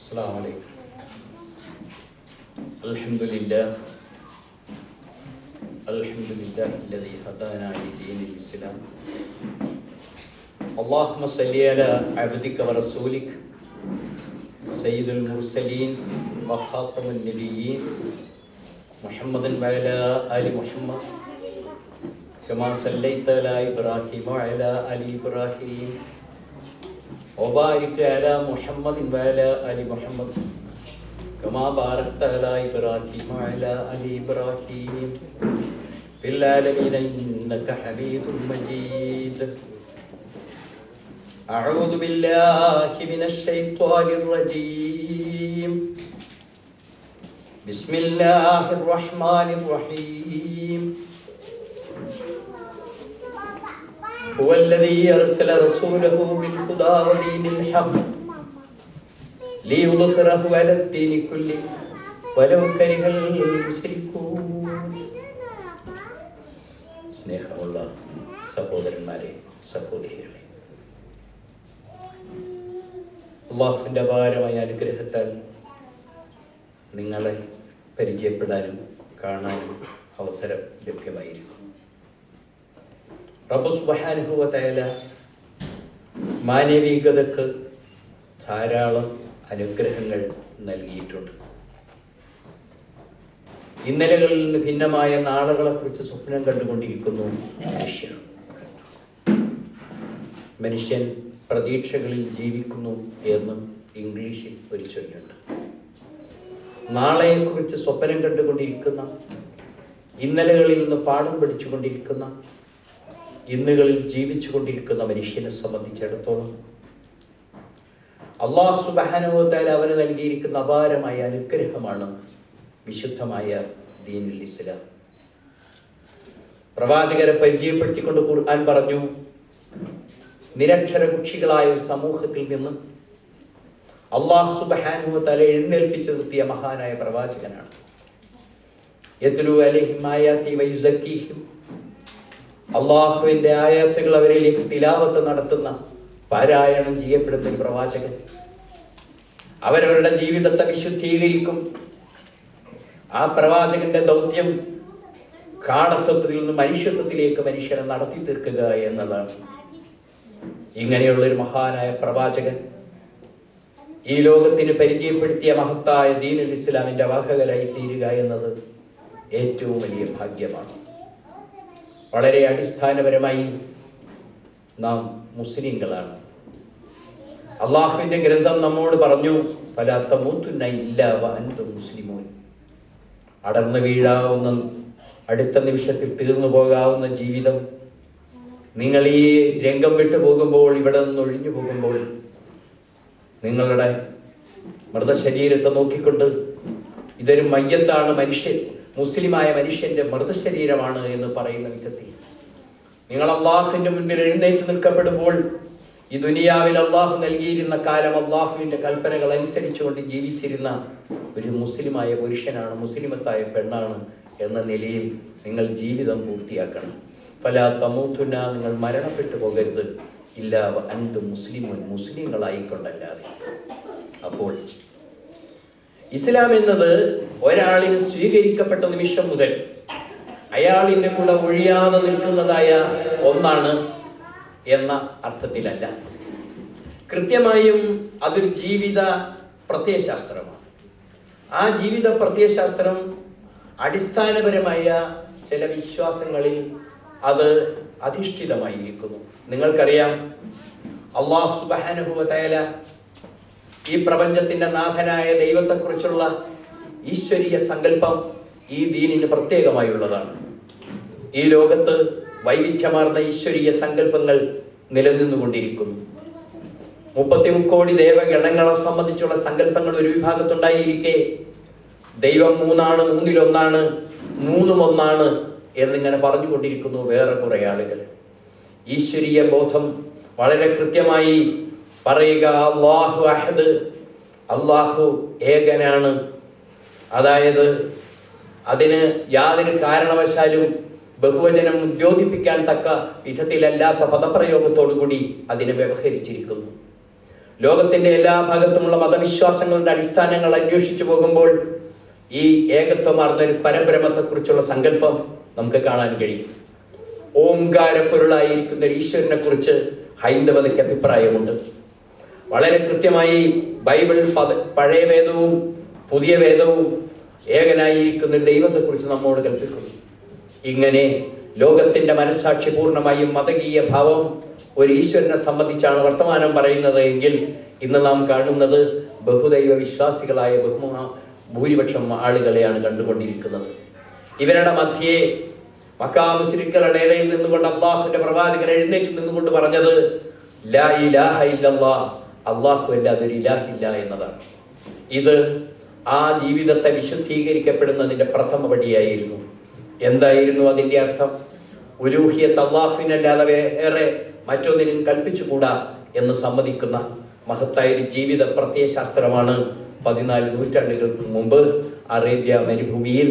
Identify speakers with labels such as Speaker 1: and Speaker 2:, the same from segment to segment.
Speaker 1: السلام عليكم. الحمد لله الذي هدانا لدين الإسلام. اللهم صل على عبدك ورسولك سيد المرسلين وخاتم النبيين محمد وعلى آل محمد كما صليت على إبراهيم وعلى آل إبراهيم وبارك على محمد وعلى آل محمد كما باركت على إبراهيم وعلى آل إبراهيم في العالمين إنك حميد مجيد. أعوذ بالله من الشيطان الرجيم. بسم الله الرحمن الرحيم. هو الذي أرسل رسوله بالهدى ودين الحق ليظهره على الدين كله ولو كره المشركون. സ്നേഹമുള്ള സഹോദരന്മാരെ, സഹോദരികളെ, അല്ലാഹുവിൻ്റെ അപാരമായ അനുഗ്രഹത്താൽ നിങ്ങളെ പരിചയപ്പെടാനും കാണാനും അവസരം ലഭ്യമായിരിക്കും. റബ്ബ് സുബ്ഹാനഹു വ തആല മാനവികതയ്ക്ക് ധാരാളം അനുഗ്രഹങ്ങൾ നൽകിയിട്ടുണ്ട്. ഇന്നലകളിൽ നിന്ന് ഭിന്നമായ നാളുകളെ കുറിച്ച് സ്വപ്നം കണ്ടുകൊണ്ടിരിക്കുന്നു മനുഷ്യൻ പ്രതീക്ഷകളിൽ ജീവിക്കുന്നു എന്ന് ഇംഗ്ലീഷിൽ ഒരു ചൊല്ലുണ്ട്. നാളെയെക്കുറിച്ച് സ്വപ്നം കണ്ടുകൊണ്ടിരിക്കുന്ന, ഇന്നലകളിൽ നിന്ന് പാഠം പഠിച്ചുകൊണ്ടിരിക്കുന്ന, ഇന്നുകളിൽ ജീവിച്ചു കൊണ്ടിരിക്കുന്ന മനുഷ്യനെ സംബന്ധിച്ചിടത്തോളം അല്ലാഹു സുബ്ഹാനഹു വ തആല അവന് നൽകിയിരിക്കുന്ന അപാരമായ അനുഗ്രഹമാണ് വിശുദ്ധമായ ദീനുൽ ഇസ്ലാം. പ്രവാചകരെ പരിചയപ്പെടുത്തിക്കൊണ്ട് ഖുർആൻ പറഞ്ഞു, നിരക്ഷര കുക്ഷികളായ ഒരു സമൂഹത്തിൽ നിന്ന് അല്ലാഹു സുബ്ഹാനഹു വ തആല എഴുന്നേൽപ്പിച്ചു നിർത്തിയ മഹാനായ പ്രവാചകനാണ്. യത്ലു അലൈഹിം ആയാതി വയുസക്കീഹിം, അള്ളാഹുവിൻ്റെ ആയത്തുകൾ അവരിലേക്ക് തിലാവത്ത് നടത്തുന്ന, പാരായണം ചെയ്യപ്പെടുന്ന ഒരു പ്രവാചകൻ. അവരവരുടെ ജീവിതത്തെ വിശുദ്ധീകരിക്കും. ആ പ്രവാചകന്റെ ദൗത്യം കാടത്വത്തിൽ നിന്ന് മനുഷ്യത്വത്തിലേക്ക് മനുഷ്യനെ നടത്തി തീർക്കുക എന്നതാണ്. ഇങ്ങനെയുള്ളൊരു മഹാനായ പ്രവാചകൻ ഈ ലോകത്തിന് പരിചയപ്പെടുത്തിയ മഹത്തായ ദീനുൽ ഇസ്ലാമിന്റെ വാഹകരായി തീരുക എന്നത് ഏറ്റവും വലിയ ഭാഗ്യമാണ്. വളരെ അടിസ്ഥാനപരമായി നാം മുസ്ലിങ്ങളാണ്. അള്ളാഹുവിൻ്റെ ഗ്രന്ഥം നമ്മോട് പറഞ്ഞു, ഫലാ തമൂതുന്ന ഇല്ലാ വഅൻതും മുസ്ലിമൂൻ. അടർന്നു വീഴാവുന്ന, അടുത്ത നിമിഷത്തിൽ തീർന്നു പോകാവുന്ന ജീവിതം. നിങ്ങൾ ഈ രംഗം വിട്ടു പോകുമ്പോൾ, ഇവിടെ നിന്ന് ഒഴിഞ്ഞു പോകുമ്പോൾ, നിങ്ങളുടെ മൃതശരീരത്തെ നോക്കിക്കൊണ്ട് ഇതൊരു മയ്യത്താണ്, മുസ്ലിമായ മനുഷ്യന്റെ മൃതശരീരമാണ് എന്ന് പറയുന്ന വിധത്തിൽ നിങ്ങൾ അള്ളാഹുവിന്റെ മുൻപിൽ എഴുന്നേറ്റ് നിൽക്കപ്പെടുമ്പോൾ, ഈ ദുനിയാവിൽ അള്ളാഹു നൽകിയിരുന്ന കാലം അള്ളാഹുവിന്റെ കൽപ്പനകൾ അനുസരിച്ചുകൊണ്ട് ജീവിച്ചിരുന്ന ഒരു മുസ്ലിമായ പുരുഷനാണ്, മുസ്ലിമത്തായ പെണ്ണാണ് എന്ന നിലയിൽ നിങ്ങൾ ജീവിതം പൂർത്തിയാക്കണം. ഫലാ തമൂതുന്ന, നിങ്ങൾ മരണപ്പെട്ടു പോകരുത്, ഇല്ലാ വഅൻതും മുസ്ലിമൂൻ, മുസ്ലിങ്ങളായിക്കൊണ്ടല്ലാതെ. അപ്പോൾ ഇസ്ലാം എന്നത് ഒരാളിന് സ്വീകരിക്കപ്പെട്ട നിമിഷം മുതൽ അയാളിൻ്റെ കൂടെ ഒഴിയാതെ നിൽക്കുന്നതായ ഒന്നാണ് എന്ന അർത്ഥത്തിലല്ല. കൃത്യമായും അതൊരു ജീവിത പ്രത്യയശാസ്ത്രമാണ്. ആ ജീവിത പ്രത്യയശാസ്ത്രം അടിസ്ഥാനപരമായ ചില വിശ്വാസങ്ങളിൽ അത് അധിഷ്ഠിതമായിരിക്കുന്നു. നിങ്ങൾക്കറിയാം, അല്ലാഹു സുബ്ഹാനഹു വ തആല ഈ പ്രപഞ്ചത്തിന്റെ നാഥനായ ദൈവത്തെക്കുറിച്ചുള്ള ഈശ്വരീയ സങ്കല്പം ഈ ദീനിന് പ്രത്യേകമായുള്ളതാണ്. ഈ ലോകത്ത് വൈവിധ്യമാർന്ന ഈശ്വരീയ സങ്കല്പങ്ങൾ നിലനിന്നുകൊണ്ടിരിക്കുന്നു. 33 കോടി ദേവഗണങ്ങളെ സംബന്ധിച്ചുള്ള സങ്കല്പങ്ങൾ ഒരു വിഭാഗത്തുണ്ടായിരിക്കെ, ദൈവം 3 ആണ്, 3-1 3ഉം 1 എന്നിങ്ങനെ പറഞ്ഞുകൊണ്ടിരിക്കുന്നു വേറെ കുറെ ആളുകൾ. ഈശ്വരീയ ബോധം വളരെ കൃത്യമായി പറയുക, അല്ലാഹു അഹദ്, അല്ലാഹു ഏകനാണ്. അതായത് അതിന് യാതൊരു കാരണവശാലും ബഹുവചനം ഉദ്യോതിപ്പിക്കാൻ തക്ക വിധത്തിലല്ലാത്ത പദപ്രയോഗത്തോടുകൂടി അതിനെ വ്യവഹരിച്ചിരിക്കുന്നു. ലോകത്തിന്റെ എല്ലാ ഭാഗത്തുമുള്ള മതവിശ്വാസങ്ങളുടെ അടിസ്ഥാനങ്ങൾ അന്വേഷിച്ചു പോകുമ്പോൾ ഈ ഏകത്വമാർന്ന ഒരു പരബ്രഹ്മത്തെക്കുറിച്ചുള്ള സങ്കല്പം നമുക്ക് കാണാൻ കഴിയും. ഓംകാരപ്പൊരുളായിരിക്കുന്ന ഒരു ഈശ്വരനെ കുറിച്ച് ഹൈന്ദവതയ്ക്ക് അഭിപ്രായമുണ്ട്. വളരെ കൃത്യമായി ബൈബിൾ പഴയ വേദവും പുതിയ വേദവും ഏകനായിരിക്കുന്ന ഒരു ദൈവത്തെക്കുറിച്ച് നമ്മോട് കൽപ്പിക്കുന്നു. ഇങ്ങനെ ലോകത്തിന്റെ മനസ്സാക്ഷി പൂർണ്ണമായും മതകീയ ഭാവം ഒരു ഈശ്വരനെ സംബന്ധിച്ചാണ് വർത്തമാനം പറയുന്നത് എങ്കിൽ ഇന്ന് നാം കാണുന്നത് ബഹുദൈവ വിശ്വാസികളായ ഭൂരിപക്ഷം ആളുകളെയാണ് കണ്ടുകൊണ്ടിരിക്കുന്നത്. ഇവരുടെ മധ്യേ മക്കാ മുശ്രിക്കുകളുടെ ഇടയിൽ നിന്നുകൊണ്ട് അള്ളാഹുവിന്റെ പ്രവാചകൻ എഴുന്നേറ്റ് നിന്നുകൊണ്ട് പറഞ്ഞത് ലാ ഇലാഹ ഇല്ലല്ലാഹ്, അള്ളാഹു അല്ലാതെ ഒരു ഇലാഹില്ല എന്നതാണ്. ഇത് ആ ജീവിതത്തെ വിശുദ്ധീകരിക്കപ്പെടുന്നതിന്റെ പ്രഥമ പടിയായിരുന്നു. എന്തായിരുന്നു അതിന്റെ അർത്ഥം? ഉലൂഹിയത്ത് അള്ളാഹുവിനല്ലാതെ വേറെ മറ്റൊന്നിനും കൽപ്പിച്ചുകൂടാ എന്ന് സമ്മതിക്കുന്ന മഹത്തായ ഒരു ജീവിത പ്രത്യയശാസ്ത്രമാണ് 14 നൂറ്റാണ്ടുകൾക്ക് മുമ്പ് അറേബ്യ മരുഭൂമിയിൽ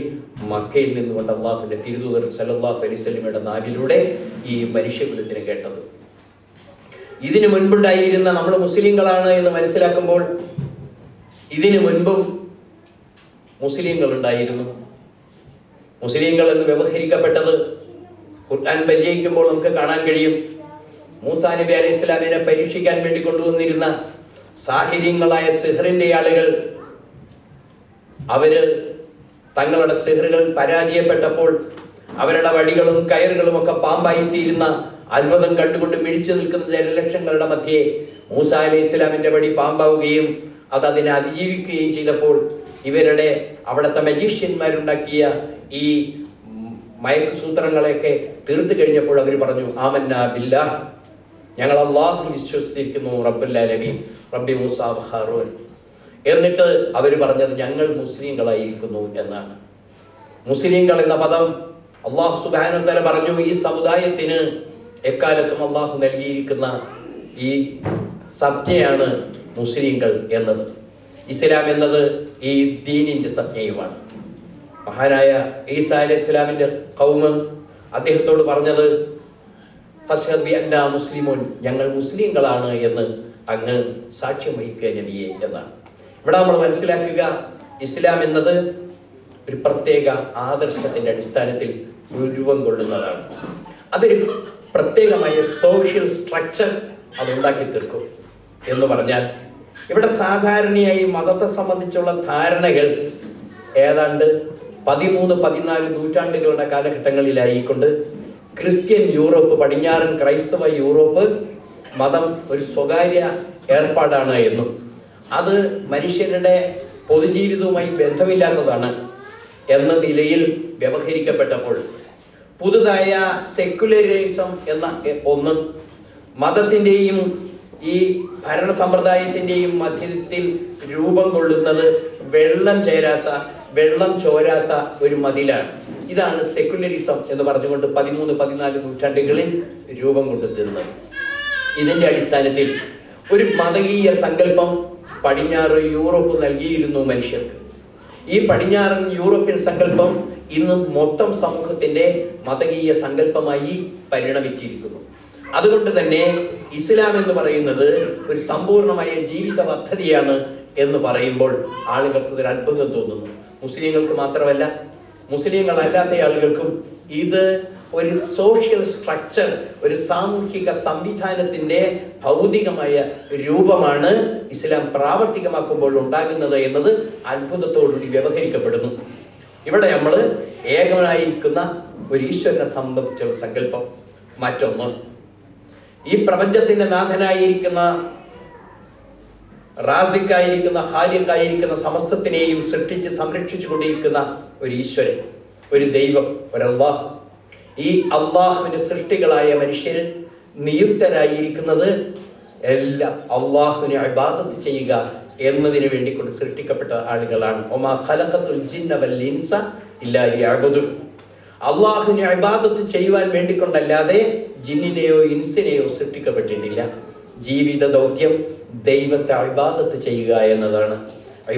Speaker 1: മക്കയിൽ നിന്നുകൊണ്ട് അള്ളാഹുവിന്റെ തിരുദൂതർ സല്ലല്ലാഹു അലൈഹി വസല്ലമയുടെ നാവിലൂടെ ഈ മനുഷ്യകുലത്തിന് കേട്ടത്. ഇതിനു മുൻപുണ്ടായിരുന്ന നമ്മൾ മുസ്ലിങ്ങളാണ് എന്ന് മനസ്സിലാക്കുമ്പോൾ ഇതിനു മുൻപും മുസ്ലിങ്ങൾ ഉണ്ടായിരുന്നു. മുസ്ലിങ്ങൾ എന്ന് വ്യവഹരിക്കപ്പെട്ടത് ഖുർആൻ പരിചയിക്കുമ്പോൾ നമുക്ക് കാണാൻ കഴിയും. മൂസാ നബി അലൈഹി ഇസ്ലാമിനെ പരീക്ഷിക്കാൻ വേണ്ടി കൊണ്ടുവന്നിരുന്ന സാഹിര്യങ്ങളായ സിഹറിന്റെ ആളുകൾ അവര് തങ്ങളുടെ സിഹറുകൾ പരാജയപ്പെട്ടപ്പോൾ അവരുടെ വടികളും കയറുകളും ഒക്കെ പാമ്പായി തീരുന്ന അത്ഭുതം കണ്ടുകൊണ്ട് മിഴിച്ചു നിൽക്കുന്ന ജനലക്ഷങ്ങളുടെ മധ്യേ മൂസാ അലൈഹി ഇസ്ലാമിന്റെ വടി പാമ്പാവുകയും അത് അതിനെ അതിജീവിക്കുകയും ചെയ്തപ്പോൾ ഇവരുടെ അവിടുത്തെ മജീഷ്യന്മാരുണ്ടാക്കിയ ഈ മയക്കുസൂത്രങ്ങളെയൊക്കെ തീർത്തു കഴിഞ്ഞപ്പോൾ അവർ പറഞ്ഞു ആമന്നാ ബില്ലാഹ്, ഞങ്ങൾ അല്ലാഹുവിൽ വിശ്വസിച്ചിരിക്കുന്നു, റബ്ബുൽ ആലമീൻ, റബ്ബി മൂസാ വ ഹാറൂൻ. എന്നിട്ട് അവർ പറഞ്ഞത് ഞങ്ങൾ മുസ്ലിങ്ങളായിരിക്കുന്നു എന്നാണ്. മുസ്ലിങ്ങൾ എന്ന പദം അല്ലാഹു സുബ്ഹാനഹു വ തആല പറഞ്ഞു ഈ സമുദായത്തിന് എക്കാലത്തും അല്ലാഹു നൽകിയിരിക്കുന്ന ഈ സംജ്ഞയാണ് മുസ്ലിങ്ങൾ എന്നത്. ഇസ്ലാം എന്നത് ഈ ദീനിന്റെ സംജ്ഞയുമാണ്. മഹാനായ ഈസാ അലൈഹി ഇസ്ലാമിന്റെ ഖൗമ് അദ്ദേഹത്തോട് പറഞ്ഞത് ഫസ്ഹബ് ബിഅന്നാ മുസ്ലിമൂൻ, ഞങ്ങൾ മുസ്ലിങ്ങളാണ് എന്ന് അങ്ങ് സാക്ഷ്യം വഹിക്കുക നബിയെ എന്നാണ്. ഇവിടെ നമ്മൾ മനസ്സിലാക്കുക ഇസ്ലാം എന്നത് ഒരു പ്രത്യേക ആദർശത്തിന്റെ അടിസ്ഥാനത്തിൽ രൂപം കൊള്ളുന്നതാണ്. അതൊരു പ്രത്യേകമായ സോഷ്യൽ സ്ട്രക്ചർ അതുണ്ടാക്കി തീർക്കും എന്ന് പറഞ്ഞാൽ ഇവിടെ സാധാരണയായി മതത്തെ സംബന്ധിച്ചുള്ള ധാരണകൾ ഏതാണ്ട് 13-14 നൂറ്റാണ്ടുകളുടെ കാലഘട്ടങ്ങളിലായിക്കൊണ്ട് ക്രിസ്ത്യൻ യൂറോപ്പ്, പടിഞ്ഞാറൻ ക്രൈസ്തവ യൂറോപ്പ് മതം ഒരു സ്വകാര്യ ഏർപ്പാടാണ് എന്നും അത് മനുഷ്യരുടെ പൊതുജീവിതവുമായി ബന്ധമില്ലാത്തതാണ് എന്ന നിലയിൽ വ്യവഹരിക്കപ്പെട്ടപ്പോൾ പുതുതായ സെക്യുലറിസം എന്ന ഒന്ന് മതത്തിൻ്റെയും ഈ ഭരണ സമ്പ്രദായത്തിൻ്റെയും മധ്യത്തിൽ രൂപം കൊള്ളുന്നത് വെള്ളം ചോരാത്ത ഒരു മതിലാണ്. ഇതാണ് സെക്യുലറിസം എന്ന് പറഞ്ഞുകൊണ്ട് 13-14 നൂറ്റാണ്ടുകളിൽ രൂപം കൊണ്ടുതരുന്നത്. ഇതിന്റെ അടിസ്ഥാനത്തിൽ ഒരു മതകീയ സങ്കല്പം പടിഞ്ഞാറ് യൂറോപ്പ് നൽകിയിരുന്നു മനുഷ്യർക്ക്. ഈ പടിഞ്ഞാറൻ യൂറോപ്യൻ സങ്കല്പം ഇന്ന് മൊത്തം സമൂഹത്തിന്റെ മതകീയ സങ്കല്പമായി പരിണമിച്ചിരിക്കുന്നു. അതുകൊണ്ട് തന്നെ ഇസ്ലാം എന്ന് പറയുന്നത് ഒരു സമ്പൂർണമായ ജീവിത പദ്ധതിയാണ് എന്ന് പറയുമ്പോൾ ആളുകൾക്ക് ഒരു അത്ഭുതം തോന്നുന്നു. മുസ്ലിങ്ങൾക്ക് മാത്രമല്ല, മുസ്ലിങ്ങളല്ലാത്ത ആളുകൾക്കും ഇത് ഒരു സോഷ്യൽ സ്ട്രക്ചർ, ഒരു സാമൂഹിക സംവിധാനത്തിന്റെ ഭൗതികമായ രൂപമാണ് ഇസ്ലാം പ്രാവർത്തികമാക്കുമ്പോൾ ഉണ്ടാകുന്നത് എന്നത് അത്ഭുതത്തോടുകൂടി വ്യവഹരിക്കപ്പെടുന്നു. ഇവിടെ നമ്മൾ ഏകനായിരിക്കുന്ന ഒരു ഈശ്വരനെ സംബന്ധിച്ചുള്ള സങ്കല്പം. മറ്റൊന്ന്, ഈ പ്രപഞ്ചത്തിന്റെ നാഥനായിരിക്കുന്ന, റാസിക്കായിരിക്കുന്ന, ഖാലിഖായിരിക്കുന്ന സമസ്തത്തിനെയും സൃഷ്ടിച്ച് സംരക്ഷിച്ചു കൊണ്ടിരിക്കുന്ന ഒരു ഈശ്വരൻ, ഒരു ദൈവം, ഒരു അല്ലാഹ്. ഈ അള്ളാഹുവിന്റെ സൃഷ്ടികളായ മനുഷ്യർ നിയുക്തരായിരിക്കുന്നത് എല്ലാം അള്ളാഹുവിനെ ഇബാദത്ത് ചെയ്യുക എന്നതിന് വേണ്ടി കൊണ്ട് സൃഷ്ടിക്കപ്പെട്ട ആളുകളാണ്. ഒമാ ഖലഖതുൽ ജിന്ന വൽ ഇൻസ ഇല്ലാ ലിയഅ്ബുദൂൻ. അള്ളാഹുവിനെ ഇബാദത്ത് ചെയ്യുവാൻ വേണ്ടിക്കൊണ്ടല്ലാതെ ജിന്നിനെയോ ഇൻസിനെയോ സൃഷ്ടിക്കപ്പെട്ടിട്ടില്ല. ജീവിത ദൗത്യം ദൈവത്തെ ഇബാദത്ത് ചെയ്യുക എന്നതാണ്.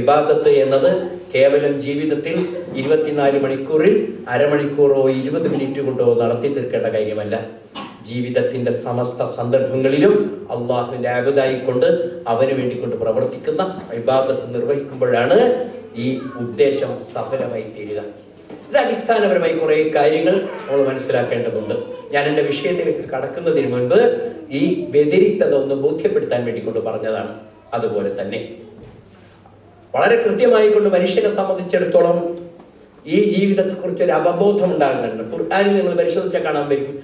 Speaker 1: ഇബാദത്ത് എന്നത് കേവലം ജീവിതത്തിൽ 24 മണിക്കൂറിൽ അരമണിക്കൂറോ 20 മിനിറ്റ് കൊണ്ടോ നടത്തി തീർക്കേണ്ട കാര്യമല്ല. ജീവിതത്തിൻ്റെ സമസ്ത സന്ദർഭങ്ങളിലും അള്ളാഹുവിൻ്റെ അബദായിക്കൊണ്ട് അവന് വേണ്ടിക്കൊണ്ട് പ്രവർത്തിക്കുന്ന ഇബാദത്ത് നിർവഹിക്കുമ്പോഴാണ് ഈ ഉദ്ദേശം സഫലമായി തീരുക. ഇത് അടിസ്ഥാനപരമായി കുറേ കാര്യങ്ങൾ നമ്മൾ മനസ്സിലാക്കേണ്ടതുണ്ട്. ഞാൻ എൻ്റെ വിഷയത്തിലേക്ക് കടക്കുന്നതിന് മുൻപ് ഈ വ്യതിരിക്തത ഒന്ന് ബോധ്യപ്പെടുത്താൻ വേണ്ടിക്കൊണ്ട് പറഞ്ഞതാണ്. അതുപോലെ തന്നെ വളരെ കൃത്യമായിക്കൊണ്ട് മനുഷ്യനെ സംബന്ധിച്ചിടത്തോളം ഈ ജീവിതത്തെക്കുറിച്ച് ഒരു അവബോധം ഉണ്ടാകുന്നുണ്ട്. ഖുർആനിൽ നിങ്ങൾ പരിശോധിച്ചാൽ കാണാൻ പറ്റും,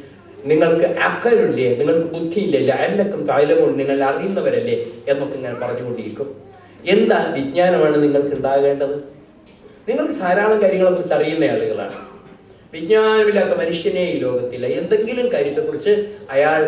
Speaker 1: നിങ്ങൾക്ക് അക്കലില്ലേ, നിങ്ങൾക്ക് ബുദ്ധിയില്ലല്ലേ, അന്നക്കും താഴെപ്പോൾ നിങ്ങൾ അറിയുന്നവരല്ലേ എന്നൊക്കെ ഇങ്ങനെ പറഞ്ഞുകൊണ്ടിരിക്കും. എന്താ വിജ്ഞാനമാണ് നിങ്ങൾക്ക് ഉണ്ടാകേണ്ടത്? നിങ്ങൾക്ക് ധാരാളം കാര്യങ്ങളെക്കുറിച്ച് അറിയുന്ന ആളുകളാണ്. വിജ്ഞാനമില്ലാത്ത മനുഷ്യനെ ഈ ലോകത്തില്ല. എന്തെങ്കിലും കാര്യത്തെക്കുറിച്ച് അയാൾ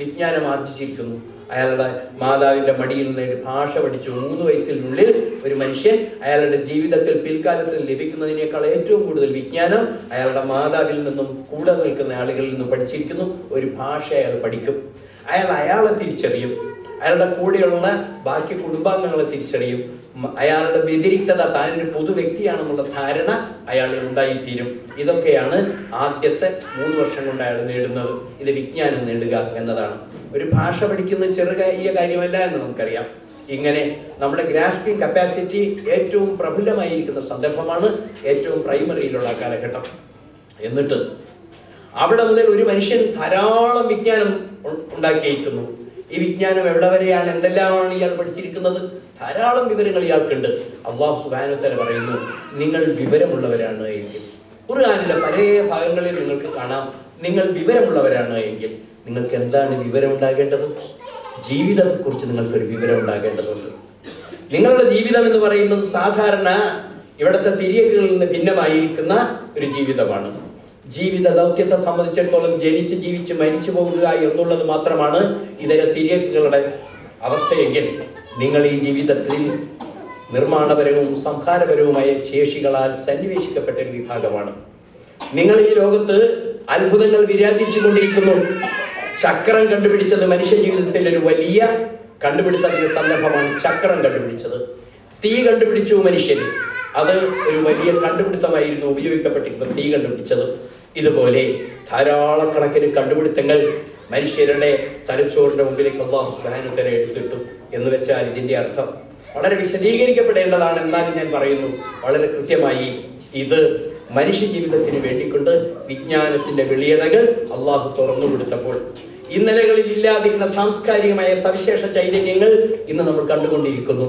Speaker 1: വിജ്ഞാനം ആർജിച്ചിരിക്കുന്നു. അയാളുടെ മാതാവിൻ്റെ മടിയിൽ നിന്ന് ഒരു ഭാഷ പഠിച്ചു 3 വയസ്സിനുള്ളിൽ ഒരു മനുഷ്യൻ അയാളുടെ ജീവിതത്തിൽ പിൽക്കാലത്തിൽ ലഭിക്കുന്നതിനേക്കാൾ ഏറ്റവും കൂടുതൽ വിജ്ഞാനം അയാളുടെ മാതാവിൽ നിന്നും കൂടെ നിൽക്കുന്ന ആളുകളിൽ നിന്നും പഠിച്ചിരിക്കുന്നു. ഒരു ഭാഷ അയാൾ പഠിക്കും. അയാളെ തിരിച്ചറിയും. അയാളുടെ കൂടെയുള്ള ബാക്കി കുടുംബാംഗങ്ങളെ തിരിച്ചറിയും. അയാളുടെ വ്യതിരിക്തത, താനൊരു പൊതു വ്യക്തിയാണെന്നുള്ള ധാരണ അയാളിൽ ഉണ്ടായിത്തീരും. ഇതൊക്കെയാണ് ആദ്യത്തെ 3 വർഷം കൊണ്ട് അയാൾ നേടുന്നത്. ഇത് വിജ്ഞാനം നേടുക എന്നതാണ്. ഒരു ഭാഷ പഠിക്കുന്നത് ചെറിയ കാര്യമല്ല എന്ന് നമുക്കറിയാം. ഇങ്ങനെ നമ്മുടെ ഗ്രാസ്പിംഗ് കപ്പാസിറ്റി ഏറ്റവും പ്രബലമായിരിക്കുന്ന സന്ദർഭമാണ് ഏറ്റവും പ്രൈമറിയിലുള്ള കാലഘട്ടം. എന്നിട്ട് അവിടെ മുതൽ ഒരു മനുഷ്യൻ ധാരാളം വിജ്ഞാനം ഉണ്ടാക്കിയിരിക്കുന്നു. ഈ വിജ്ഞാനം എവിടെ വരെയാണ്, എന്തെല്ലാമാണ് ഇയാൾ പഠിച്ചിരിക്കുന്നത്? ധാരാളം വിവരങ്ങൾ ഇയാൾക്കുണ്ട്. അല്ലാഹു സുബ്ഹാനഹു വ തആല പറയുന്നു, നിങ്ങൾ വിവരമുള്ളവരാണ് എങ്കിൽ. ഖുർആനിലെ പല ഭാഗങ്ങളിൽ നിങ്ങൾക്ക് കാണാം, നിങ്ങൾ വിവരമുള്ളവരാണ് എങ്കിൽ. നിങ്ങൾക്ക് എന്താണ് വിവരം ഉണ്ടാകേണ്ടത്? ജീവിതത്തെക്കുറിച്ച് നിങ്ങൾക്കൊരു വിവരം ഉണ്ടാകേണ്ടതുണ്ട്. നിങ്ങളുടെ ജീവിതം എന്ന് പറയുന്നത് സാധാരണ ഇവിടുത്തെ തിരിയക്കുകളിൽ നിന്ന് ഭിന്നമായിരിക്കുന്ന ഒരു ജീവിതമാണ്. ജീവിത ദൗത്യത്തെ സംബന്ധിച്ചിടത്തോളം ജനിച്ച് ജീവിച്ച് മരിച്ചു പോകുക എന്നുള്ളത് മാത്രമാണ് ഇതര തിരിയക്കുകളുടെ അവസ്ഥയെങ്കിൽ, നിങ്ങൾ ഈ ജീവിതത്തിൽ നിർമ്മാണപരവും സംഹാരപരവുമായ ശേഷികളാൽ സന്നിവേശിക്കപ്പെട്ട ഒരു വിഭാഗമാണ്. നിങ്ങൾ ഈ ലോകത്ത് അത്ഭുതങ്ങൾ വിരാജിച്ചു കൊണ്ടിരിക്കുന്നു. ചക്രം കണ്ടുപിടിച്ചത് മനുഷ്യ ജീവിതത്തിൽ ഒരു വലിയ കണ്ടുപിടുത്തത്തിന്റെ സന്ദർഭമാണ്. ചക്രം കണ്ടുപിടിച്ചത്. തീ കണ്ടുപിടിച്ചു മനുഷ്യൻ. അത് ഒരു വലിയ കണ്ടുപിടുത്തമായിരുന്നു ഉപയോഗിക്കപ്പെട്ടിരുന്നത്, തീ കണ്ടുപിടിച്ചത്. ഇതുപോലെ ധാരാളക്കണക്കിന് കണ്ടുപിടുത്തങ്ങൾ മനുഷ്യരുടെ തലച്ചോറിന്റെ മുമ്പിലേക്ക് അല്ലാഹു സുബ്ഹാനഹു വ തആല എടുത്തിട്ടു. എന്ന് വെച്ചാൽ ഇതിന്റെ അർത്ഥം വളരെ വിശദീകരിക്കപ്പെടേണ്ടതാണ്. എന്നാലും ഞാൻ പറയുന്നു, വളരെ കൃത്യമായി ഇത് മനുഷ്യ ജീവിതത്തിന് വേണ്ടിക്കൊണ്ട് വിജ്ഞാനത്തിന്റെ വെളിയടകൾ അള്ളാഹു തുറന്നു കൊടുത്തപ്പോൾ ഇന്നലകളിൽ ഇല്ലാതിരുന്ന സാംസ്കാരികമായ സവിശേഷ ചൈതന്യങ്ങൾ ഇന്ന് നമ്മൾ കണ്ടുകൊണ്ടിരിക്കുന്നു.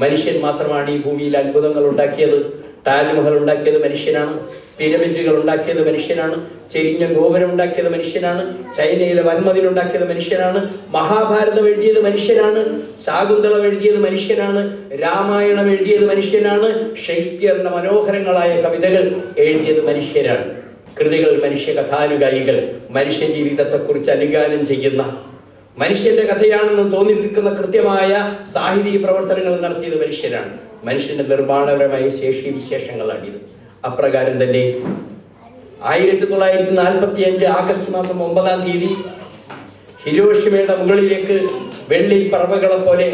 Speaker 1: മനുഷ്യൻ മാത്രമാണ് ഈ ഭൂമിയിൽ അത്ഭുതങ്ങൾ ഉണ്ടാക്കിയത്. താജ്മഹൽ ഉണ്ടാക്കിയത് മനുഷ്യനാണ്. പിരമിഡുകൾ ഉണ്ടാക്കിയത് മനുഷ്യനാണ്. ചെരിഞ്ഞ ഗോപുരം ഉണ്ടാക്കിയത് മനുഷ്യനാണ്. ചൈനയിലെ വൻമതിൽ ഉണ്ടാക്കിയത് മനുഷ്യനാണ്. മഹാഭാരതം എഴുതിയത് മനുഷ്യനാണ്. ശാകുന്തളം എഴുതിയത് മനുഷ്യനാണ്. രാമായണം എഴുതിയത് മനുഷ്യനാണ്. ഷേക്സ്പിയറിന്റെ മനോഹരങ്ങളായ കവിതകൾ എഴുതിയത് മനുഷ്യരാണ്. കൃതികൾ മനുഷ്യ കഥാനുഗായികൾ, മനുഷ്യ ജീവിതത്തെക്കുറിച്ച് അനുഗാനം ചെയ്യുന്ന, മനുഷ്യന്റെ കഥയാണെന്ന് തോന്നിപ്പിക്കുന്ന കൃത്യമായ സാഹിത്യ പ്രവർത്തനങ്ങൾ നടത്തിയത് മനുഷ്യരാണ്. മനുഷ്യന്റെ നിർമ്മാണപരമായ ശേഷി വിശേഷങ്ങളാണിത്. അപ്രകാരം തന്നെ 1945 ആഗസ്റ്റ് മാസം 9-ാം തീയതി ഹിരോഷിമയുടെ മുകളിലേക്ക് വെള്ളി പറവകളെ പോലെ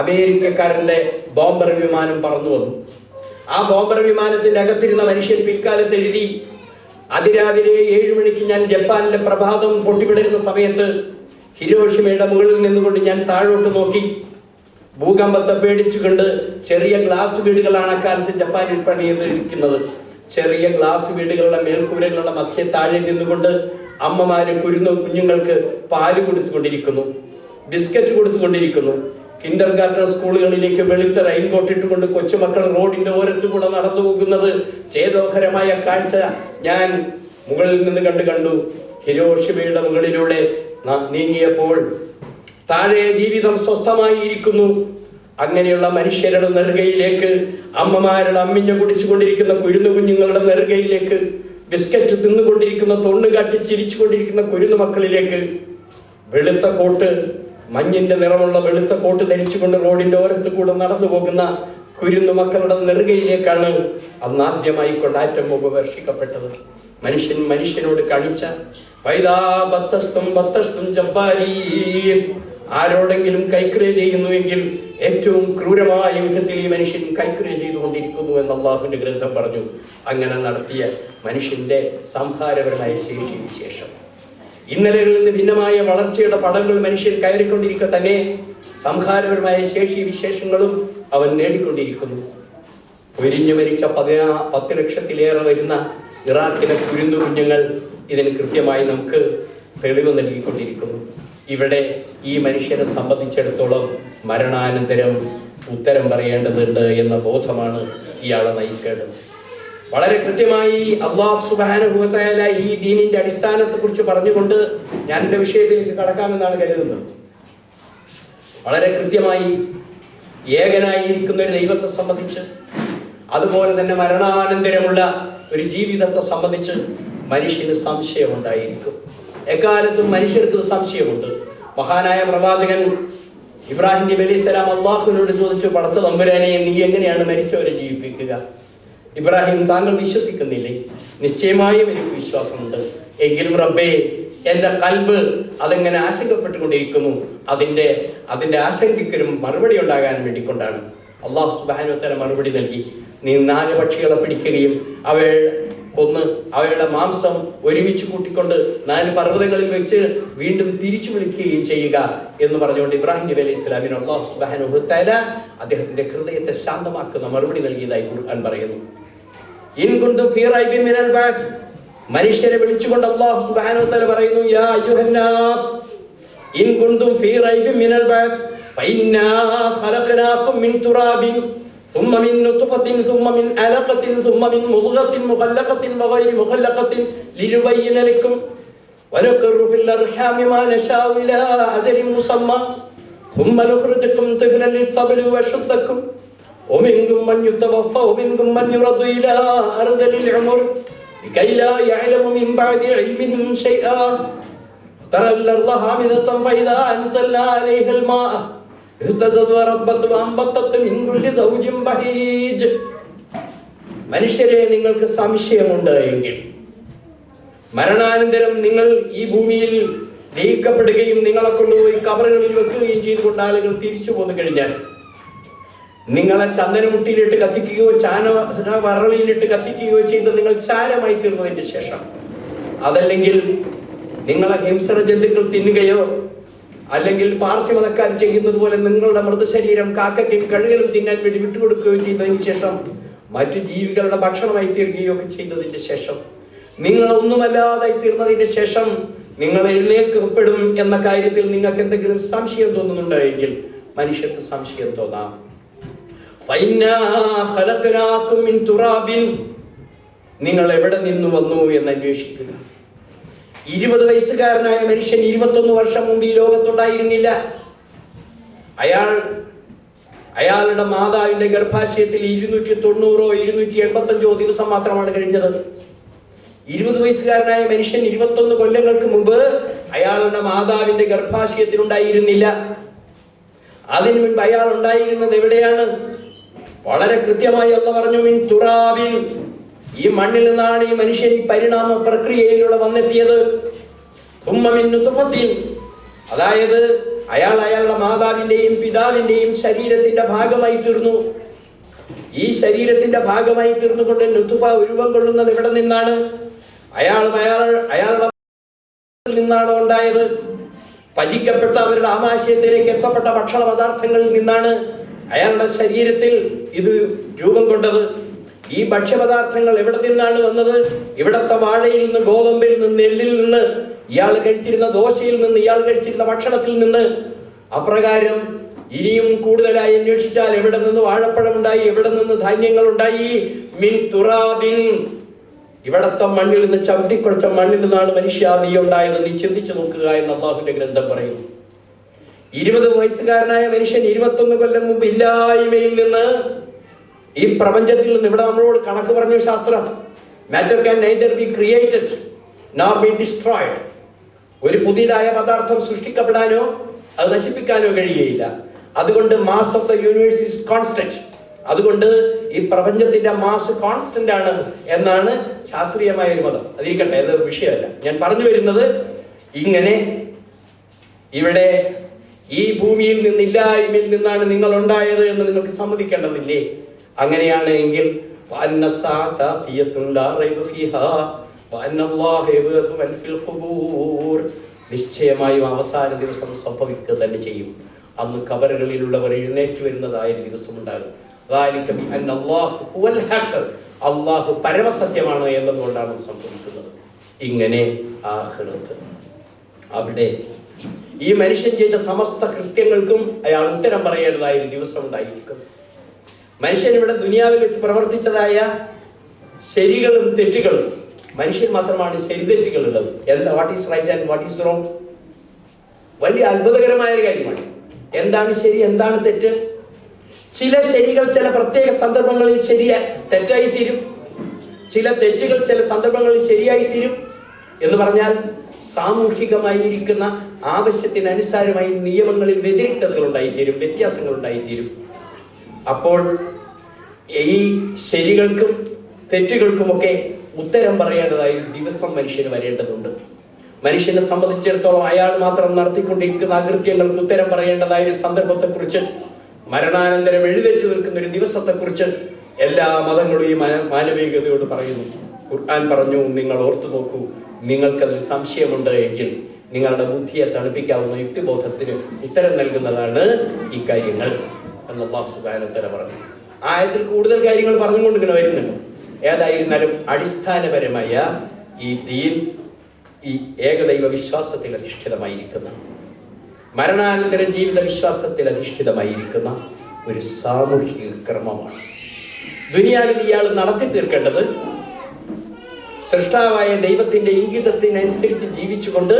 Speaker 1: അമേരിക്കക്കാരന്റെ ബോംബർ വിമാനം പറന്നു വന്നു. ആ ബോംബർ വിമാനത്തിന്റെ അകത്തിരുന്ന മനുഷ്യൻ പിൽക്കാലത്ത് എഴുതി, അതിരാവിലെ 7 മണിക്ക് ഞാൻ ജപ്പാനിലെ പ്രഭാതം പൊട്ടിവിടരുന്ന സമയത്ത് ഹിരോഷിമയുടെ മുകളിൽ നിന്നുകൊണ്ട് ഞാൻ താഴോട്ട് നോക്കി. ഭൂകമ്പത്തെ പേടിച്ചുകൊണ്ട് ചെറിയ ഗ്ലാസ് വീടുകളാണ് അക്കാലത്ത് ജപ്പാനിൽ പണിതിരിക്കുന്നത്. ചെറിയ ഗ്ലാസ് വീടുകളുടെ മേൽക്കൂരകളുടെ മധ്യ താഴെ നിന്നുകൊണ്ട് അമ്മമാര് കുഞ്ഞുങ്ങൾക്ക് പാല് കൊടുത്തുകൊണ്ടിരിക്കുന്നു, ബിസ്ക്കറ്റ് കൊടുത്തുകൊണ്ടിരിക്കുന്നു. കിൻഡർ ഗാർട്ടൻ സ്കൂളുകളിലേക്ക് വെളുത്ത റെയിൻകോട്ട് ഇട്ടുകൊണ്ട് കൊച്ചുമക്കൾ റോഡിന്റെ ഓരത്തു കൂടെ നടന്നു പോകുന്നത് ചേതോഹരമായ കാഴ്ച ഞാൻ മുകളിൽ നിന്ന് കണ്ടു. ഹിരോഷിമയുടെ മുകളിലൂടെ നീങ്ങിയപ്പോൾ താഴെ ജീവിതം സ്വസ്ഥമായി ഇരിക്കുന്നു. അങ്ങനെയുള്ള മനുഷ്യരുടെ നെറുകയിലേക്ക്, അമ്മമാരുടെ അമ്മിഞ്ഞ കുടിച്ചുകൊണ്ടിരിക്കുന്ന കുരുന്നു കുഞ്ഞുങ്ങളുടെ നെറുകയിലേക്ക്, ബിസ്ക്കറ്റ് തിന്നുകൊണ്ടിരിക്കുന്ന, തൊണ്ണു കാട്ടി ചിരിച്ചുകൊണ്ടിരിക്കുന്ന കുരുന്നു മക്കളിലേക്ക്, വെളുത്ത കോട്ട്, മഞ്ഞിന്റെ നിറമുള്ള വെളുത്ത കോട്ട് ധരിച്ചുകൊണ്ട് റോഡിന്റെ ഓരത്ത് കൂടെ നടന്നു പോകുന്ന കുരുന്നു മക്കളുടെ നെറുകയിലേക്കാണ് അന്നാദ്യമായി കൊണ്ടാറ്റം ബോംബ് വർഷിക്കപ്പെട്ടത്. മനുഷ്യൻ മനുഷ്യനോട് കാണിച്ച ആരോടെങ്കിലും കൈക്രിയ ചെയ്യുന്നുവെങ്കിൽ ഏറ്റവും ക്രൂരമായ യുദ്ധത്തിൽ ഈ മനുഷ്യൻ കൈക്രിയ ചെയ്തുകൊണ്ടിരിക്കുന്നു എന്ന് അള്ളാഹുവിന്റെ ഗ്രന്ഥം പറഞ്ഞു. അങ്ങനെ നടത്തിയ മനുഷ്യന്റെ സംഹാരപരമായ ശേഷി വിശേഷം ഇന്നലകളിൽ നിന്ന് ഭിന്നമായ വളർച്ചയുടെ പടങ്ങൾ മനുഷ്യൻ കയറിക്കൊണ്ടിരിക്കെ തന്നെ സംഹാരപരമായ ശേഷി വിശേഷങ്ങളും അവൻ നേടിക്കൊണ്ടിരിക്കുന്നു. പൊരിഞ്ഞു മരിച്ച 10 ലക്ഷത്തിലേറെ വരുന്ന ഇറാഖിലെ കുരുന്നു കുഞ്ഞുങ്ങൾ ഇതിന് കൃത്യമായി നമുക്ക് തെളിവ് നൽകിക്കൊണ്ടിരിക്കുന്നു. ഇവിടെ ഈ മനുഷ്യരെ സംബന്ധിച്ചിടത്തോളം മരണാനന്തരം ഉത്തരം പറയേണ്ടതുണ്ട് എന്ന ബോധമാണ് ഇയാളെ നയിക്കേണ്ടത്. വളരെ കൃത്യമായി അല്ലാഹു സുബ്ഹാനഹു വ തആല ഈ ദീനിന്റെ അടിസ്ഥാനത്തെക്കുറിച്ച് പറഞ്ഞുകൊണ്ട് ഞാൻ എൻ്റെ വിഷയത്തിലേക്ക് കടക്കാമെന്നാണ് കരുതുന്നത്. വളരെ കൃത്യമായി ഏകനായിരിക്കുന്ന ഒരു ദൈവത്തെ സംബന്ധിച്ച്, അതുപോലെ തന്നെ മരണാനന്തരമുള്ള ഒരു ജീവിതത്തെ സംബന്ധിച്ച് മനുഷ്യന് സംശയമുണ്ടായിരിക്കും. എക്കാലത്തും മനുഷ്യർക്ക് സംശയമുണ്ട്. മഹാനായ പ്രവാചകൻ ഇബ്രാഹിം നബി അലൈഹി സ്വലാം അള്ളാഹുവിനോട് ചോദിച്ചു, പടച്ച തമ്പുരാനെ, നീ എങ്ങനെയാണ് മരിച്ചവരെ ജീവിപ്പിക്കുക? ഇബ്രാഹിം, താങ്കൾ വിശ്വസിക്കുന്നില്ലേ? നിശ്ചയമായും എനിക്ക് വിശ്വാസമുണ്ട്. എങ്കിലും റബ്ബേ, എൻ്റെ കൽബ് അതെങ്ങനെ ആശങ്കപ്പെട്ടുകൊണ്ടിരിക്കുന്നു. അതിൻ്റെ ആശങ്കയ്ക്കൊരു മറുപടി ഉണ്ടാകാൻ വേണ്ടിക്കൊണ്ടാണ്. അല്ലാഹു സുബ്ഹാനഹു വ തആല മറുപടി നൽകി, നീ 4 പക്ഷികളെ പിടിക്കുകയും അവയുടെ മാംസം ഒരുമിച്ച് കൂട്ടിക്കൊണ്ട് 4 പർവ്വതങ്ങളിൽ വെച്ച് വീണ്ടും തിരിച്ചു വിളിക്കുകയും ചെയ്യുക എന്ന് പറഞ്ഞുകൊണ്ട് ഇബ്രാഹിം നബി അലൈഹി സ്വലാമിന് അല്ലാഹു സുബ്ഹാനഹു വ തആല അദ്ദേഹത്തിന്റെ ഹൃദയത്തെ ശാന്തമാക്കുന്ന മറുപടി നൽകിയതായി ഖുർആൻ പറയുന്നു. ഇൻ കുന്തും ഫീ റൈബിൻ മിനൽ ബഅസ്, മനുഷ്യരെ വിളിച്ചുകൊണ്ട് അല്ലാഹു സുബ്ഹാനഹു വ തആല പറയുന്നു, യാ അയ്യുഹന്നാസ് ഇൻ കുന്തും ഫീ റൈബിൻ മിനൽ ബഅസ് ഫഇന്നാ ഖലഖനാകും മിൻ തുറാബിൻ ثم من نطفة ثم من علقة ثم من مضغة مخلقة وغير مخلقة لنبين لكم ونقر في الأرحام ما نشاء إلى أجل مسمى ثم نخرجكم طفلا لتبلغوا أشدكم ومنكم من يتوفى ومنكم من يرد إلى أرذل العمر لكي لا يعلم من بعد علمهم شيئا ترى الأرض هامدة فإذا أنزلنا عليها الماء മനുഷ്യരെ, നിങ്ങൾക്ക് സംശയമുണ്ട് എങ്കിൽ മരണാനന്തരം നിങ്ങൾ ഈ ഭൂമിയിൽ ലയിക്കപ്പെടുകയും നിങ്ങളെ കൊണ്ടുപോയി കബറുകളിൽ വെക്കുകയും ചെയ്തുകൊണ്ട് ആളുകൾ തിരിച്ചു പോന്നു കഴിഞ്ഞാൽ, നിങ്ങളെ ചന്ദനമുട്ടിയിലിട്ട് കത്തിക്കുകയോ വറളിയിലിട്ട് കത്തിക്കുകയോ ചെയ്ത് നിങ്ങൾ ചാരമായി തീർന്നതിന് ശേഷം, അതല്ലെങ്കിൽ നിങ്ങളെ ഹിംസ്ര ജന്തുക്കൾ തിന്നുകയോ അല്ലെങ്കിൽ പാർശ്വമതക്കാർ ചെയ്യുന്നത് പോലെ നിങ്ങളുടെ മൃതശരീരം കാക്കയ്ക്കും കഴുകലും തിന്നാൻ വേണ്ടി വിട്ടുകൊടുക്കുകയോ ചെയ്തതിന് ശേഷം, മറ്റു ജീവികളുടെ ഭക്ഷണമായി തീരുകയോ ഒക്കെ ചെയ്തതിന്റെ ശേഷം, നിങ്ങളൊന്നുമല്ലാതായി തീർന്നതിന് ശേഷം നിങ്ങൾ എഴുന്നേൽക്കപ്പെടും എന്ന കാര്യത്തിൽ നിങ്ങൾക്ക് എന്തെങ്കിലും സംശയം തോന്നുന്നുണ്ടെങ്കിൽ മനുഷ്യർക്ക് സംശയം തോന്നാം. നിങ്ങൾ എവിടെ നിന്ന് വന്നു എന്ന് അന്വേഷിക്കുക. 20 വയസ്സുകാരനായ മനുഷ്യൻ 21 വർഷം മുമ്പ് ഈ ലോകത്തുണ്ടായിരുന്നില്ല. അയാളുടെ മാതാവിന്റെ ഗർഭാശയത്തിൽ 290 285 ദിവസം മാത്രമാണ് കഴിഞ്ഞത്. 20 വയസ്സുകാരനായ മനുഷ്യൻ 21 കൊല്ലങ്ങൾക്ക് മുമ്പ് അയാളുടെ മാതാവിന്റെ ഗർഭാശയത്തിലുണ്ടായിരുന്നില്ല. അതിനു മുൻപ് അയാൾ ഉണ്ടായിരുന്നത് എവിടെയാണ്? വളരെ കൃത്യമായി അല്ലാഹു പറഞ്ഞു, മിൻ തുറാബിൻ, ഈ മണ്ണിൽ നിന്നാണ് ഈ മനുഷ്യൻ ഈ പരിണാമ പ്രക്രിയയിലൂടെ വന്നെത്തിയത്. സുമ്മ മിൻ നുത്ഫത്തിൻ, അതായത് അയാളുടെ മാതാവിന്റെയും പിതാവിന്റെയും ശരീരത്തിന്റെ ഭാഗമായി തീർന്നു. ഈ ശരീരത്തിന്റെ ഭാഗമായി തീർന്നുകൊണ്ട് നുത്ഫ ഉരുവം കൊള്ളുന്നത് എവിടെ നിന്നാണ്? അയാളുടെ നിന്നാണോ ഉണ്ടായത്? പചിക്കപ്പെട്ട അവരുടെ ആമാശയത്തിലേക്ക് എത്തപ്പെട്ട ഭക്ഷണ പദാർത്ഥങ്ങളിൽ നിന്നാണ് അയാളുടെ ശരീരത്തിൽ ഇത് രൂപം കൊണ്ടത്. ഈ ഭക്ഷ്യപദാർത്ഥങ്ങൾ എവിടെ നിന്നാണ് വന്നത്? ഇവിടത്തെ വാഴയിൽ നിന്ന്, ഗോതമ്പിൽ നിന്ന്, നെല്ലിൽ നിന്ന്, ഇയാൾ കഴിച്ചിരുന്ന ദോശയിൽ നിന്ന്, ഇയാൾ കഴിച്ചിരുന്ന ഭക്ഷണത്തിൽ നിന്ന്. അപ്രകാരം ഇനിയും കൂടുതലായി അന്വേഷിച്ചാൽ എവിടെ നിന്ന് വാഴപ്പഴം ഉണ്ടായി, എവിടെ നിന്ന് ധാന്യങ്ങൾ ഉണ്ടായി? മിൻ തുറാബിൻ, ഇവിടത്തെ മണ്ണിൽ നിന്ന്, ചവിട്ടിക്കുഴച്ച മണ്ണിൽ നിന്നാണ് മനുഷ്യ നീ ഉണ്ടായത്. നീ ചിന്തിച്ചു നോക്കുക എന്ന് അല്ലാഹുവിന്റെ ഗ്രന്ഥം പറയുന്നു. 20 വയസ്സുകാരനായ മനുഷ്യൻ 21 കൊല്ലം മുമ്പ് ഇല്ലായ്മയിൽ നിന്ന്, ഈ പ്രപഞ്ചത്തിൽ നിന്ന്, ഇവിടെ നമ്മളോട് കണക്ക് പറഞ്ഞു ശാസ്ത്രം, matter can neither be created nor B destroyed. ഒരു പുതിയതായ പദാർത്ഥം സൃഷ്ടിക്കപ്പെടാനോ അത് നശിപ്പിക്കാനോ കഴിയുകയില്ല. അതുകൊണ്ട് mass of the universe is constant. അതുകൊണ്ട് ഈ പ്രപഞ്ചത്തിന്റെ മാസ് കോൺസ്റ്റന്റ് ആണ് എന്നാണ് ശാസ്ത്രീയമായ ഒരു മതം. അതിരിക്കട്ടെ, അതൊരു വിഷയമല്ല. ഞാൻ പറഞ്ഞു വരുന്നത്, ഇങ്ങനെ ഇവിടെ ഈ ഭൂമിയിൽ നിന്നില്ലായ്മയിൽ നിന്നാണ് നിങ്ങൾ ഉണ്ടായത് എന്ന് നിങ്ങൾക്ക് സമ്മതിക്കേണ്ടതില്ലേ? അങ്ങനെയാണ് എങ്കിൽ നിശ്ചയമായും അവസാന ദിവസം സംഭവിക്കുക തന്നെ ചെയ്യും. അന്ന് ഖബറുകളിലുള്ളവർ എഴുന്നേറ്റ് വരുന്നതായ ദിവസമുണ്ടാകും. അള്ളാഹു പരമസത്യമാണ് എന്നതുകൊണ്ടാണ് സംഭവിക്കുന്നത്. ഇങ്ങനെ ആഖിറത്ത്, അവിടെ ഈ മനുഷ്യൻ ചെയ്ത സമസ്ത കൃത്യങ്ങൾക്കും അയാൾ ഉത്തരം പറയേണ്ടതായ ഒരു ദിവസം ഉണ്ടായിരിക്കും. മനുഷ്യൻ ഇവിടെ ദുനിയാവിൽ വെച്ച് പ്രവർത്തിച്ചതായ ശരികളും തെറ്റുകളും, മനുഷ്യൻ മാത്രമാണ് ശരി തെറ്റുകളുള്ളത്. എന്താ what is right and what is wrong? വലിയ അത്ഭുതകരമായ ഒരു കാര്യമാണ്. എന്താണ് ശരി, എന്താണ് തെറ്റ്? ചില ശരികൾ ചില പ്രത്യേക സന്ദർഭങ്ങളിൽ തെറ്റായി തീരും, ചില തെറ്റുകൾ ചില സന്ദർഭങ്ങളിൽ ശരിയായി തീരും. എന്ന് പറഞ്ഞാൽ സാമൂഹികമായിരിക്കുന്ന ആവശ്യത്തിനനുസാരമായി നിയമങ്ങളിൽ വ്യതിരിക്തതകൾ ഉണ്ടായിത്തീരും, വ്യത്യാസങ്ങൾ ഉണ്ടായിത്തീരും. അപ്പോൾ ഈ ശരികൾക്കും തെറ്റുകൾക്കുമൊക്കെ ഉത്തരം പറയേണ്ടതായ ദിവസം മനുഷ്യന് വരേണ്ടതുണ്ട്. മനുഷ്യനെ സംബന്ധിച്ചിടത്തോളം അയാൾ മാത്രം നടത്തിക്കൊണ്ടിരിക്കുന്ന അകൃത്യങ്ങൾക്ക് ഉത്തരം പറയേണ്ടതായ ഒരു സന്ദർഭത്തെക്കുറിച്ച്, മരണാനന്തരം എഴുന്നേറ്റ് നിൽക്കുന്ന ഒരു ദിവസത്തെക്കുറിച്ച് എല്ലാ മതങ്ങളും ഈ മാനവികതയോട് പറയുന്നു. ഖുർആൻ പറഞ്ഞു, നിങ്ങൾ ഓർത്തു നോക്കൂ, നിങ്ങൾക്കതിൽ സംശയമുണ്ട് എങ്കിൽ നിങ്ങളുടെ ബുദ്ധിയെ തണുപ്പിക്കാവുന്ന യുക്തിബോധത്തിന് ഉത്തരം നൽകുന്നതാണ് ഈ കാര്യങ്ങൾ എന്ന് അല്ലാഹു സുബ്ഹാനഹു വ തആല പറഞ്ഞു. ആയത്തിൽ കൂടുതൽ കാര്യങ്ങൾ പറഞ്ഞുകൊണ്ട് ഇങ്ങനെ വരുന്നുണ്ട്. ഏതായിരുന്നാലും അടിസ്ഥാനപരമായ ഈ ദീൻ ഈ ഏകദൈവ വിശ്വാസത്തിൽ അധിഷ്ഠിതമായിരിക്കുന്ന, മരണാനന്തര ജീവിത വിശ്വാസത്തിൽ അധിഷ്ഠിതമായിരിക്കുന്ന ഒരു സാമൂഹിക ക്രമമാണ്. ദുനിയാവിൽ ഇയാൾ നടത്തി തീർക്കേണ്ടത് സൃഷ്ടാവായ ദൈവത്തിന്റെ ഇംഗിതത്തിനനുസരിച്ച് ജീവിച്ചുകൊണ്ട്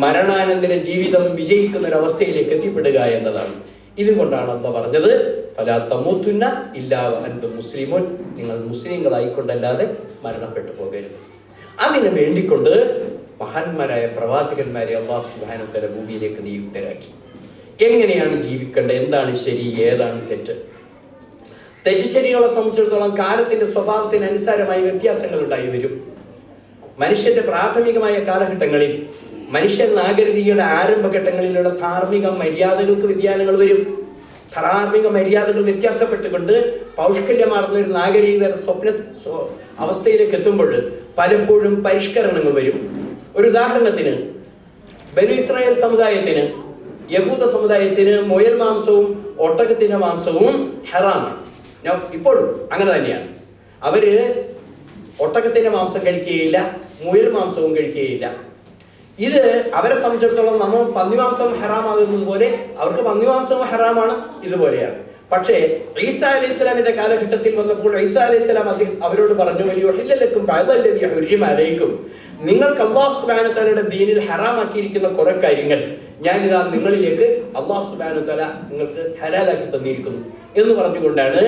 Speaker 1: മരണാനന്തര ജീവിതം വിജയിക്കുന്ന ഒരു അവസ്ഥയിലേക്ക് എത്തിപ്പെടുക എന്നതാണ്. ഇതുകൊണ്ടാണ് അല്ലാഹു പറഞ്ഞത്, ഫലാ തമൂതുന്ന ഇല്ലാ വഅൻതും മുസ്ലിമൂൻ, നിങ്ങൾ മുസ്ലിങ്ങളായിക്കൊണ്ടല്ലാതെ മരണപ്പെട്ടു പോകരുത്. അതിനു വേണ്ടിക്കൊണ്ട് മഹാന്മാരായ പ്രവാചകന്മാരെ അല്ലാഹു സുബ്ഹാനഹു വ തആല ഭൂമിയിലേക്ക് നിയുക്തരാക്കി. എങ്ങനെയാണ് ജീവിക്കേണ്ടത്, എന്താണ് ശരി, ഏതാണ് തെറ്റ്? തെറ്റ് ശരികളെ സംബന്ധിച്ചിടത്തോളം കാലത്തിന്റെ സ്വഭാവത്തിന് അനുസാരമായി വ്യത്യാസങ്ങൾ ഉണ്ടായി വരും. മനുഷ്യന്റെ പ്രാഥമികമായ കാലഘട്ടങ്ങളിൽ, മനുഷ്യ നാഗരികതയുടെ ആരംഭഘട്ടങ്ങളിലുള്ള ധാർമ്മിക മര്യാദകൾക്ക് വ്യതിയാനങ്ങൾ വരും. ധാർമ്മിക മര്യാദകൾ വ്യത്യാസപ്പെട്ടുകൊണ്ട് പൗഷ്കല്യമാർന്ന ഒരു നാഗരികത സ്വപ്ന അവസ്ഥയിലേക്ക് എത്തുമ്പോൾ പലപ്പോഴും പരിഷ്കരണങ്ങൾ വരും. ഒരു ഉദാഹരണത്തിന്, ബനു ഇസ്രായേൽ സമുദായത്തിന്, യഹൂദ സമുദായത്തിന് മുയൽ മാംസവും ഒട്ടകത്തിന്റെ മാംസവും ഹറാമാണ്. ഇപ്പോഴും അങ്ങനെ തന്നെയാണ്. അവര് ഒട്ടകത്തിന്റെ മാംസം കഴിക്കുകയില്ല, മുയൽ മാംസവും കഴിക്കുകയില്ല. ഇത് അവരെ സംബന്ധിച്ചിടത്തോളം നമ്മൾ പന്നിമാംസം ഹറാമാകുന്നത് പോലെ അവർക്ക് പന്നിമാംസവും ഹറാമാണ്, ഇതുപോലെയാണ്. പക്ഷേ ഈസാ അലൈഹി സ്വലാമിന്റെ കാലഘട്ടത്തിൽ വന്നപ്പോൾ ഈസാ അലൈഹി സ്വലാം അവരോട് പറഞ്ഞു, നിങ്ങൾക്ക് അല്ലാഹു സുബ്ഹാനഹു വ തആലയുടെ ദീനിൽ ഹറാമാക്കിയിരിക്കുന്ന കുറെ കാര്യങ്ങൾ ഞാനിതാ നിങ്ങളിലേക്ക് അല്ലാഹു സുബ്ഹാനഹു വ തആല നിങ്ങൾക്ക് ഹലാലാക്കി തന്നിരിക്കുന്നു എന്ന് പറഞ്ഞുകൊണ്ടാണ്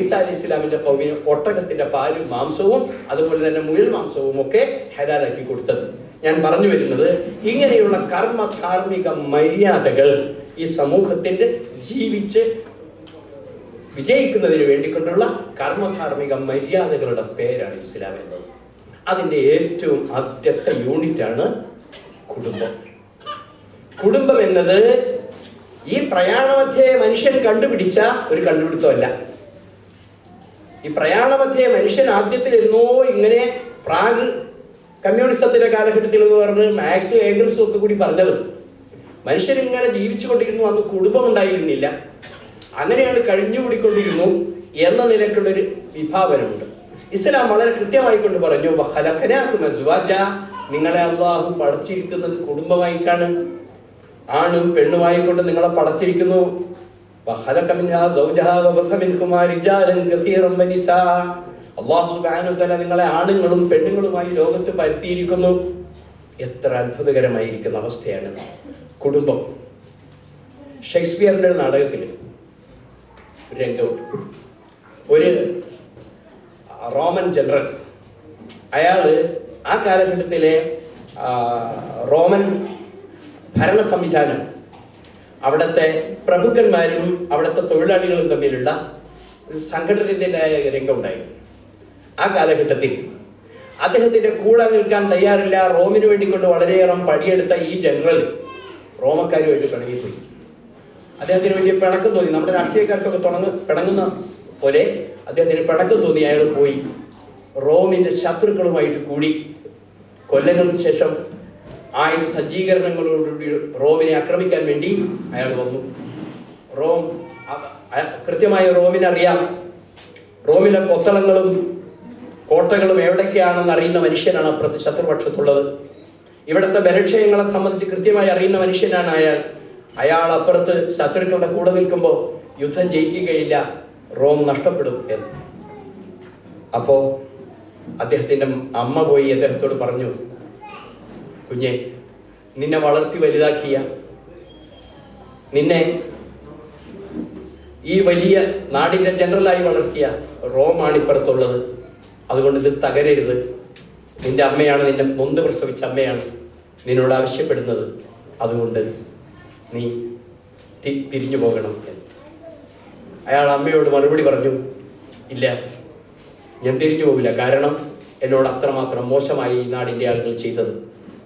Speaker 1: ഈസാ അലൈഹി സ്വലാമിന്റെ ഖൗമിന് ഒട്ടകത്തിന്റെ പാലും മാംസവും അതുപോലെ തന്നെ മുയൽ മാംസവും ഒക്കെ ഹലാലാക്കി കൊടുത്തത്. ഞാൻ പറഞ്ഞു വരുന്നത്, ഇങ്ങനെയുള്ള കർമ്മ ധാർമ്മിക മര്യാദകൾ ഈ സമൂഹത്തിന്റെ ജീവിച്ച് വിജയിക്കുന്നതിന് വേണ്ടിക്കൊണ്ടുള്ള കർമ്മധാർമ്മിക മര്യാദകളുടെ പേരാണ് ഇസ്ലാം എന്നത്. അതിൻ്റെ ഏറ്റവും ആദ്യത്തെ യൂണിറ്റാണ് കുടുംബം. കുടുംബം എന്നത് ഈ പ്രയാണമധ്യേ മനുഷ്യൻ കണ്ടുപിടിച്ച ഒരു കണ്ടുപിടുത്തമല്ല. ഈ പ്രയാണമധ്യേ മനുഷ്യൻ ആദ്യത്തിൽ എന്നോ ഇങ്ങനെ പ്രാഗ് കമ്മ്യൂണിസത്തിന്റെ കാലഘട്ടത്തിൽ എന്ന് പറഞ്ഞ് മാക്സും ഏംഗൽസും ഒക്കെ കൂടി പറഞ്ഞത്, മനുഷ്യൻ ഇങ്ങനെ ജീവിച്ചു കൊണ്ടിരുന്നു, അന്ന് കുടുംബം ഉണ്ടായിരുന്നില്ല, അങ്ങനെയാണ് കഴിഞ്ഞുകൂടിക്കൊണ്ടിരുന്നു എന്ന നിലക്കുള്ളൊരു വിഭാവനമുണ്ട്. ഇസ്ലാം വളരെ കൃത്യമായി കൊണ്ട് പറഞ്ഞു, നിങ്ങളെ അല്ലാഹു പടച്ചിരിക്കുന്നത് കുടുംബമായിട്ടാണ്, ആണും പെണ്ണുമായിക്കൊണ്ട് നിങ്ങളെ പടച്ചിരിക്കുന്നു. അല്ലാഹു സുബ്ഹാനഹു വ തആല നിങ്ങളെ ആണുങ്ങളും പെണ്ണുങ്ങളുമായി ലോകത്ത് പരത്തിയിരിക്കുന്നു. എത്ര അത്ഭുതകരമായിരിക്കുന്ന അവസ്ഥയാണ് കുടുംബം. ഷേക്സ്പിയറിന്റെ ഒരു നാടകത്തിൽ രംഗമുണ്ട്. ഒരു റോമൻ ജനറൽ, അയാള് ആ കാലഘട്ടത്തിലെ റോമൻ ഭരണ സംവിധാനം, അവിടുത്തെ പ്രഭുക്കന്മാരും അവിടുത്തെ തൊഴിലാളികളും തമ്മിലുള്ള സംഘടനത്തിൻ്റെതായ രംഗമുണ്ടായിരുന്നു. ആ കാലഘട്ടത്തിൽ അദ്ദേഹത്തിന്റെ കൂടെ നിൽക്കാൻ തയ്യാറില്ല, റോമിന് വേണ്ടിക്കൊണ്ട് വളരെയേറെ പണിയെടുത്ത ഈ ജനറൽ റോമക്കാരുമായിട്ട് പിണങ്ങിപ്പോയി. അദ്ദേഹത്തിന് വലിയ പിണക്കം തോന്നി. നമ്മുടെ രാഷ്ട്രീയക്കാർക്കൊക്കെ പിണങ്ങുന്ന പോലെ അദ്ദേഹത്തിന് പിണക്കം തോന്നി. അയാൾ പോയി റോമിന്റെ ശത്രുക്കളുമായിട്ട് കൂടി. കൊല്ലങ്ങൾക്ക് ശേഷം ആയുധ സജ്ജീകരണങ്ങളോടുകൂടി റോമിനെ ആക്രമിക്കാൻ വേണ്ടി അയാൾ വന്നു. കൃത്യമായി റോമിനറിയാം, റോമിലെ കൊത്തളങ്ങളും കോട്ടകളും എവിടൊക്കെയാണെന്ന് അറിയുന്ന മനുഷ്യനാണ് അപ്പുറത്ത് ശത്രുപക്ഷത്തുള്ളത്. ഇവിടുത്തെ ബലക്ഷയങ്ങളെ സംബന്ധിച്ച് കൃത്യമായി അറിയുന്ന മനുഷ്യനാണ് അയാൾ അപ്പുറത്ത് ശത്രുക്കളുടെ കൂടെ നിൽക്കുമ്പോൾ യുദ്ധം ജയിക്കുകയില്ല, റോം നഷ്ടപ്പെടും എന്ന്. അപ്പോ അദ്ദേഹത്തിന്റെ അമ്മ പോയി അദ്ദേഹത്തോട് പറഞ്ഞു, കുഞ്ഞെ, നിന്നെ വളർത്തി വലുതാക്കിയ, നിന്നെ ഈ വലിയ നാടിന്റെ ജനറലായി വളർത്തിയ റോമാണ് ഇപ്പുറത്തുള്ളത്. അതുകൊണ്ട് ഇത് തകരരുത്. നിന്റെ അമ്മയാണ്, നിന്നെ നൊന്ത് പ്രസവിച്ച അമ്മയാണ് നിന്നോട് ആവശ്യപ്പെടുന്നത്. അതുകൊണ്ട് നീ പിരിഞ്ഞു പോകണം എന്ന്. അയാൾ അമ്മയോട് മറുപടി പറഞ്ഞു, ഇല്ല, ഞാൻ തിരിഞ്ഞു പോകില്ല. കാരണം എന്നോട് അത്രമാത്രം മോശമായി ഈ നാടിൻ്റെ ആളുകൾ ചെയ്തത്.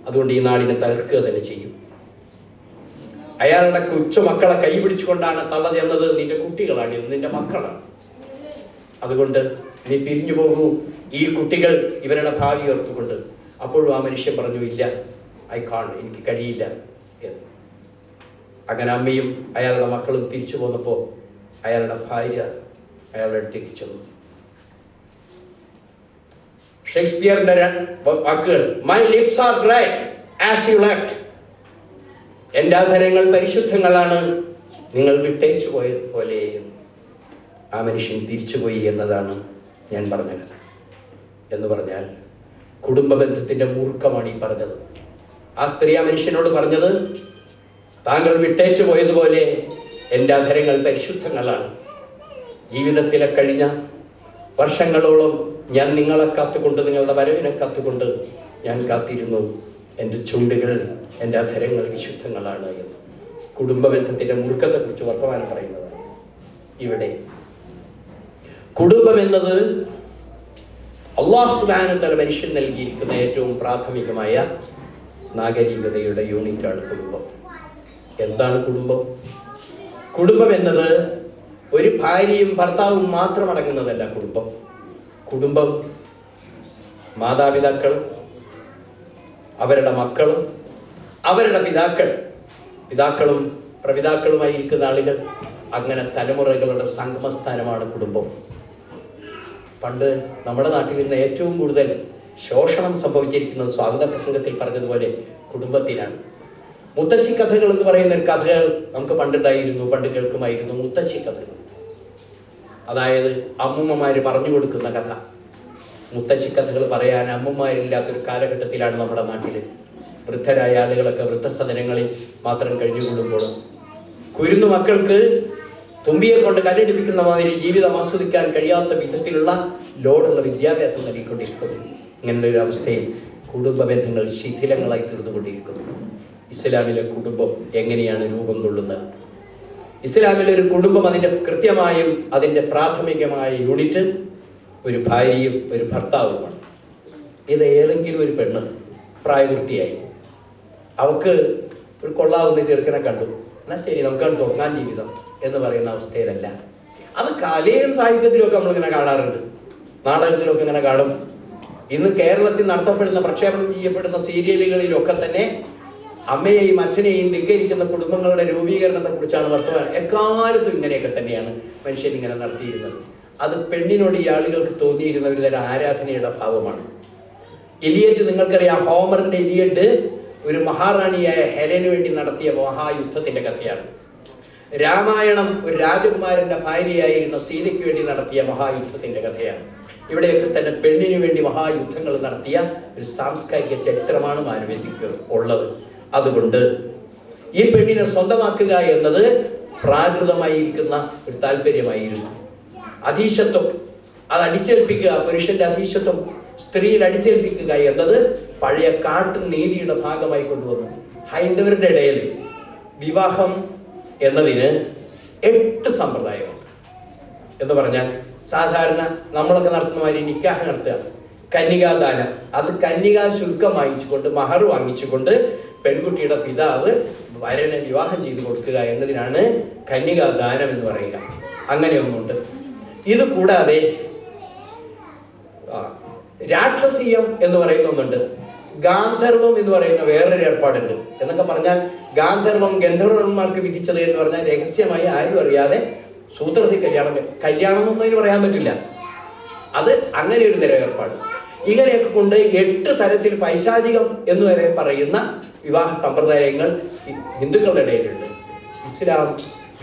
Speaker 1: അതുകൊണ്ട് ഈ നാടിനെ തകർക്കുക തന്നെ ചെയ്യും. അയാളുടെ കൊച്ചുമക്കളെ കൈപിടിച്ചുകൊണ്ടാണ് തള്ള ചെന്നത്. നിന്റെ കുട്ടികളാണ്, നിന്റെ മക്കളാണ്. അതുകൊണ്ട് നീ പിരിഞ്ഞു പോകൂ, ഈ കുട്ടികൾ ഇവരുടെ ഭാവി ഓർത്തുകൊണ്ട്. അപ്പോഴും ആ മനുഷ്യൻ പറഞ്ഞു, ഇല്ല, എനിക്ക് കഴിയില്ല എന്ന്. അങ്ങനെ അമ്മയും അയാളുടെ മക്കളും തിരിച്ചു പോന്നപ്പോൾ അയാളുടെ ഭാര്യ അയാളുടെ അടുത്തേക്ക് ചെന്നു. ഷേക്സ്പിയറിന്റെ വാക്കുകൾ, my lips are dry as you left. എൻ്റെ അധരങ്ങൾ പരിശുദ്ധങ്ങളാണ്, നിങ്ങൾ വിട്ടേച്ചു പോയതുപോലെ എന്ന്. ആ മനുഷ്യൻ തിരിച്ചുപോയി എന്നതാണ് ഞാൻ പറഞ്ഞ കഥ. എന്ന് പറഞ്ഞാൽ കുടുംബ ബന്ധത്തിന്റെ മൂർഖമാണ് ഈ പറഞ്ഞത്. ആ സ്ത്രീ ആ മനുഷ്യനോട് പറഞ്ഞത്, താങ്കൾ വിട്ടേച്ചു പോയതുപോലെ എൻ്റെ അധരങ്ങൾ പരിശുദ്ധങ്ങളാണ്. ജീവിതത്തിലെ കഴിഞ്ഞ വർഷങ്ങളോളം ഞാൻ നിങ്ങളെ കാത്തുകൊണ്ട്, നിങ്ങളുടെ വരവിനെ കാത്തുകൊണ്ട് ഞാൻ കാത്തിരുന്നു. എൻ്റെ ചുണ്ടുകൾ, എൻ്റെ അധരങ്ങൾ വിശുദ്ധങ്ങളാണ് എന്ന്. കുടുംബ ബന്ധത്തിന്റെ മൂർഖത്തെക്കുറിച്ച് വർത്തമാനം പറയുന്നതാണ് ഇവിടെ. കുടുംബം എന്നത് അല്ലാഹു സുബ്ഹാനഹു വ തആല മനുഷ്യൻ നൽകിയിരിക്കുന്ന ഏറ്റവും പ്രാഥമികമായ നാഗരികതയുടെ യൂണിറ്റാണ് കുടുംബം. എന്താണ് കുടുംബം? കുടുംബം എന്നത് ഒരു ഭാര്യയും ഭർത്താവും മാത്രം അടങ്ങുന്നതല്ല. കുടുംബം മാതാപിതാക്കളും അവരുടെ മക്കളും അവരുടെ പിതാക്കളും പ്രപിതാക്കളുമായി ഇരിക്കുന്ന ആളുകൾ, അങ്ങനെ തലമുറകളുടെ സംഗമസ്ഥാനമാണ് കുടുംബം. പണ്ട് നമ്മുടെ നാട്ടിൽ നിന്ന് ഏറ്റവും കൂടുതൽ ശോഷണം സംഭവിച്ചിരിക്കുന്നത് സ്വാഗത പ്രസംഗത്തിൽ പറഞ്ഞതുപോലെ കുടുംബത്തിലാണ്. മുത്തശ്ശി കഥകൾ എന്ന് പറയുന്ന ഒരു കഥകൾ നമുക്ക് പണ്ട് കേൾക്കുമായിരുന്നു. മുത്തശ്ശി കഥകൾ, അതായത് അമ്മൂമ്മമാര് പറഞ്ഞു കൊടുക്കുന്ന കഥ. മുത്തശ്ശി കഥകൾ പറയാൻ അമ്മമാരില്ലാത്തൊരു കാലഘട്ടത്തിലാണ് നമ്മുടെ നാട്ടിൽ. വൃദ്ധരായ ആളുകളൊക്കെ വൃദ്ധസദനങ്ങളിൽ മാത്രം കഴിഞ്ഞുകൂടുമ്പോൾ കുരുന്നു മക്കൾക്ക് തുമ്പിയെ കൊണ്ട് കല്ലെടുപ്പിക്കുന്ന മാതിരി ജീവിതം ആസ്വദിക്കാൻ കഴിയാത്ത വിധത്തിലുള്ള ലോഡുള്ള വിദ്യാഭ്യാസം നൽകിക്കൊണ്ടിരിക്കുന്നു. ഇങ്ങനെയുള്ള ഒരു അവസ്ഥയിൽ കുടുംബ ബന്ധങ്ങൾ ശിഥിലങ്ങളായി തീർന്നുകൊണ്ടിരിക്കുന്നു. ഇസ്ലാമിലെ കുടുംബം എങ്ങനെയാണ് രൂപം കൊള്ളുന്നത്? ഇസ്ലാമിലെ ഒരു കുടുംബം അതിൻ്റെ പ്രാഥമികമായ യൂണിറ്റ് ഒരു ഭാര്യയും ഒരു ഭർത്താവുമാണ്. ഇത് ഏതെങ്കിലും ഒരു പെണ്ണ് പ്രായപൂർത്തിയായി, അവൾക്ക് ഒരു കൊള്ളാവുന്ന ചെറുക്കനെ കണ്ടു, എന്നാൽ ശരി നമുക്കാണ് തുടങ്ങാൻ ജീവിതം എന്ന് പറയുന്ന അവസ്ഥയിലല്ല. അത് കലയിലും സാഹിത്യത്തിലുമൊക്കെ നമ്മളിങ്ങനെ കാണാറുണ്ട്, നാടകത്തിലൊക്കെ ഇങ്ങനെ കാണും. ഇന്ന് കേരളത്തിൽ നടത്തപ്പെടുന്ന പ്രക്ഷേപണം ചെയ്യപ്പെടുന്ന സീരിയലുകളിലൊക്കെ തന്നെ അമ്മയെയും അച്ഛനെയും ധിക്കരിക്കുന്ന കുടുംബങ്ങളുടെ രൂപീകരണത്തെ കുറിച്ചാണ് വർത്തമാനം. എക്കാലത്തും ഇങ്ങനെയൊക്കെ തന്നെയാണ് മനുഷ്യൻ ഇങ്ങനെ നടത്തിയിരുന്നത്. അത് പെണ്ണിനോട് ഈ ആളുകൾക്ക് തോന്നിയിരുന്ന ഒരു തരം ആരാധനയുടെ ഭാവമാണ്. എലിയറ്റ്, നിങ്ങൾക്കറിയാം, ഹോമറിന്റെ എലിയറ്റ് ഒരു മഹാറാണിയായ ഹെലന് വേണ്ടി നടത്തിയ മഹായുദ്ധത്തിന്റെ കഥയാണ്. രാമായണം ഒരു രാജകുമാരന്റെ ഭാര്യയായിരുന്ന സീതയ്ക്ക് വേണ്ടി നടത്തിയ മഹായുദ്ധത്തിന്റെ കഥയാണ്. ഇവിടെയൊക്കെ തന്നെ പെണ്ണിനു വേണ്ടി മഹായുദ്ധങ്ങൾ നടത്തിയ ഒരു സാംസ്കാരിക ചരിത്രമാണ് മാനവികതയ്ക്ക് ഉള്ളത്. അതുകൊണ്ട് ഈ പെണ്ണിനെ സ്വന്തമാക്കുക എന്നത് പ്രാകൃതമായിരിക്കുന്ന ഒരു താല്പര്യമായിരുന്നു. അധീശത്വം അത് അടിച്ചേൽപ്പിക്കുക, പുരുഷന്റെ അധീശത്വം സ്ത്രീയിൽ അടിച്ചേൽപ്പിക്കുക എന്നത് പഴയ കാട്ടു നീതിയുടെ ഭാഗമായി കൊണ്ടുവന്നു. ഹൈന്ദവരുടെ ഇടയിൽ വിവാഹം എന്നതിന് 8 സമ്പ്രദായമുണ്ട്. എന്ന് പറഞ്ഞാൽ സാധാരണ നമ്മളൊക്കെ നടത്തുന്ന മാതിരി നിക്കാഹ് നടത്തുക, കന്യകാദാനം, അത് കന്യകാ ശുൽക്കം വാങ്ങിച്ചുകൊണ്ട്, മഹർ വാങ്ങിച്ചുകൊണ്ട് പെൺകുട്ടിയുടെ പിതാവ് വരനെ വിവാഹം ചെയ്തു കൊടുക്കുക എന്നതിനാണ് കന്യകാദാനം എന്ന് പറയുക. അങ്ങനെ ഒന്നുണ്ട്. ഇത് കൂടാതെ രാക്ഷസീയം എന്ന് പറയുന്ന ഒന്നുണ്ട്. ഗാന്ധർവം എന്ന് പറയുന്ന വേറൊരു ഏർപ്പാടുണ്ട്. എന്നൊക്കെ പറഞ്ഞാൽ ഗാന്ധർവം ഗന്ധർവന്മാർക്ക് വിധിച്ചത് എന്ന് പറഞ്ഞാൽ രഹസ്യമായി ആരും അറിയാതെ സൂത്രത്തിൽ കല്യാണം എന്നൊന്നും പറയാൻ പറ്റില്ല. അത് അങ്ങനെ ഒരു തരം ഏർപ്പാട്. ഇങ്ങനെയൊക്കെ കൊണ്ട് 8 തരത്തിൽ പൈശാചികം എന്ന് വരെ പറയുന്ന വിവാഹ സമ്പ്രദായങ്ങൾ ഹിന്ദുക്കളുടെ ഇടയിലുണ്ട്. ഇസ്ലാം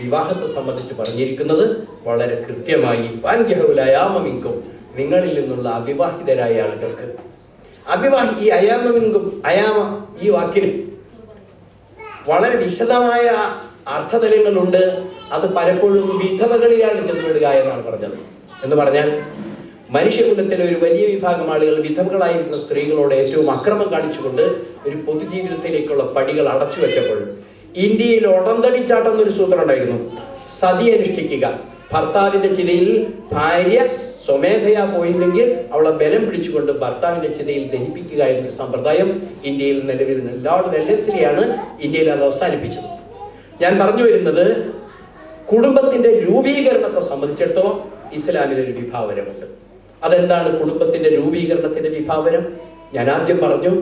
Speaker 1: വിവാഹത്തെ സംബന്ധിച്ച് പറഞ്ഞിരിക്കുന്നത് വളരെ കൃത്യമായി വാൻഗ്യഹുലയാമമിങ്കും, നിങ്ങളിൽ നിന്നുള്ള അവിവാഹിതരായ ആളുകൾക്ക്. ഈ അയാമമിങ്കും, അയാമ ഈ വാക്കിന് വളരെ വിശദമായ അർത്ഥതലങ്ങളുണ്ട്. അത് പലപ്പോഴും വിധവകളിലാണ് ചെന്നുവിടുക എന്നാണ് പറഞ്ഞത്. എന്ന് പറഞ്ഞാൽ മനുഷ്യകുലത്തിലെ ഒരു വലിയ വിഭാഗം ആളുകൾ വിധവകളായിരുന്ന സ്ത്രീകളോട് ഏറ്റവും അക്രമം കാണിച്ചുകൊണ്ട് ഒരു പൊതുജീവിതത്തിലേക്കുള്ള പടികൾ അടച്ചു വെച്ചപ്പോൾ ഇന്ത്യയിൽ ഉടന്തടിച്ചാട്ടം എന്നൊരു സൂത്രം ഉണ്ടായിരുന്നു. സതി അനുഷ്ഠിക്കുക. ഭർത്താവിന്റെ ചിതയിൽ ഭാര്യ സ്വമേധയാ പോയില്ലെങ്കിൽ അവളെ ബലം പിടിച്ചുകൊണ്ട് ഭർത്താവിന്റെ ചിതയിൽ ദഹിപ്പിക്കുക എന്നൊരു സമ്പ്രദായം ഇന്ത്യയിൽ നിലവിൽ ലോർഡ് വെല്ലസ്ലിയാണ് ഇന്ത്യയിൽ അത് അവസാനിപ്പിച്ചത്. ഞാൻ പറഞ്ഞു വരുന്നത്, കുടുംബത്തിന്റെ രൂപീകരണത്തെ സംബന്ധിച്ചിടത്തോളം ഇസ്ലാമിലൊരു വിഭാവനമുണ്ട്. അതെന്താണ് കുടുംബത്തിന്റെ രൂപീകരണത്തിന്റെ വിഭാവനം? ഞാൻ ആദ്യം പറഞ്ഞു,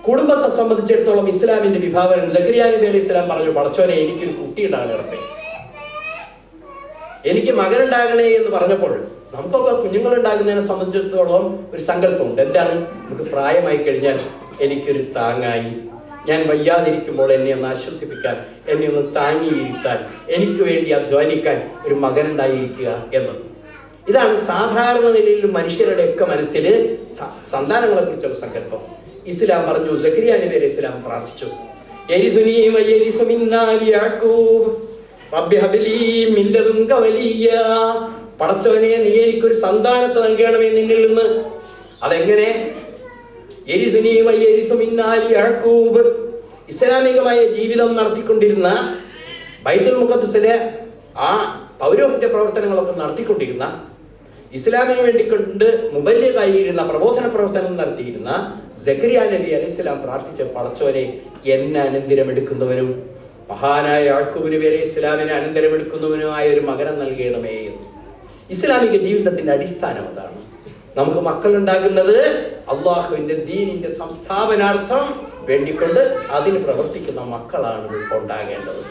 Speaker 1: കുടുംബത്തെ സംബന്ധിച്ചിടത്തോളം ഇസ്ലാമിന്റെ വിഭാവനം. സക്കരിയ നബി അലൈഹി സ്വലാം പറഞ്ഞു, പടച്ചോനെ എനിക്കൊരു കുട്ടി ഉണ്ടാകണേ, എനിക്ക് മകനുണ്ടാകണേ എന്ന് പറഞ്ഞപ്പോൾ നമുക്കൊക്കെ കുഞ്ഞുങ്ങൾ ഉണ്ടാകുന്നതിനെ സംബന്ധിച്ചിടത്തോളം ഒരു സങ്കല്പമുണ്ട്. എന്താണ്? നമുക്ക് പ്രായമായി കഴിഞ്ഞാൽ എനിക്കൊരു താങ്ങായി, ഞാൻ വയ്യാതിരിക്കുമ്പോൾ എന്നെ ഒന്ന് ആശ്വസിപ്പിക്കാൻ, എന്നെ ഒന്ന് താങ്ങിയിരുത്താൻ, എനിക്ക് വേണ്ടി അധ്വാനിക്കാൻ ഒരു മകനുണ്ടായിരിക്കുക എന്ന്. ഇതാണ് സാധാരണ നിലയിൽ മനുഷ്യരുടെയൊക്കെ മനസ്സിൽ സന്താനങ്ങളെ കുറിച്ചുള്ള സങ്കല്പം. ഇസ്ലാം പറഞ്ഞു, സക്കരിയ നബി അലൈഹി സ്വലാം പ്രാർത്ഥിച്ചു, പടച്ചവനെ നീ എനിക്കൊരു സന്താനത്തെ നൽകണമേ നിന്നിൽ നിന്ന്. അതെങ്ങനെ? ഇസ്ലാമികമായ ജീവിതം നടത്തിക്കൊണ്ടിരുന്ന ബൈത്തുൽ മുഖദ്ദസിലെ ആ പൗരോഹിത്യ പ്രവർത്തനങ്ങളൊക്കെ നടത്തിക്കൊണ്ടിരുന്ന, ഇസ്ലാമിന് വേണ്ടിക്കൊണ്ട് മുബല്ലിഗായിരുന്ന, പ്രബോധന പ്രവർത്തനം നടത്തിയിരുന്ന സക്കരിയ നബി അലൈഹി സ്വലാം പ്രാർത്ഥിച്ച, പടച്ചോനെ എന്നെ അനന്തരമെടുക്കുന്നവനും മഹാനായ യാക്കൂബ് നബി അലൈഹി സ്വലാമിനെ അനന്തരമെടുക്കുന്നവനുമായ ഒരു മകനെ നൽകണമേ എന്ന്. ഇസ്ലാമിക ജീവിതത്തിന്റെ അടിസ്ഥാനം അതാണ്. നമുക്ക് മക്കളുണ്ടാകുന്നത് അള്ളാഹുവിന്റെ ദീനിന്റെ സംസ്ഥാപനാർത്ഥം വേണ്ടിക്കൊണ്ട് അതിന് പ്രവർത്തിക്കുന്ന മക്കളാണ് ഉണ്ടാകേണ്ടത്.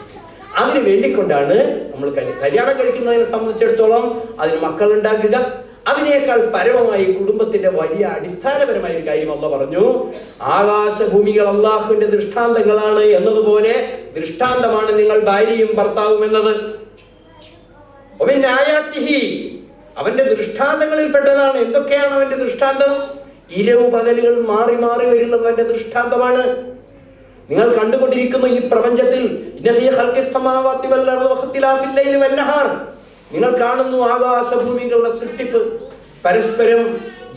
Speaker 1: അതിന് വേണ്ടിക്കൊണ്ടാണ് നമ്മൾ കല്യാണം കഴിക്കുന്നതിനെ സംബന്ധിച്ചിടത്തോളം അതിന് മക്കൾ ഉണ്ടാക്കുക. അതിനേക്കാൾ പരമമായി കുടുംബത്തിന്റെ വലിയ അടിസ്ഥാനപരമായ ഒരു കാര്യം അല്ലാഹു പറഞ്ഞു, ആകാശഭൂമികൾ അള്ളാഹുവിന്റെ ദൃഷ്ടാന്തങ്ങളാണ് എന്നതുപോലെ ദൃഷ്ടാന്തമാണ് നിങ്ങൾ ഭാര്യയും ഭർത്താവും എന്നത്. അവന്റെ ദൃഷ്ടാന്തങ്ങളിൽ പെട്ടതാണ്. എന്തൊക്കെയാണ് അവന്റെ ദൃഷ്ടാന്തം? ഇരവ് പകലുകൾ മാറി മാറി വരുന്നത് അവന്റെ ദൃഷ്ടാന്തമാണ്. നിങ്ങൾ കണ്ടുകൊണ്ടിരിക്കുന്ന ഈ പ്രപഞ്ചത്തിൽ നിങ്ങൾ കാണുന്നു ആകാശഭൂമികളുടെ സൃഷ്ടിപ്പ്, പരസ്പരം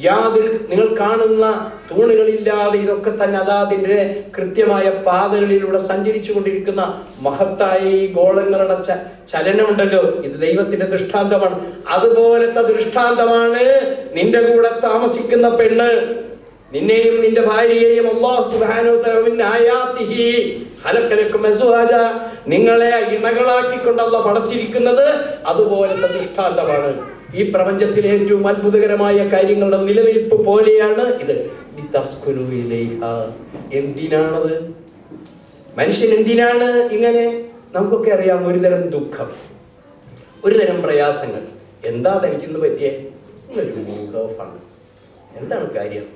Speaker 1: യാതൊരു നിങ്ങൾ കാണുന്ന തൂണുകളില്ലാതെ ഇതൊക്കെ തന്നെ അതാതിന്റെ കൃത്യമായ പാതകളിലൂടെ സഞ്ചരിച്ചു കൊണ്ടിരിക്കുന്ന മഹത്തായ ഈ ഗോളങ്ങളുടെ ചലനമുണ്ടല്ലോ, ഇത് ദൈവത്തിന്റെ ദൃഷ്ടാന്തമാണ്. അതുപോലത്തെ ദൃഷ്ടാന്തമാണ് നിന്റെ കൂടെ താമസിക്കുന്ന പെണ്ണ്. നിന്നെയും നിന്റെ ഭാര്യയെയും അല്ലാഹു സുബ്ഹാനഹു വ തആല മിൻ ആയാതിഹി ഖലഖലക്കും അസ്വാജ, നിങ്ങളെ ഇണകളാക്കിക്കൊണ്ട് അല്ലാഹു പടച്ചിരിക്കുന്നത് അതുപോലത്തെ ദൃഷ്ടാന്തമാണ്. ഈ പ്രപഞ്ചത്തിലെ ഏറ്റവും അത്ഭുതകരമായ കാര്യങ്ങളുടെ നിലനിൽപ്പ് പോലെയാണ് ഇത്. എന്തിനാണത്? മനുഷ്യൻ എന്തിനാണ് ഇങ്ങനെ? നമുക്കൊക്കെ അറിയാം, ഒരുതരം ദുഃഖം, ഒരുതരം പ്രയാസങ്ങൾ. എന്താ തനിക്കിന്ന് പറ്റിയേ? ഒരു മൂഡ് ഓഫ് ആണ്. എന്താണ് കാര്യം?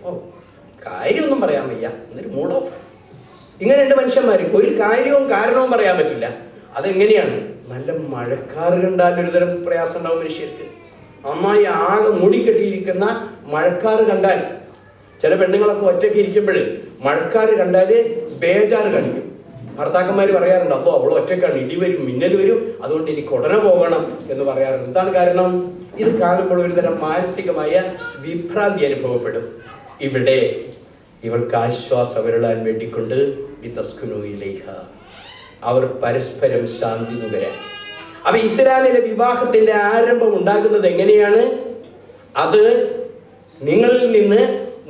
Speaker 1: കാര്യമൊന്നും പറയാൻ വയ്യ, എന്നൊരു മൂഡ് ഓഫ്. ഇങ്ങനെയുണ്ട് മനുഷ്യന്മാർ. ഒരു കാര്യവും കാരണവും പറയാൻ പറ്റില്ല. അതെങ്ങനെയാണ്? നല്ല മഴക്കാറ് കണ്ടാൽ ഒരുതരം പ്രയാസം ഉണ്ടാവും മനുഷ്യർക്ക്. നന്നായി ആകെ മൂടിക്കെട്ടിയിരിക്കുന്ന മഴക്കാറ് കണ്ടാൽ, ചില പെണ്ണുങ്ങളൊക്കെ ഒറ്റയ്ക്ക് ഇരിക്കുമ്പോൾ മഴക്കാറ് കണ്ടാൽ ബേജാറ് കാണിക്കും. ഭർത്താക്കന്മാർ പറയാറുണ്ട്, അപ്പോൾ അവൾ ഒറ്റയ്ക്കാണ്, ഇടി വരും, മിന്നൽ വരും, അതുകൊണ്ട് എനിക്ക് ഉടനെ പോകണം എന്ന് പറയാറുണ്ട്. എന്താണ് കാരണം? ഇത് കാണുമ്പോൾ ഒരുതരം മാനസികമായ വിഭ്രാന്തി അനുഭവപ്പെടും. ഇവിടെ ഇവൾക്ക് ആശ്വാസം വരളാൻ വേണ്ടിക്കൊണ്ട് അവർ പരസ്പരം ശാന്തി നുകരാൻ. അപ്പൊ ഇസ്ലാമിലെ വിവാഹത്തിന്റെ ആരംഭം ഉണ്ടാകുന്നത് എങ്ങനെയാണ്? അത് നിങ്ങളിൽ നിന്ന്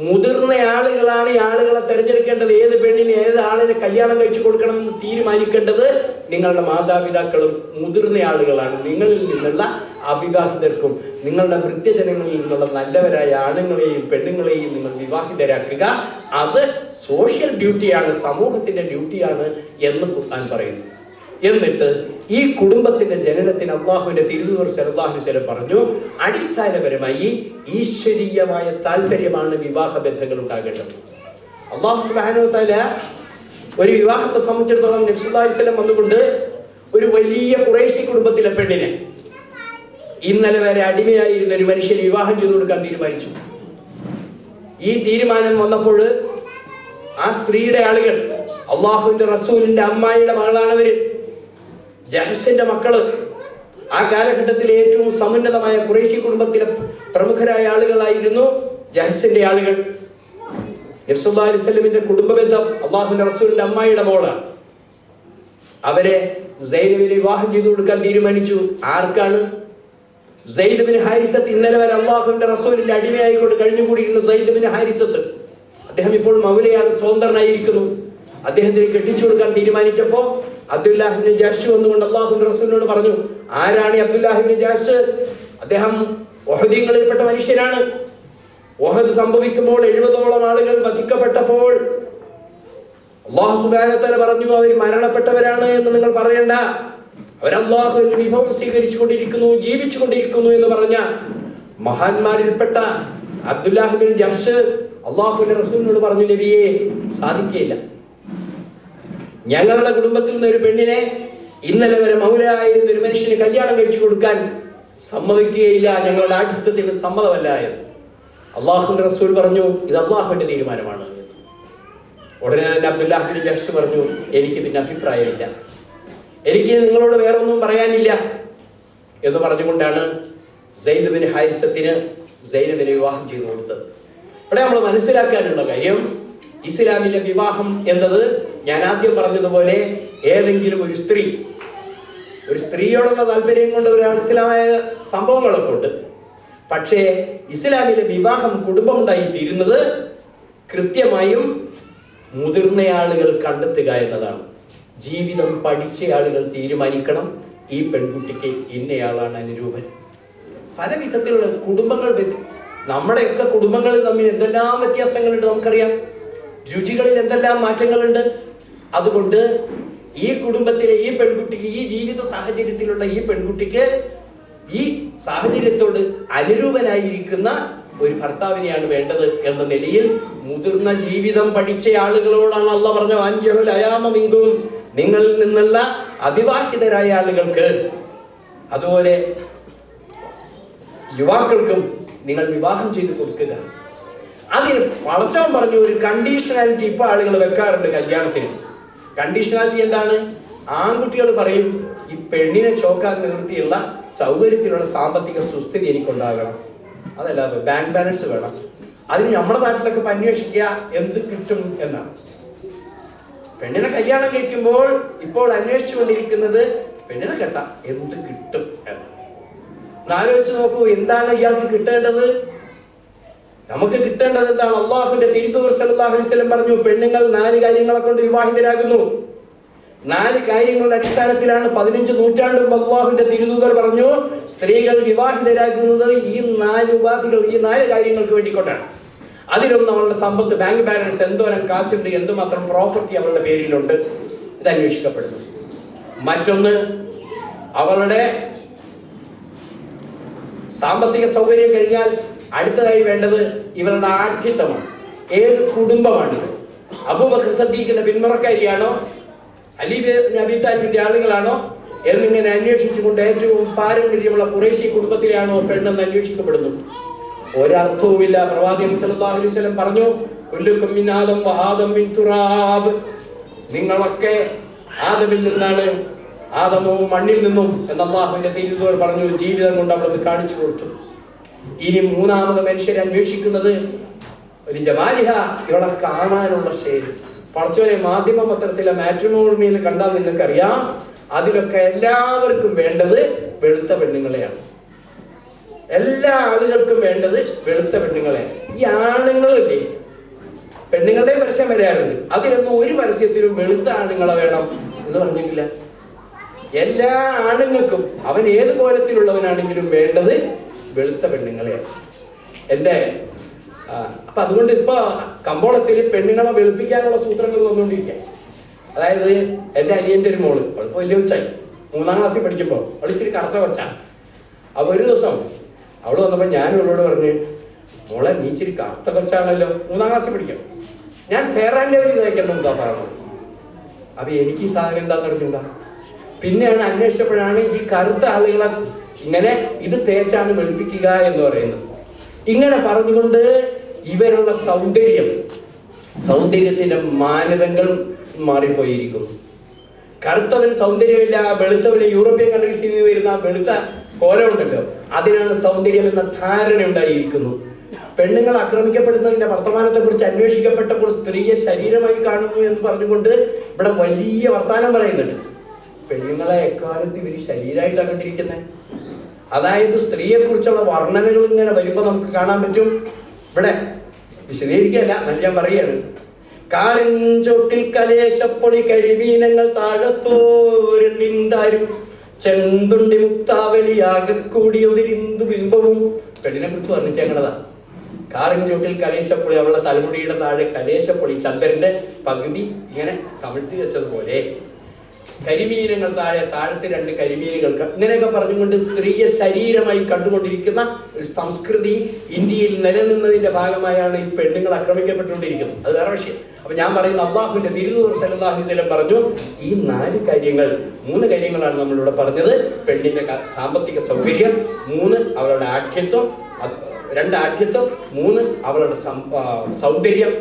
Speaker 1: മുതിർന്ന ആളുകളാണ് ഈ ആളുകളെ തിരഞ്ഞെടുക്കേണ്ടത്. ഏത് പെണ്ണിന് ഏത് ആളിനെ കല്യാണം കഴിച്ചു കൊടുക്കണമെന്ന് തീരുമാനിക്കേണ്ടത് നിങ്ങളുടെ മാതാപിതാക്കളും മുതിർന്ന ആളുകളാണ്. നിങ്ങളിൽ നിന്നുള്ള അവിവാഹിതർക്കും നിങ്ങളുടെ വൃത്യജനങ്ങളിൽ നിന്നുള്ള നല്ലവരായ ആണുങ്ങളെയും പെണ്ണുങ്ങളെയും നിങ്ങൾ വിവാഹിതരാക്കുക. അത് സോഷ്യൽ ഡ്യൂട്ടിയാണ്, സമൂഹത്തിന്റെ ഡ്യൂട്ടിയാണ് എന്ന് ഖുർആൻ പറയുന്നു. എന്നിട്ട് ഈ കുടുംബത്തിന്റെ ജനനത്തിന് അല്ലാഹുവിന്റെ തിരുദൂതർ സല്ലല്ലാഹു അലൈഹി വസല്ലം പറഞ്ഞു, അടിസ്ഥാനപരമായി ഈശ്വരീയമായ താല്പര്യമാണ് വിവാഹ ബന്ധങ്ങൾ ഉണ്ടാകേണ്ടത്. അല്ലാഹു സുബ്ഹാനഹു വ തആല ഒരു വിവാഹത്തെ സംബന്ധിച്ചിടത്തോളം നബി സല്ലല്ലാഹു അലൈഹി വസല്ലം വന്നുകൊണ്ട് ഒരു വലിയ ഖുറൈശി കുടുംബത്തിലെ പെണ്ണിനെ, ഇന്നലെ വരെ അടിമയായിരുന്ന ഒരു മനുഷ്യന് വിവാഹം ചെയ്തു കൊടുക്കാൻ തീരുമാനിച്ചു. ഈ തീരുമാനം വന്നപ്പോൾ ആ സ്ത്രീയുടെ ആളുകൾ, അള്ളാഹുവിന്റെ റസൂലിന്റെ അമ്മായിയുടെ മകളാണവര്, ജഹസിന്റെ മക്കള്, ആ കാലഘട്ടത്തിലെ ഏറ്റവും സമുന്നതമായ ഖുറൈശി കുടുംബത്തിലെ പ്രമുഖരായ ആളുകളായിരുന്നു ജഹസിന്റെ ആളുകൾ. നബി സല്ലല്ലാഹു അലൈഹി വസല്ലമിന്റെ കുടുംബബന്ധം അള്ളാഹുവിന്റെ റസൂലിന്റെ അമ്മായിയുടെ മോളാണ്. അവരെ സൈനബിനെ വിവാഹം ചെയ്തു കൊടുക്കാൻ തീരുമാനിച്ചു. ആർക്കാണ്? സയ്യിദ് ബിൻ ഹാരിസത്ത്. ഇന്നലെ വരെ അള്ളാഹുവിന്റെ റസൂലിന്റെ അടിമയായിക്കൊണ്ട് കഴിഞ്ഞുകൂടിയിരുന്ന സയ്യിദ് ബിൻ ഹാരിസത്ത്, അദ്ദേഹം ഇപ്പോൾ മൗലയാണ്, സ്വതന്ത്രനായിരിക്കുന്നു. അദ്ദേഹത്തിന് കെട്ടിച്ചു കൊടുക്കാൻ തീരുമാനിച്ചപ്പോ അബ്ദുല്ലാഹിബ്നു ജഹ്ശ് വന്നുകൊണ്ട് അള്ളാഹുവിന്റെ റസൂലിനോട് പറഞ്ഞു, ആരാണ് അബ്ദുല്ലാഹിബ്നു ജഹ്ശ്? അദ്ദേഹം ഉഹദികളിൽപ്പെട്ട മനുഷ്യനാണ്. ഉഹദ് സംഭവിക്കുമ്പോൾ 70ഓളം ആളുകൾ വധിക്കപ്പെട്ടപ്പോൾ അല്ലാഹു സുബ്ഹാനഹു വ തആല പറഞ്ഞു, അവർ മരണപ്പെട്ടവരാണ് എന്ന് നിങ്ങൾ പറയണ്ട, അവർ അല്ലാഹുവിന്റെ വിഭവം സ്വീകരിച്ചുകൊണ്ടിരിക്കുന്നു, ജീവിച്ചുകൊണ്ടിരിക്കുന്നു എന്ന് പറഞ്ഞ മഹാന്മാരിൽപ്പെട്ട അബ്ദുല്ലാഹിബ്നു ജഹ്ശ് അല്ലാഹുവിന്റെ റസൂലിനോട് പറഞ്ഞു, നബിയെ, സാധിക്കുകയില്ല. ഞങ്ങളുടെ കുടുംബത്തിൽ നിന്ന് ഒരു പെണ്ണിനെ ഇന്നലെ വരെ മൗലയായിരുന്ന ഒരു മനുഷ്യന് കല്യാണം കഴിച്ചു കൊടുക്കാൻ സമ്മതിക്കുകയില്ല, ഞങ്ങളുടെ ആഠ്യത്വത്തിന് സമ്മതമല്ല എന്ന് അള്ളാഹുവിന്റെ റസൂൽ പറഞ്ഞു. ഇത് അള്ളാഹുവിന്റെ തീരുമാനമാണ്. ഉടനെ തന്നെ അബ്ദുല്ലാഹിബ്നു ജഹ്ശ് പറഞ്ഞു, എനിക്ക് പിന്നെ അഭിപ്രായമില്ല, എനിക്ക് നിങ്ങളോട് വേറൊന്നും പറയാനില്ല എന്ന് പറഞ്ഞുകൊണ്ടാണ് സയ്യിദ് ബിൻ ഹാരിസത്തിന് സൈനബിനെ വിവാഹം ചെയ്തു കൊടുത്തത്. ഇവിടെ നമ്മൾ മനസ്സിലാക്കാനുള്ള കാര്യം, ഇസ്ലാമിലെ വിവാഹം എന്നത് ഞാൻ ആദ്യം പറഞ്ഞതുപോലെ ഏതെങ്കിലും ഒരു സ്ത്രീയോടുള്ള താല്പര്യം കൊണ്ട് ഒരാൾ ഇസ്ലാമായ സംഭവങ്ങളൊക്കെ ഉണ്ട്. പക്ഷേ ഇസ്ലാമിലെ വിവാഹം കുടുംബമുണ്ടായിത്തീരുന്നത് കൃത്യമായും മുതിർന്ന ആളുകൾ കണ്ടെത്തുക എന്നതാണ്. ജീവിതം പഠിച്ച ആളുകൾ തീരുമാനിക്കണം, ഈ പെൺകുട്ടിക്ക് ഇന്നയാളാണ് അനുരൂപൻ. പല വിധത്തിലുള്ള കുടുംബങ്ങൾ, നമ്മുടെയൊക്കെ കുടുംബങ്ങളിൽ തമ്മിൽ എന്തെല്ലാം വ്യത്യാസങ്ങളുണ്ട് നമുക്കറിയാം. രുചികളിൽ എന്തെല്ലാം മാറ്റങ്ങളുണ്ട്. അതുകൊണ്ട് ഈ കുടുംബത്തിലെ ഈ പെൺകുട്ടിക്ക്, ഈ ജീവിത സാഹചര്യത്തിലുള്ള ഈ പെൺകുട്ടിക്ക് ഈ സാഹചര്യത്തോട് അനുരൂപനായിരിക്കുന്ന ഒരു ഭർത്താവിനെയാണ് വേണ്ടത് എന്ന നിലയിൽ മുതിർന്ന ജീവിതം പഠിച്ച ആളുകളോടാണ് അല്ലാഹു പറഞ്ഞ, വാൻകിഹുൽ അയാമ മിൻകും, നിങ്ങളിൽ നിന്നുള്ള അവിവാഹിതരായ ആളുകൾക്ക്, അതുപോലെ യുവാക്കൾക്കും നിങ്ങൾ വിവാഹം ചെയ്ത് കൊടുക്കുക. അതിന് പടച്ചവൻ പറഞ്ഞു ഒരു കണ്ടീഷണാലിറ്റി ഇപ്പൊ ആളുകൾ വെക്കാറുണ്ട് കല്യാണത്തിന്. കണ്ടീഷണാലിറ്റി എന്താണ്? ആൺകുട്ടികൾ പറയും, ഈ പെണ്ണിനെ ചോക്കാൻ നിവൃത്തിയുള്ള സൗകര്യത്തിലുള്ള സാമ്പത്തിക സുസ്ഥിതി എനിക്കുണ്ടാകണം, അതല്ല ബാങ്ക് ബാലൻസ് വേണം. അതിന് നമ്മുടെ നാട്ടിലൊക്കെ അന്വേഷിക്കുക എന്ത് കിട്ടും എന്നാണ്. പെണ്ണിനെ കല്യാണം കഴിക്കുമ്പോൾ ഇപ്പോൾ അന്വേഷിച്ചു കൊണ്ടിരിക്കുന്നത് പെണ്ണിനെ കെട്ടാം എന്ത് കിട്ടും എന്നാണ്. ആലോചിച്ച് നോക്കൂ, എന്താണ് ഇയാൾക്ക് കിട്ടേണ്ടത്? നമുക്ക് കിട്ടേണ്ടത് എന്താണ്? അള്ളാഹുവിന്റെ തിരുദൂതർ സല്ലല്ലാഹു അലൈഹി വസല്ലം പറഞ്ഞു, പെണ്ണുങ്ങൾ 4 കാര്യങ്ങളെ കൊണ്ട് വിവാഹിതരാകുന്നു. 4 കാര്യങ്ങളുടെ അടിസ്ഥാനത്തിലാണ് 15 നൂറ്റാണ്ടും അള്ളാഹുവിന്റെ തിരുദൂതർ പറഞ്ഞു സ്ത്രീകൾ വിവാഹിതരാകുന്നത് ഈ 4 ഉപാധികൾ, ഈ 4 കാര്യങ്ങൾക്ക് വേണ്ടിക്കൊണ്ടാണ്. അതിലൊന്ന് അവളുടെ സമ്പത്ത്, ബാങ്ക് ബാലൻസ്, എന്തോരം കാശുണ്ട്, എന്തുമാത്രം പ്രോപ്പർട്ടി അവളുടെ പേരിലുണ്ട്, ഇത് അന്വേഷിക്കപ്പെടുന്നു. മറ്റൊന്ന് അവളുടെ സാമ്പത്തിക സൗകര്യം കഴിഞ്ഞാൽ അടുത്തതായി വേണ്ടത് ഇവളുടെ ആഠ്യത്വമാണ്. ഏത് കുടുംബമാണിത്? അബൂബക്കർ സിദ്ദീഖിന്റെ പിന്മുറക്കാരിയാണോ, അലി ബിൻ അബീ താലിബിന്റെ ആളുകളാണോ എന്നിങ്ങനെ അന്വേഷിച്ചുകൊണ്ട് ഏറ്റവും പാരമ്പര്യമുള്ള ഖുറൈശി കുടുംബത്തിലാണോ പെണ്ണെന്ന് അന്വേഷിക്കപ്പെടുന്നു. ഒരർത്ഥവുമില്ല. പ്രവാചകൻ സല്ലല്ലാഹു അലൈഹി വസല്ലം പറഞ്ഞു, കുല്ലുക്കും മിൻ ആദം വ ആദം മിൻ തുറാബ്, നിങ്ങളൊക്കെ ആദമിൽ നിന്നാണ്, ആദമവും മണ്ണിൽ നിന്നും എന്ന് അല്ലാഹുവിന്റെ തിരുദൂതർ പറഞ്ഞു. ജീവിതം കൊണ്ട് അവിടെ കാണിച്ചു കൊടുത്തു. ഇനി 3ാമത് മനുഷ്യർ അന്വേഷിക്കുന്നത് ഒരു ജമാലിഹ, ഇവളെ കാണാനുള്ള ശൈലി. പടച്ചോനെ, മാധ്യമ പത്രത്തിലെ മാട്രിമോണിയിൽ കണ്ടാൽ നിങ്ങൾക്കറിയാം, അതിലൊക്കെ എല്ലാവർക്കും വേണ്ടത് വെളുത്ത പെണ്ണുങ്ങളെയാണ്.
Speaker 2: എല്ലാ ആളുകൾക്കും വേണ്ടത് വെളുത്ത പെണ്ണുങ്ങളെ. ഈ ആണുങ്ങളില്ലേ, പെണ്ണുങ്ങളുടെ പരസ്യം വരാറുണ്ട്, അതിലൊന്നും ഒരു പരസ്യത്തിലും വെളുത്ത ആണുങ്ങളെ വേണം എന്ന് പറഞ്ഞിട്ടില്ല. എല്ലാ ആണുങ്ങൾക്കും അവൻ ഏത് കോലത്തിലുള്ളവനാണെങ്കിലും വേണ്ടത് വെളുത്ത പെണ്ണുങ്ങളെയാണ്. അപ്പൊ അതുകൊണ്ട് ഇപ്പൊ കമ്പോളത്തിൽ പെണ്ണുങ്ങളെ വെളുപ്പിക്കാനുള്ള സൂത്രങ്ങൾ വന്നുകൊണ്ടിരിക്കുക. അതായത് എൻ്റെ അനിയൻ്റെ ഒരു മോള്, അവളിപ്പോ വലിയ ഉച്ചായി, 3ാം ക്ലാസ്സിൽ പഠിക്കുമ്പോൾ അവൾ ഇച്ചിരി കറുത്ത കൊച്ചാണ്. അപ്പൊ ഒരു ദിവസം അവള് വന്നപ്പോ ഞാൻ അവളോട് പറഞ്ഞു, മോളെ നീ ഇച്ചിരി കറുത്ത കൊച്ചാണല്ലോ, 3ാം ക്ലാസ്സിൽ പഠിക്കണം, ഞാൻ ഫെയർ ആൻഡ് ലവ്ലി തയ്ക്കണം എന്താ പറയണത്. അപ്പൊ എനിക്ക് ഈ സാധനം എന്താന്ന് അറിഞ്ഞൂടാ. പിന്നെയാണ് അന്വേഷിച്ചപ്പോഴാണ് ഈ കറുത്ത ആളുകളെ ഇങ്ങനെ ഇത് തേച്ചാണ് വെളുപ്പിക്കുക എന്ന് പറയുന്നത്. ഇങ്ങനെ പറഞ്ഞുകൊണ്ട് ഇവരുള്ള സൗന്ദര്യത്തിന്റെ മാനദണ്ഡങ്ങൾ മാറിപ്പോയിരിക്കുന്നു. കറുത്തവൻ സൗന്ദര്യമില്ല, വെളുത്തവന് യൂറോപ്യൻ കൺട്രീസിൽ നിന്ന് വരുന്ന വെളുത്ത കോലം ഉണ്ടല്ലോ, അതിനാണ് സൗന്ദര്യം എന്ന ധാരണ ഉണ്ടായിരിക്കുന്നു. പെണ്ണുങ്ങൾ ആക്രമിക്കപ്പെടുന്നതിന്റെ വർത്തമാനത്തെ കുറിച്ച് അന്വേഷിക്കപ്പെട്ടപ്പോൾ സ്ത്രീയെ ശരീരമായി കാണുന്നു എന്ന് പറഞ്ഞുകൊണ്ട് ഇവിടെ വലിയ വർത്താനം പറയുന്നുണ്ട്. പെണ്ണുങ്ങളെ എക്കാലത്ത് ഇവര് ശരീരമായിട്ടാണ് കണ്ടിരിക്കുന്നത്. അതായത് സ്ത്രീയെ കുറിച്ചുള്ള വർണ്ണനകൾ ഇങ്ങനെ വരുമ്പോ നമുക്ക് കാണാൻ പറ്റും. ഇവിടെ വിശദീകരിക്കല്ല, നല്ല ഞാൻ പറയാണ്. കാലിൻചോട്ടിൽ കലേശപ്പൊളി കരിമീനങ്ങൾ താഴത്തോരും ചെന്തുണ്ടി മുക്താവലിയാകെ കൂടിയൊതിരിന്തു ബിംബവും. പെണ്ണിനെ കുറിച്ച് വർണ്ണിച്ചേക്കണതാ. കാറിൻ ചോട്ടിൽ കലേശപ്പൊളി, അവളുടെ തലമുടിയുടെ താഴെ കലേശപ്പൊളി, ചന്ദ്രന്റെ പകുതി ഇങ്ങനെ കമിഴ്ത്തി വെച്ചതുപോലെ, കരിമീനങ്ങൾ താഴത്തെ 2 കരിമീനുകൾ, ഇങ്ങനെയൊക്കെ പറഞ്ഞുകൊണ്ട് സ്ത്രീയെ ശരീരമായി കണ്ടുകൊണ്ടിരിക്കുന്ന ഒരു സംസ്കൃതി ഇന്ത്യയിൽ നിലനിന്നതിന്റെ ഭാഗമായാണ് ഈ പെണ്ണുങ്ങൾ ആക്രമിക്കപ്പെട്ടുകൊണ്ടിരിക്കുന്നത്. അത് വേറെ വിഷയം. അപ്പൊ ഞാൻ പറയുന്ന അല്ലാഹുവിന്റെ തിരുദൂതർ സല്ലല്ലാഹു അലൈഹി വസല്ലം പറഞ്ഞു, ഈ 3 കാര്യങ്ങളാണ് നമ്മളിവിടെ പറഞ്ഞത്. പെണ്ണിന്റെ സാമ്പത്തിക സൗകര്യം, 3 അവളുടെ ആഠ്യത്വം, 2 ആഠ്യത്വം, 3 അവളുടെ സൗന്ദര്യം,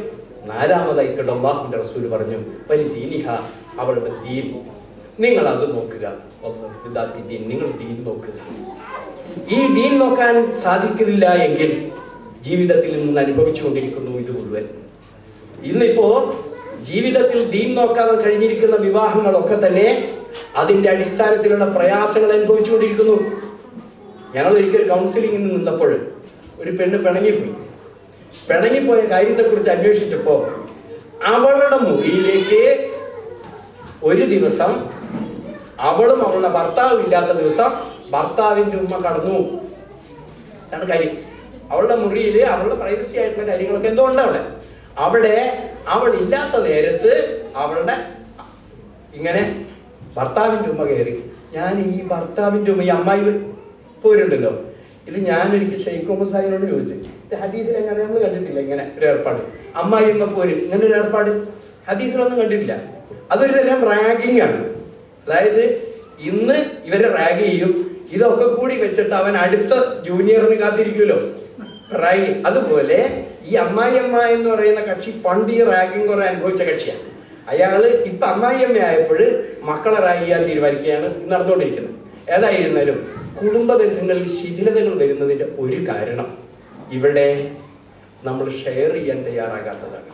Speaker 2: 4ാമതായിക്കൊണ്ട് അല്ലാഹുവിന്റെ റസൂൽ പറഞ്ഞു വലിദീനിഹ, അവളുടെ ദീൻ. നിങ്ങൾ അത് നോക്കുക, നിങ്ങൾ ദീൻ നോക്കുക. ഈ ദീൻ നോക്കാൻ സാധിക്കില്ല എങ്കിൽ ജീവിതത്തിൽ നിന്ന് അനുഭവിച്ചു കൊണ്ടിരിക്കുന്നു ഇത് മുഴുവൻ. ഇന്നിപ്പോ ജീവിതത്തിൽ ദീൻ നോക്കാതെ കഴിഞ്ഞിരിക്കുന്ന വിവാഹങ്ങളൊക്കെ തന്നെ അതിന്റെ അടിസ്ഥാനത്തിലുള്ള പ്രയാസങ്ങൾ അനുഭവിച്ചുകൊണ്ടിരിക്കുന്നു. ഞങ്ങൾ ഒരിക്കൽ കൗൺസിലിങ്ങിന് നിന്നപ്പോൾ ഒരു പെണ്ണ് പിണങ്ങിപ്പോയ കാര്യത്തെക്കുറിച്ച് അന്വേഷിച്ചപ്പോ അവളുടെ മുറിയിലേക്ക് ഒരു ദിവസം അവളും അവളുടെ ഭർത്താവും ഇല്ലാത്ത ദിവസം ഭർത്താവിന്റെ ഉമ്മ കടന്നു. അതാണ് കാര്യം. അവളുടെ മുറിയിൽ അവളുടെ പ്രൈവസി ആയിട്ടുള്ള കാര്യങ്ങളൊക്കെ എന്തോ ഉണ്ട് അവിടെ അവൾ ഇല്ലാത്ത നേരത്ത് അവളുടെ ഇങ്ങനെ ഭർത്താവിന്റെ ഉമ്മ കയറി. ഞാൻ ഈ ഭർത്താവിന്റെ ഉമ്മ, ഈ അമ്മായി പോരുണ്ടല്ലോ, ഇത് ഞാനൊരിക്കൽ ഷെയ്ഖ് മുഹമ്മദ് സാഹിബിനോട് ചോദിച്ചു, ഹദീസിൽ എങ്ങനെ നമ്മൾ കണ്ടിട്ടില്ല ഇങ്ങനെ ഒരു ഏർപ്പാട്, അമ്മായി ഉമ്മ പോര് ഇങ്ങനെ ഒരു ഏർപ്പാട് ഹദീസിലൊന്നും കണ്ടിട്ടില്ല. അതൊരു തരം റാഗിങ് ആണ്. അതായത് ഇന്ന് ഇവരെ റാഗ് ചെയ്യും, ഇതൊക്കെ കൂടി വെച്ചിട്ട് അവൻ അടുത്ത ജൂനിയറിന് കാത്തിരിക്കുമല്ലോ റാഗ്. അതുപോലെ ഈ അമ്മായിയമ്മ എന്ന് പറയുന്ന കക്ഷി പണ്ട് ഈ റാഗിങ് കുറെ അനുഭവിച്ച കക്ഷിയാണ്. അയാള് ഇപ്പൊ അമ്മായിയമ്മ ആയപ്പോൾ മക്കളെ റാഗ് ചെയ്യാൻ തീരുമാനിക്കുകയാണ് നടന്നുകൊണ്ടിരിക്കുന്നത്. ഏതായിരുന്നാലും കുടുംബ ബന്ധങ്ങളിൽ ശിഥിലതകൾ വരുന്നതിന്റെ ഒരു കാരണം ഇവിടെ നമ്മൾ ഷെയർ ചെയ്യാൻ തയ്യാറാകാത്തതാണ്.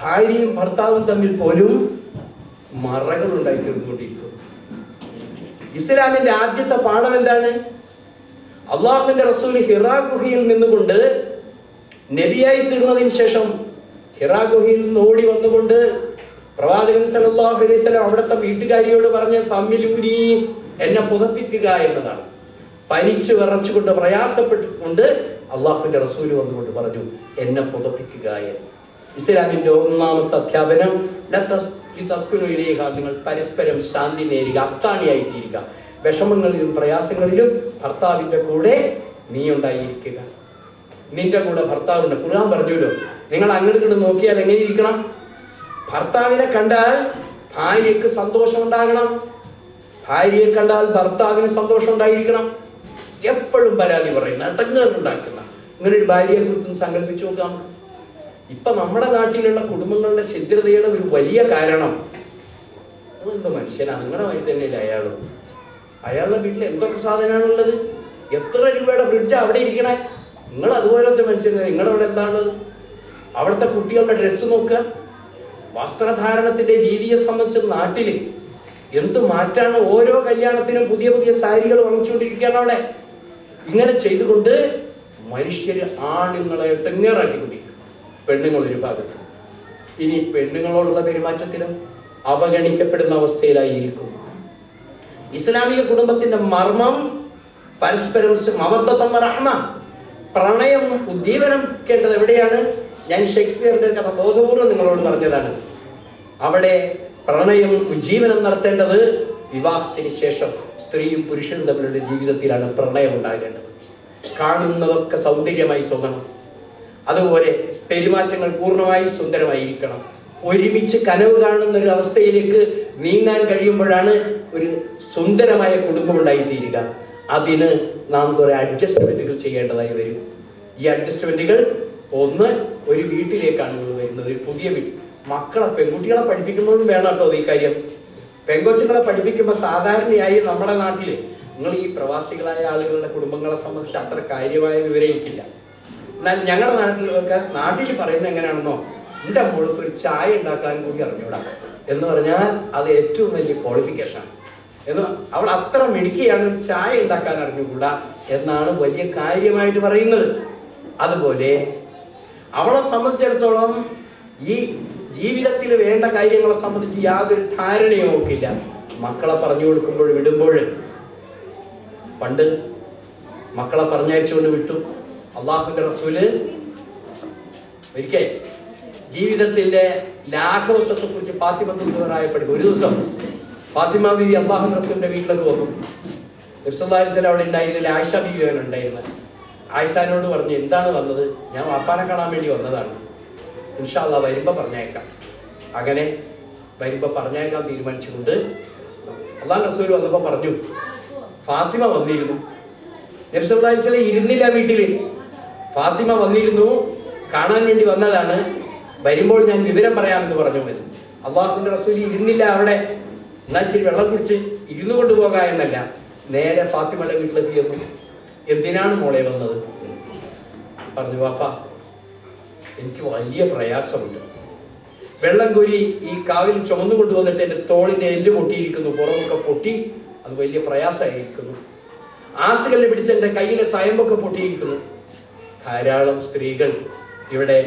Speaker 2: ഭാര്യയും ഭർത്താവും തമ്മിൽ പോലും മറകൾ ഉണ്ടായി തീർന്നുകൊണ്ടിരിക്കുന്നു. ഇസ്ലാമിന്റെ ആദ്യത്തെ പാഠം എന്താണ്? അള്ളാഹുവിന്റെ റസൂൽ ഹിറാ ഗുഹയിൽ നിന്നുകൊണ്ട് നബിയായി തീർന്നതിന് ശേഷം ഹിറാ ഗുഹയിൽ നിന്ന് ഓടി വന്നുകൊണ്ട് പ്രവാചകൻ സല്ലല്ലാഹു അലൈഹി വസല്ലം അവിടുത്തെ വീട്ടുകാരിയോട് പറഞ്ഞ സമ്മിലൂനി, എന്നെ പുതപ്പിക്കുക എന്നതാണ്. പനിച്ചു വിറച്ചുകൊണ്ട് പ്രയാസപ്പെട്ടുകൊണ്ട് അള്ളാഹുവിന്റെ റസൂൽ വന്നുകൊണ്ട് പറഞ്ഞു എന്നെ പുതപ്പിക്കുക എന്ന്. ഇസ്ലാമിന്റെ 1ാമത്തെ അധ്യാപനം നിങ്ങൾ പരസ്പരം ശാന്തി നേരുക, അത്താണിയായി തീരുക. വിഷമങ്ങളിലും പ്രയാസങ്ങളിലും ഭർത്താവിന്റെ കൂടെ നീ ഉണ്ടായിരിക്കുക. നിന്റെ കൂടെ ഭർത്താവുണ്ട്. ഖുർആൻ പറഞ്ഞല്ലോ, നിങ്ങൾ അങ്ങോട്ട് നോക്കിയാൽ എങ്ങനെ ഇരിക്കണം? ഭർത്താവിനെ കണ്ടാൽ ഭാര്യയ്ക്ക് സന്തോഷം ഉണ്ടാകണം, ഭാര്യയെ കണ്ടാൽ ഭർത്താവിന് സന്തോഷം ഉണ്ടായിരിക്കണം. എപ്പോഴും പരാതി പറയുന്ന ഇടങ്ങേറുണ്ടാക്കുന്ന ഇങ്ങനെ ഒരു ഭാര്യയെ കുറിച്ച് സങ്കല്പിച്ചു നോക്കാം. ഇപ്പൊ നമ്മുടെ നാട്ടിലുള്ള കുടുംബങ്ങളുടെ ഛിദ്രതയുടെ ഒരു വലിയ കാരണം എന്തോ മനുഷ്യനാണ്. നിങ്ങളുടെ മാതിരി തന്നെയല്ലേ അയാളും. അയാളുടെ വീട്ടിൽ എന്തൊക്കെ സാധനമാണുള്ളത്, എത്ര രൂപയുടെ ഫ്രിഡ്ജാണ് അവിടെ ഇരിക്കണേ. നിങ്ങൾ അതുപോലത്തെ മനുഷ്യനാണ്. നിങ്ങളുടെ അവിടെ എന്താണുള്ളത്? അവിടുത്തെ കുട്ടികളുടെ ഡ്രസ്സ് നോക്കുക, വസ്ത്രധാരണത്തിന്റെ രീതിയെ സംബന്ധിച്ച് നാട്ടില് എന്ത് മാറ്റാണ്. ഓരോ കല്യാണത്തിനും പുതിയ പുതിയ സാരികൾ വാങ്ങിച്ചുകൊണ്ടിരിക്കുകയാണ് അവിടെ. ഇങ്ങനെ ചെയ്തുകൊണ്ട് മനുഷ്യര് ആണുങ്ങളെ ടെങ്ങേറാക്കിക്കൊണ്ടിരിക്കും. പെണ്ണുങ്ങൾ ഒരു ഭാഗത്ത്. ഇനി പെണ്ണുങ്ങളോടുള്ള പെരുമാറ്റത്തിലും അവഗണിക്കപ്പെടുന്ന അവസ്ഥയിലായിരിക്കും. ഇസ്ലാമിക കുടുംബത്തിന്റെ മർമ്മം പരസ്പരം മവദ്ദത്തും റഹ്മ, പ്രണയം ഉദ്ദീപനിക്കേണ്ടത് എവിടെയാണ്? ഞാൻ ഷേക്സ്പിയറിന്റെ കഥ ബോധപൂർവ്വം നിങ്ങളോട് പറഞ്ഞതാണ്. അവിടെ പ്രണയം ഉജ്ജീവനം നടത്തേണ്ടത് വിവാഹത്തിന് ശേഷം സ്ത്രീയും പുരുഷനും തമ്മിലുള്ള ജീവിതത്തിലാണ് പ്രണയം ഉണ്ടാകേണ്ടത്. കാണുന്നതൊക്കെ സൗന്ദര്യമായി തോന്നണം. അതുപോലെ പെരുമാറ്റങ്ങൾ പൂർണ്ണമായി സുന്ദരമായിരിക്കണം. ഒരുമിച്ച് കനവ് കാണുന്ന ഒരു അവസ്ഥയിലേക്ക് നീങ്ങാൻ കഴിയുമ്പോഴാണ് ഒരു സുന്ദരമായ കുടുംബം ഉണ്ടായിത്തീരുക. അതിന് നാം കുറെ അഡ്ജസ്റ്റ്മെന്റുകൾ ചെയ്യേണ്ടതായി വരും. ഈ അഡ്ജസ്റ്റ്മെന്റുകൾ ഒന്ന്, ഒരു വീട്ടിലേക്കാണ് വരുന്നത്, ഒരു പുതിയ വീട്. മക്കളെ പെൺകുട്ടികളെ പഠിപ്പിക്കുമ്പോഴും വേണം കേട്ടോ ഈ കാര്യം. പെൺകൊച്ചുങ്ങളെ പഠിപ്പിക്കുമ്പോൾ സാധാരണയായി നമ്മുടെ നാട്ടില്, നിങ്ങൾ ഈ പ്രവാസികളായ ആളുകളുടെ കുടുംബങ്ങളെ സംബന്ധിച്ച് അത്ര കാര്യമായ വിവരം എനിക്കില്ല. എന്നാൽ ഞങ്ങളുടെ നാട്ടിൽ പറയുന്നത് എങ്ങനെയാണെന്നോ, എൻ്റെ മോൾക്ക് ഒരു ചായ ഉണ്ടാക്കാൻ കൂടി അറിഞ്ഞൂടാ എന്ന് പറഞ്ഞാൽ അത് ഏറ്റവും വലിയ ക്വാളിഫിക്കേഷനാണ്. എന്ന് അവൾ അത്ര മിടുക്കിയാണ്, ഒരു ചായ ഉണ്ടാക്കാൻ അറിഞ്ഞുകൂടാ എന്നാണ് വലിയ കാര്യമായിട്ട് പറയുന്നത്. അതുപോലെ അവളെ സംബന്ധിച്ചിടത്തോളം ഈ ജീവിതത്തിൽ വേണ്ട കാര്യങ്ങളെ സംബന്ധിച്ച് യാതൊരു ധാരണയും നോക്കില്ല. മക്കളെ പറഞ്ഞു കൊടുക്കുമ്പോൾ വിടുമ്പോൾ, പണ്ട് മക്കളെ പറഞ്ഞയച്ചുകൊണ്ട് വിട്ടു. അള്ളാഹുവിന്റെ റസൂല് ഒരിക്കൽ ജീവിതത്തിന്റെ ലാഘവത്വത്തെ കുറിച്ച് ഫാത്തിമത്ത് സുഹറായ പഠിക്കും. ഒരു ദിവസം ഫാത്തിമ ബീവി അള്ളാഹുവിന്റെ റസൂലിന്റെ വീട്ടിലേക്ക് വന്നു. നബി സല്ലല്ലാഹു അലൈഹി വസല്ലം അവിടെ ഉണ്ടായിരുന്നില്ല, ആയിഷ ബീവിയാണ് ഉണ്ടായിരുന്നത്. ആയിഷാനോട് പറഞ്ഞു, എന്താണ് വന്നത്? ഞാൻ വാപ്പാനെ കാണാൻ വേണ്ടി വന്നതാണ്, ഇൻഷാ അല്ലാഹ് വരുമ്പോ പറഞ്ഞേക്കാം. അങ്ങനെ വരുമ്പോ പറഞ്ഞേക്കാൻ തീരുമാനിച്ചുകൊണ്ട് അള്ളാഹു റസൂൽ വന്നപ്പോ പറഞ്ഞു, ഫാത്തിമ വന്നിരുന്നു. നബി സല്ലല്ലാഹു അലൈഹി വസല്ലം ഇരുന്നില്ല വീട്ടില്. ഫാത്തിമ വന്നിരുന്നു, കാണാൻ വേണ്ടി വന്നതാണ്, വരുമ്പോൾ ഞാൻ വിവരം പറയാമെന്ന് പറഞ്ഞു. അള്ളാഹുവിന്റെ റസൂൽ ഇരുന്നില്ല അവിടെ. എന്നാൽ ഇച്ചിരി വെള്ളം കുടിച്ച് ഇരുന്നു കൊണ്ടുപോകാ എന്നല്ല, നേരെ ഫാത്തിമയുടെ വീട്ടിലെത്തി ചെന്നു. എന്തിനാണ് മോളെ വന്നത്? പറഞ്ഞു, വാപ്പാ എനിക്ക് വലിയ പ്രയാസമുണ്ട്. വെള്ളം കോരി ഈ കാവിൽ ചുമന്നു കൊണ്ടുവന്നിട്ട് എൻ്റെ തോളിൻ്റെ എല്ല് പൊട്ടിയിരിക്കുന്നു, പുറമൊക്കെ പൊട്ടി, അത് വലിയ പ്രയാസമായിരിക്കുന്നു. ആസുകല്ല് പിടിച്ച് എൻ്റെ കയ്യിലെ തയമ്പൊക്കെ പൊട്ടിയിരിക്കുന്നു. ധാരാളം സ്ത്രീകൾ ഇവിടെ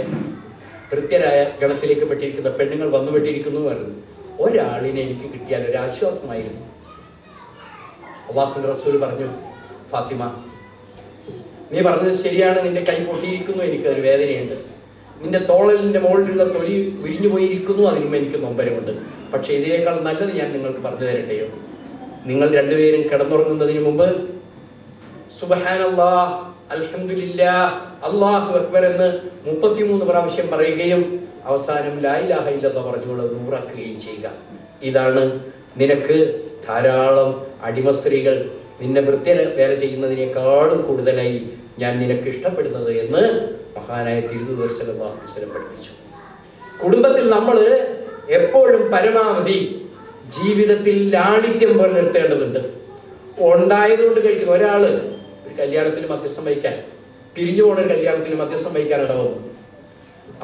Speaker 2: ഭൃത്യരായ ഗണത്തിലേക്ക് പെട്ടിരിക്കുന്ന പെണ്ണുങ്ങൾ വന്നു പെട്ടിരിക്കുന്നു പറഞ്ഞു. ഒരാളിനെ എനിക്ക് കിട്ടിയാൽ ഒരു ആശ്വാസമായിരുന്നു. അല്ലാഹുവിന്റെ റസൂൽ പറഞ്ഞു, ഫാത്തിമ നീ പറഞ്ഞത് ശരിയാണ്, നിന്റെ കൈ പൊട്ടിയിരിക്കുന്നു, എനിക്കൊരു വേദനയുണ്ട്. നിന്റെ തോളലിന്റെ മുകളിലുള്ള തൊലി ഉരിഞ്ഞു പോയിരിക്കുന്നു, അതിനും എനിക്ക് നൊമ്പരമുണ്ട്. പക്ഷെ ഇതിനേക്കാൾ നല്ലത് ഞാൻ നിങ്ങൾക്ക് പറഞ്ഞു തരട്ടെയോ? നിങ്ങൾ രണ്ടുപേരും കിടന്നുറങ്ങുന്നതിന് മുമ്പ് സുബ്ഹാനല്ലാഹ്, അൽഹംദുലില്ലാഹ്, അല്ലാഹു അക്ബർ എന്ന് 33 പ്രാവശ്യം പറയുകയും അവസാനം ലാ ഇലാഹ ഇല്ലല്ലാഹ് പറഞ്ഞുകൊണ്ട് നൂറാക്കുകയും ചെയ്യുക. ഇതാണ് നിനക്ക് ധാരാളം അടിമ സ്ത്രീകൾ നിന്നെ വേല ചെയ്യുന്നതിനേക്കാളും കൂടുതലായി ഞാൻ നിനക്ക് ഇഷ്ടപ്പെടുന്നത് എന്ന് മഹാനായ തിരുദൂതർ സല്ലല്ലാഹു അലൈഹി വസല്ലം പഠിപ്പിച്ചു. കുടുംബത്തിൽ നമ്മൾ എപ്പോഴും പരമാവധി ജീവിതത്തിൽ ലാളിത്യം പുലർത്തേണ്ടതുണ്ട്. ഉണ്ടായതുകൊണ്ട് കഴിക്കുന്ന ഒരാള് ഒരു കല്യാണത്തിൽ മധ്യസ്ഥം വഹിക്കാൻ, പിരിഞ്ഞു പോണ ഒരു കല്യാണത്തിൽ മധ്യസ്ഥം വഹിക്കാൻ ഇടവന്നു.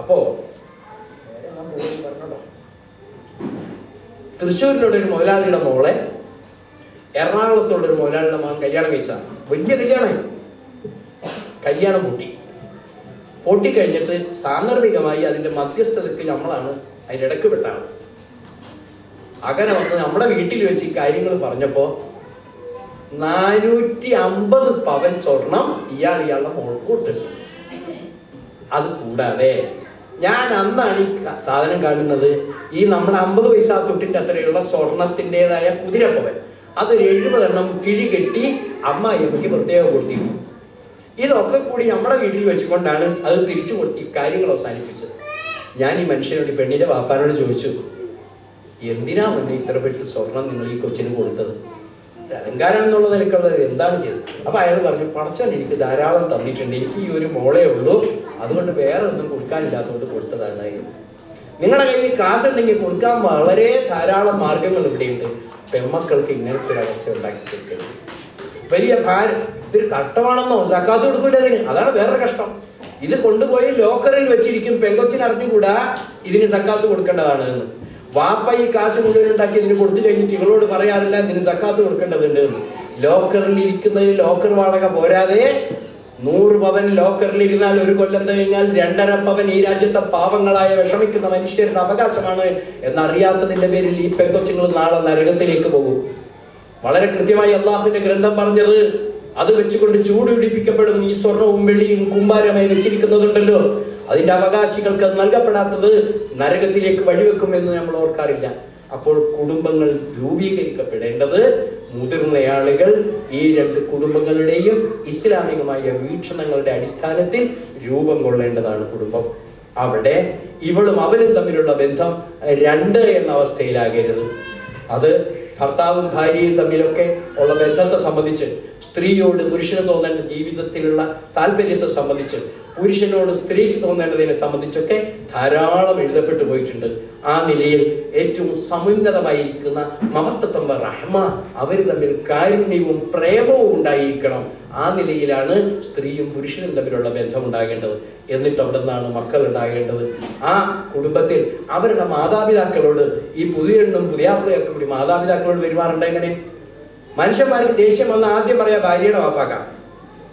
Speaker 2: അപ്പോ തൃശ്ശൂരിലുള്ള ഒരു മുതലാളിയുടെ മോളെ എറണാകുളത്തുള്ള ഒരു മുതലാളിയുടെ മകൻ കല്യാണം കഴിച്ചാണ്. വലിയ കല്യാണം പൊട്ടിക്കഴിഞ്ഞിട്ട് സാന്ദർഭികമായി അതിന്റെ മധ്യസ്ഥതയ്ക്ക് നമ്മളാണ് അതിനിടക്ക് പെട്ടാണ്. അങ്ങനെ വന്ന് നമ്മുടെ വീട്ടിൽ വെച്ച് ഈ കാര്യങ്ങൾ പറഞ്ഞപ്പോ 450 പവൻ സ്വർണം ഇയാളുടെ മോൾക്ക് കൊടുത്തിട്ടുണ്ട്. അത് കൂടാതെ ഞാൻ അന്നാണ് ഈ സാധനം കാണുന്നത്, ഈ നമ്മുടെ 50 പൈസ തൊട്ടിന്റെ അത്രയുള്ള സ്വർണത്തിൻ്റെതായ കുതിരപ്പവൻ, അതൊരു 70 എണ്ണം കിഴി കെട്ടി അമ്മായിയമ്മയ്ക്ക് പ്രത്യേകം കൊടുത്തിരുന്നു. ഇതൊക്കെ കൂടി നമ്മുടെ വീട്ടിൽ വെച്ചുകൊണ്ടാണ് അത് തിരിച്ചു കൊടുത്തി കാര്യങ്ങൾ അവസാനിപ്പിച്ചത്. ഞാൻ ഈ മനുഷ്യനോട്, പെണ്ണിന്റെ വാപ്പാനോട് ചോദിച്ചു, എന്തിനാ മുന്നേ ഇത്ര പെട്ട് സ്വർണം നിങ്ങൾ ഈ കൊച്ചിന് കൊടുത്തത്? അലങ്കാരം എന്നുള്ള നിലക്കുള്ളത് എന്താണ് ചെയ്തത്? അപ്പൊ അയാൾ പറഞ്ഞു, പടച്ചോൻ എനിക്ക് ധാരാളം തന്നിട്ടുണ്ട്, എനിക്ക് ഈ ഒരു മോളേ ഉള്ളൂ, അതുകൊണ്ട് വേറെ ഒന്നും കൊടുക്കാനില്ലാത്തതുകൊണ്ട് കൊടുത്തതാണ്. നിങ്ങളുടെ കയ്യിൽ കാശുണ്ടെങ്കിൽ കൊടുക്കാൻ വളരെ ധാരാളം മാർഗങ്ങൾ ഇവിടെയുണ്ട്. പെമ്മക്കൾക്ക് ഇങ്ങനത്തെ ഒരു അവസ്ഥ ഉണ്ടാക്കി കൊടുക്കരുത്. വലിയ ഭാരം, ഇതൊരു കഷ്ടമാണെന്നോ, സക്കാത്ത് കൊടുക്കൂല അതിന്, അതാണ് വേറെ കഷ്ടം. ഇത് കൊണ്ടുപോയി ലോക്കറിൽ വെച്ചിരിക്കും, പെങ്കൊച്ചിന് അറിഞ്ഞുകൂടാ ഇതിന് സക്കാത്ത് കൊടുക്കേണ്ടതാണ് എന്ന്. വാപ്പ ഈ കാശ് മുഴുവൻ ഉണ്ടാക്കി ഇതിന് കൊടുത്തു കഴിഞ്ഞിട്ട് ഇവളോട് പറയാറില്ല ഇതിന് സക്കാത്ത് കൊടുക്കേണ്ടതുണ്ട് എന്ന്. ലോക്കറിൽ ഇരിക്കുന്നതിൽ ലോക്കർ വാടക പോരാതെ 100 പവൻ ലോക്കറിലിരുന്നാൽ 1 കൊല്ലം കഴിഞ്ഞാൽ 2.5 പവൻ ഈ രാജ്യത്തെ പാവങ്ങളായ വിഷമിക്കുന്ന മനുഷ്യരുടെ അവകാശമാണ് എന്നറിയാത്തതിന്റെ പേരിൽ ഈ പെങ്കൊച്ചുങ്ങൾ നാളെ നരകത്തിലേക്ക് പോകും. വളരെ കൃത്യമായി അള്ളാഹുവിന്റെ ഗ്രന്ഥം പറഞ്ഞത് അത് വെച്ചുകൊണ്ട് ചൂട് പിടിപ്പിക്കപ്പെടും. ഈ സ്വർണവും വെള്ളിയും കുമ്പാരമായി വെച്ചിരിക്കുന്നതുണ്ടല്ലോ, അതിന്റെ അവകാശികൾക്ക് അത് നൽകപ്പെടാത്തത് നരകത്തിലേക്ക് വഴിവെക്കുമെന്ന് നമ്മൾ ഓർക്കാറില്ല. അപ്പോൾ കുടുംബങ്ങൾ രൂപീകരിക്കപ്പെടേണ്ടത് മുതിർന്നയാളുകൾ ഈ 2 കുടുംബങ്ങളുടെയും ഇസ്ലാമികമായ വീക്ഷണങ്ങളുടെ അടിസ്ഥാനത്തിൽ രൂപം കൊള്ളേണ്ടതാണ് കുടുംബം. അവിടെ ഇവളും അവരും തമ്മിലുള്ള ബന്ധം 2 എന്ന അവസ്ഥയിലാകരുത്. അത് ഭർത്താവും ഭാര്യയും തമ്മിലൊക്കെ ഉള്ള ബന്ധത്തെ സംബന്ധിച്ച്, സ്ത്രീയോട് പുരുഷന് തോന്നേണ്ട ജീവിതത്തിലുള്ള താല്പര്യത്തെ സംബന്ധിച്ച്, പുരുഷനോട് സ്ത്രീക്ക് തോന്നേണ്ടതിനെ സംബന്ധിച്ചൊക്കെ ധാരാളം എഴുതപ്പെട്ടു പോയിട്ടുണ്ട്. ആ നിലയിൽ ഏറ്റവും സമുന്നതമായിരിക്കുന്ന മഹത്തത്വം റഹ്മ, അവർ തമ്മിൽ കാരുണ്യവും പ്രേമവും ഉണ്ടായിരിക്കണം. ആ നിലയിലാണ് സ്ത്രീയും പുരുഷനും തമ്മിലുള്ള ബന്ധം ഉണ്ടാകേണ്ടത്. എന്നിട്ട് അവിടെ നിന്നാണ് മക്കൾ ഉണ്ടാകേണ്ടത്. ആ കുടുംബത്തിൽ അവരുടെ മാതാപിതാക്കളോട്, ഈ പുതിയെണ്ണും പുതിയാപ്പിളയൊക്കെ കൂടി മാതാപിതാക്കളോട് പെരുമാറേണ്ട എങ്ങനെ? മനുഷ്യന്മാർക്ക് ദേഷ്യം വന്ന് ആദ്യം പറയാം ഭാര്യയുടെ വാപ്പാക്കാം.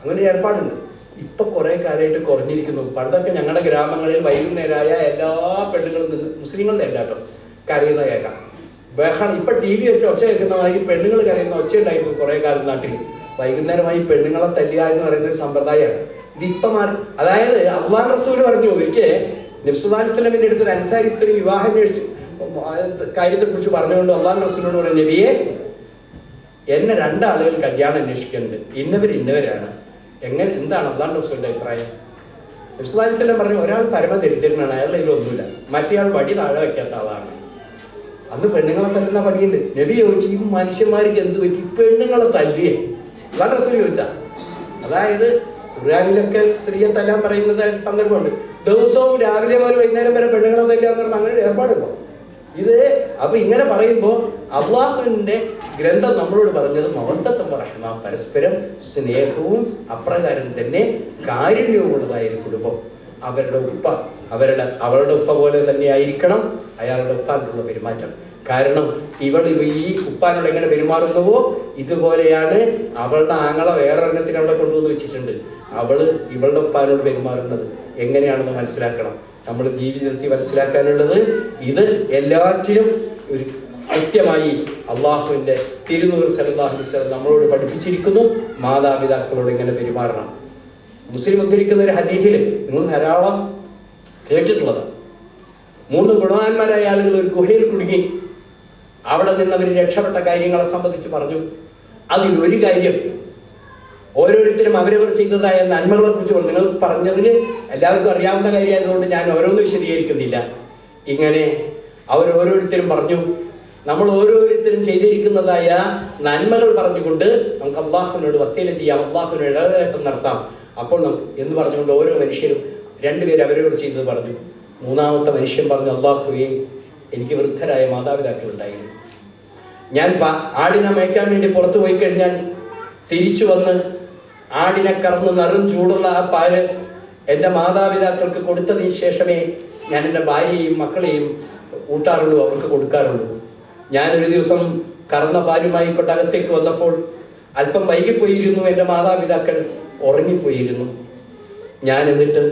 Speaker 2: അങ്ങനെ ഒരു ഏർപ്പാടുണ്ട്. ഇപ്പൊ കുറെ കാലമായിട്ട് കുറഞ്ഞിരിക്കുന്നു. പണ്ടൊക്കെ ഞങ്ങളുടെ ഗ്രാമങ്ങളിൽ വൈകുന്നേരമായ എല്ലാ പെണ്ണുങ്ങളും നിന്ന്, മുസ്ലിങ്ങളുടെ എല്ലാട്ടോ, കരയുന്ന കേൾക്കാം, ബഹളം. ഇപ്പൊ TV വെച്ച് ഒച്ച കേൾക്കുന്ന ഈ പെണ്ണുങ്ങൾ കരയുന്ന ഒച്ച ഉണ്ടായിരുന്നു കുറെ കാലം നാട്ടിൽ. വൈകുന്നേരമായി പെണ്ണുങ്ങളെ തല്ലുക എന്ന് പറയുന്ന ഒരു സമ്പ്രദായമാണ്. ഇതിപ്പോ മാറി. അതായത് അള്ളാഹു റസൂൽ പറഞ്ഞു, ഒരിക്കൽ നബി സല്ലല്ലാഹു അലൈഹി വസല്ലമയുടെ അടുത്ത് ഒരു അൻസാരി സ്ത്രീ വിവാഹം അന്വേഷിച്ചു കാര്യത്തെ കുറിച്ച് പറഞ്ഞുകൊണ്ട് അള്ളാഹു റസൂലിനോട് പറഞ്ഞു, നബിയെ, എന്നെ 2 ആളുകൾ കല്യാണം അന്വേഷിക്കുന്നുണ്ട്, ഇന്നവരാണ്. എന്താണ് അള്ളാഹു റസൂലിന്റെ അഭിപ്രായം? നബി സല്ലല്ലാഹു അലൈഹി വസല്ലം പറഞ്ഞു, ഒരാൾ പരമദരിദ്രനാണ്, അയാളുടെ ഇതിലൊന്നുമില്ല, മറ്റേയാൾ വടി താഴെ വയ്ക്കാത്ത ആളാണ്. അന്ന് പെണ്ണുങ്ങളെ തല്ലുന്ന പണിയുണ്ട്. നബി ചോദിച്ചു, ഈ മനുഷ്യന്മാർക്ക് എന്ത് പറ്റി പെണ്ണുങ്ങളെ തല്ലിയേ? അള്ളാഹു റസൂൽ ചോദിച്ചാ. അതായത് ഖുർആനിലൊക്കെ സ്ത്രീയെ തല്ലാൻ പറയുന്നത് സന്ദർഭമുണ്ട്. ദിവസവും രാവിലെ മുതൽ വൈകുന്നേരം വരെ പെണ്ണുങ്ങളെ തല്ലാന്ന് പറഞ്ഞാൽ അങ്ങനെ ഒരു ഏർപ്പാടുണ്ടോ? ഇത് അപ്പൊ ഇങ്ങനെ പറയുമ്പോൾ അള്ളാഹുവിന്റെ ഗ്രന്ഥം നമ്മളോട് പറഞ്ഞത് മവദ്ദത്തും റഹ്മ, പരസ്പരം സ്നേഹവും അപ്രകാരം തന്നെ കാരുണ്യവും ഉള്ളതായ ഒരു കുടുംബം. അവരുടെ ഉപ്പ പോലെ തന്നെ ആയിരിക്കണം അയാളുടെ ഉപ്പാനുള്ള പെരുമാറ്റം. കാരണം ഈ ഉപ്പാനോട് എങ്ങനെ പെരുമാറുന്നുവോ ഇതുപോലെയാണ് അവളുടെ ആങ്ങളെ വേറൊരെണ്ണത്തിന് അവിടെ കൊണ്ടുവന്ന് വെച്ചിട്ടുണ്ട്. ഇവളുടെ ഉപ്പാനോട് പെരുമാറുന്നത് എങ്ങനെയാണെന്ന് മനസ്സിലാക്കണം. നമ്മൾ ജീവിതത്തിൽ മനസ്സിലാക്കാനുള്ളത് ഇത് എല്ലാറ്റിലും ഒരു കൃത്യമായി അള്ളാഹുവിന്റെ തിരുനൂർ സല്ലല്ലാഹു അലൈഹി വസല്ലം നമ്മളോട് പഠിപ്പിച്ചിരിക്കുന്നു. മാതാപിതാക്കളോട് എങ്ങനെ പെരുമാറണം. മുസ്ലിം ഉദ്ധരിക്കുന്ന ഒരു ഹദീസിൽ നിങ്ങൾ ധാരാളം കേട്ടിട്ടുള്ളതാണ്. 3 ഗുണവാന്മാരായ ആളുകൾ ഒരു ഗുഹയിൽ കുടുങ്ങി. അവിടെ നിന്ന് അവർ രക്ഷപ്പെട്ട കാര്യങ്ങളെ സംബന്ധിച്ച് പറഞ്ഞു. അതിലൊരു കാര്യം, ഓരോരുത്തരും അവരവർ ചെയ്തതായ നന്മകളെ കുറിച്ച് നിങ്ങൾ പറഞ്ഞതിന് എല്ലാവർക്കും അറിയാവുന്ന കാര്യമായതുകൊണ്ട് ഞാൻ ഓരോന്നും വിശദീകരിക്കുന്നില്ല. ഇങ്ങനെ അവരോരോരുത്തരും പറഞ്ഞു, നമ്മൾ ഓരോരുത്തരും ചെയ്തിരിക്കുന്നതായ നന്മകൾ പറഞ്ഞുകൊണ്ട് നമുക്ക് അള്ളാഹുവിനോട് വസീല ചെയ്യാം, അള്ളാഹുവിനോട് ഇടപെടൽ നടത്താം. അപ്പോൾ എന്ന് പറഞ്ഞുകൊണ്ട് ഓരോ മനുഷ്യരും 2 പേര് അവരവർ ചെയ്തത് പറഞ്ഞു. 3ാമത്തെ മനുഷ്യൻ പറഞ്ഞു, അള്ളാഹുവേ, എനിക്ക് വൃദ്ധരായ മാതാപിതാക്കൾ ഉണ്ടായിരുന്നു. ഞാൻ ആടിനെ മേയ്ക്കാൻ വേണ്ടി പുറത്തു പോയി കഴിഞ്ഞാൽ തിരിച്ചു വന്ന് ആടിനെ കറന്ന് നിറം ചൂടുള്ള ആ പാല് എൻ്റെ മാതാപിതാക്കൾക്ക് കൊടുത്തതിന് ശേഷമേ ഞാൻ എൻ്റെ ഭാര്യയെയും മക്കളെയും ഊട്ടാറുള്ളൂ, അവർക്ക് കൊടുക്കാറുള്ളൂ. ഞാനൊരു ദിവസം കറന്ന പാലുമായി കൊട്ടകത്തേക്ക് വന്നപ്പോൾ അല്പം വൈകിപ്പോയിരുന്നു. എൻ്റെ മാതാപിതാക്കൾ ഉറങ്ങിപ്പോയിരുന്നു. ഞാൻ എന്നിട്ട്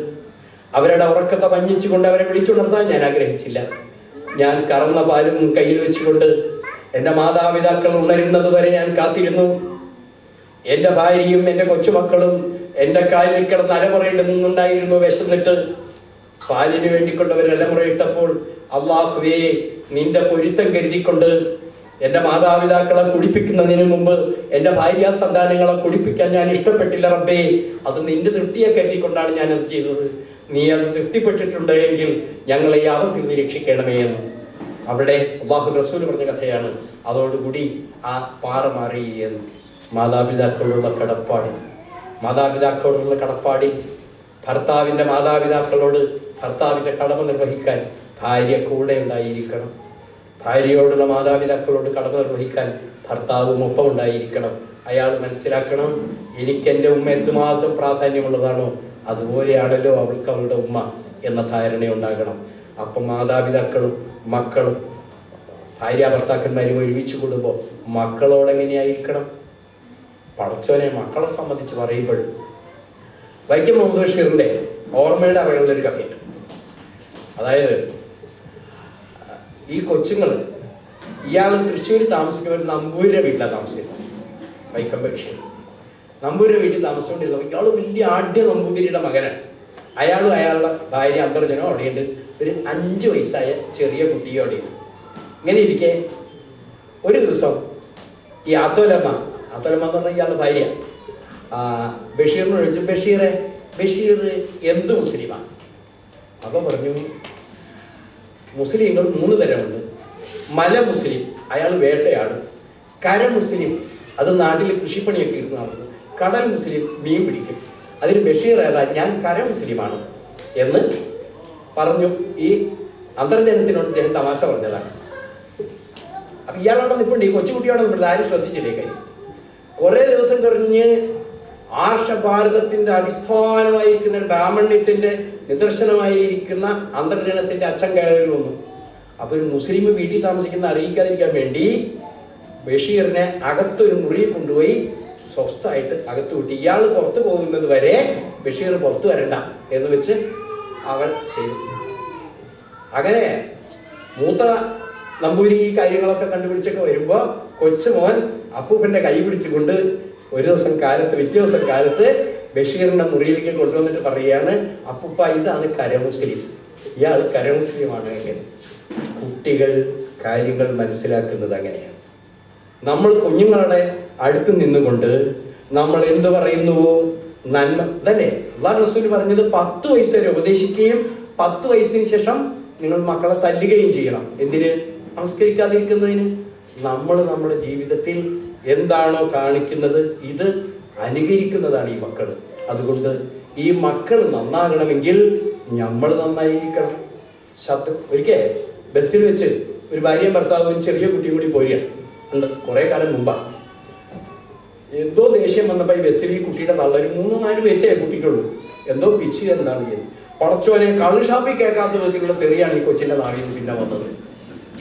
Speaker 2: അവരുടെ ഉറക്കത്തെ വഞ്ചിച്ചുകൊണ്ട് അവരെ വിളിച്ചുണർത്താൻ ഞാൻ ആഗ്രഹിച്ചില്ല. ഞാൻ കറന്ന പാലും കയ്യിൽ വെച്ചുകൊണ്ട് എൻ്റെ മാതാപിതാക്കൾ ഉണരുന്നത് വരെ ഞാൻ കാത്തിരുന്നു. എൻ്റെ ഭാര്യയും എൻ്റെ കൊച്ചുമക്കളും എൻ്റെ കാലിൽ കിടന്ന് അലമുറയിടുന്നുണ്ടായിരുന്നു. വിശന്നിട്ട് പാലിന് വേണ്ടിക്കൊണ്ടവർ അലമുറയിട്ടപ്പോൾ അള്ളാഹുവേ, നിന്റെ പൊരുത്തം കരുതിക്കൊണ്ട് എൻ്റെ മാതാപിതാക്കളെ കുടിപ്പിക്കുന്നതിന് മുമ്പ് എൻ്റെ ഭാര്യ സന്താനങ്ങളെ കുടിപ്പിക്കാൻ ഞാൻ ഇഷ്ടപ്പെട്ടില്ല റബ്ബേ. അത് നിന്റെ തൃപ്തിയെ കരുതിക്കൊണ്ടാണ് ഞാനത് ചെയ്തത്. നീ അത് തൃപ്തിപ്പെട്ടിട്ടുണ്ട് എങ്കിൽ ഞങ്ങളെ ഈ ആപത്തിൽ നിരീക്ഷിക്കണമേ എന്ന് അവിടെ അല്ലാഹു റസൂൽ പറഞ്ഞ കഥയാണ്. അതോടുകൂടി ആ പാറ മാറി എന്ന്. മാതാപിതാക്കളോടുള്ള കടപ്പാടിൽ ഭർത്താവിൻ്റെ മാതാപിതാക്കളോട് ഭർത്താവിൻ്റെ കടമ നിർവഹിക്കാൻ ഭാര്യ കൂടെ ഉണ്ടായിരിക്കണം. ഭാര്യയോടുള്ള മാതാപിതാക്കളോട് കടമ നിർവഹിക്കാൻ ഭർത്താവും ഒപ്പം ഉണ്ടായിരിക്കണം. അയാൾ മനസ്സിലാക്കണം, എനിക്ക് എൻ്റെ ഉമ്മ എന്തുമാത്രം പ്രാധാന്യമുള്ളതാണോ അതുപോലെയാണല്ലോ അവൾക്ക് അവളുടെ ഉമ്മ എന്ന ധാരണ ഉണ്ടാകണം. അപ്പം മാതാപിതാക്കളും മക്കളും ഭാര്യ ഭർത്താക്കന്മാരും ഒരുമിച്ച് കൂടുമ്പോൾ മക്കളോടെങ്ങനെയായിരിക്കണം? പടച്ചോനെ മക്കളെ സംബന്ധിച്ച് പറയുമ്പോൾ വൈക്കം മുഹമ്മദ് ബഷീറിൻ്റെ ഓർമ്മയുടെ അറിയുള്ളൊരു കഥയുണ്ട്. അതായത് ഈ കൊച്ചുങ്ങൾ ഇയാൾ തൃശ്ശൂർ താമസിക്കുന്ന ഒരു നമ്പൂരിൻ്റെ വീട്ടിലാണ് താമസിക്കുന്നത്. വൈക്കം ബഷീർ നമ്പൂരിൻ്റെ വീട്ടിൽ താമസിച്ചുകൊണ്ടിരുന്നപ്പോൾ ഇയാൾ വലിയ ആദ്യ നമ്പൂതിരിയുടെ മകനാണ്. അയാളും അയാളുടെ ഭാര്യ അന്തർജനം അവിടെയുണ്ട്. ഒരു 5 വയസ്സായ ചെറിയ കുട്ടിയും അവിടെയുണ്ട്. ഇങ്ങനെ ഇരിക്കെ ഒരു ദിവസം ഈ അത്തോലമ്മ എന്ന് പറഞ്ഞാൽ ഇയാളുടെ ഭാര്യ ബഷീറിനോട് ചോദിച്ചു, ബഷീർ എന്ത് മുസ്ലിമാണ്? അപ്പോൾ പറഞ്ഞു, മുസ്ലിങ്ങൾ 3 തരമുണ്ട്. മല മുസ്ലിം, അയാൾ വേട്ടയാടും. കര മുസ്ലിം, അത് നാട്ടിൽ കൃഷിപ്പണിയൊക്കെ ഇരുന്ന് നടത്തുന്നു. കടൽ മുസ്ലിം, മീൻ പിടിക്കും. അതിന് ബഷീർ ഏതാ? ഞാൻ കര മുസ്ലിമാണ് എന്ന് പറഞ്ഞു. ഈ അന്തർജനത്തിനോട് അദ്ദേഹം തമാശ പറഞ്ഞതാണ്. അപ്പം ഇയാളോടെ നിൽപ്പുണ്ട്, ഈ കൊച്ചുകുട്ടിയോടെ നിൽപ്പുണ്ട്. ആരും ശ്രദ്ധിച്ചില്ലേ കൈ? കുറേ ദിവസം കഴിഞ്ഞ് ആർഷഭാരതത്തിൻ്റെ അടിസ്ഥാനമായിരിക്കുന്ന ബ്രാഹ്മണ്യത്തിൻ്റെ നിദർശനമായിരിക്കുന്ന അന്തർജനത്തിൻ്റെ അച്ഛൻ കയറി വന്നു. അപ്പോൾ ഒരു മുസ്ലിം വീട്ടിൽ താമസിക്കുന്ന അറിയിക്കാതിരിക്കാൻ വേണ്ടി ബഷീറിനെ അകത്തൊരു മുറിയിൽ കൊണ്ടുപോയി സ്വസ്ഥമായിട്ട് അകത്ത് വിട്ടി. ഇയാൾ പുറത്തു പോകുന്നത് വരെ ബഷീർ പുറത്തു വരണ്ട എന്ന് വെച്ച് അവൾ ചെയ്തു. അങ്ങനെ മൂത്ത നമ്പൂരി ഈ കാര്യങ്ങളൊക്കെ കണ്ടുപിടിച്ചൊക്കെ വരുമ്പോൾ കൊച്ചുമോൻ അപ്പൂപ്പൻ്റെ കൈ പിടിച്ചുകൊണ്ട് ഒരു ദിവസം കാലത്ത് പിറ്റേ ദിവസം കാലത്ത് ബഷീറിൻ്റെ മുറിയിലേക്ക് കൊണ്ടുവന്നിട്ട് പറയുകയാണ്, അപ്പൂപ്പ ഇതാണ് കരമുസ്ലിം, ഇയാൾ കരമുസ്ലിമാണ്. എങ്ങനെ കുട്ടികൾ കാര്യങ്ങൾ മനസ്സിലാക്കുന്നത് അങ്ങനെയാണ്. നമ്മൾ കുഞ്ഞുങ്ങളുടെ അടുത്ത് നിന്നുകൊണ്ട് നമ്മൾ എന്ത് പറയുന്നുവോ നന്മ തന്നെ. അല്ലാഹു റസൂൽ പറഞ്ഞത് 10 വയസ്സ് വരെ ഉപദേശിക്കുകയും 10 വയസ്സിന് ശേഷം നിങ്ങൾ മക്കളെ തല്ലുകയും ചെയ്യണം. എന്തിന്? സംസ്കരിക്കാതിരിക്കുന്നതിന്. നമ്മൾ നമ്മുടെ ജീവിതത്തിൽ എന്താണോ കാണിക്കുന്നത് ഇത് അനുകരിക്കുന്നതാണ് ഈ മക്കൾ. അതുകൊണ്ട് ഈ മക്കൾ നന്നാകണമെങ്കിൽ നമ്മൾ നന്നായിരിക്കണം. ഒരിക്കൽ ബസ്സിൽ വെച്ച് ഒരു ഭാര്യയും ഭർത്താവും ചെറിയ കുട്ടിയും കൂടി പോരുകയാണ്. ഉണ്ട്, കുറേ കാലം മുമ്പാണ്. എന്തോ ദേഷ്യം വന്നപ്പോൾ ഈ ബസ്സിൽ ഈ കുട്ടിയുടെ തള്ളൊരു 3-4 വയസ്സേ കുട്ടിക്കുള്ളൂ. എന്തോ പിച്ച് എന്താണ് ചെയ്യുന്നത്. പടച്ചോനെ കള്ള് ഷാപ്പിൽ കേൾക്കാത്ത വിധത്തിലുള്ള തെറിയാണ് ഈ കൊച്ചിൻ്റെ നാവിൽ നിന്ന് പിന്നെ വന്നത്.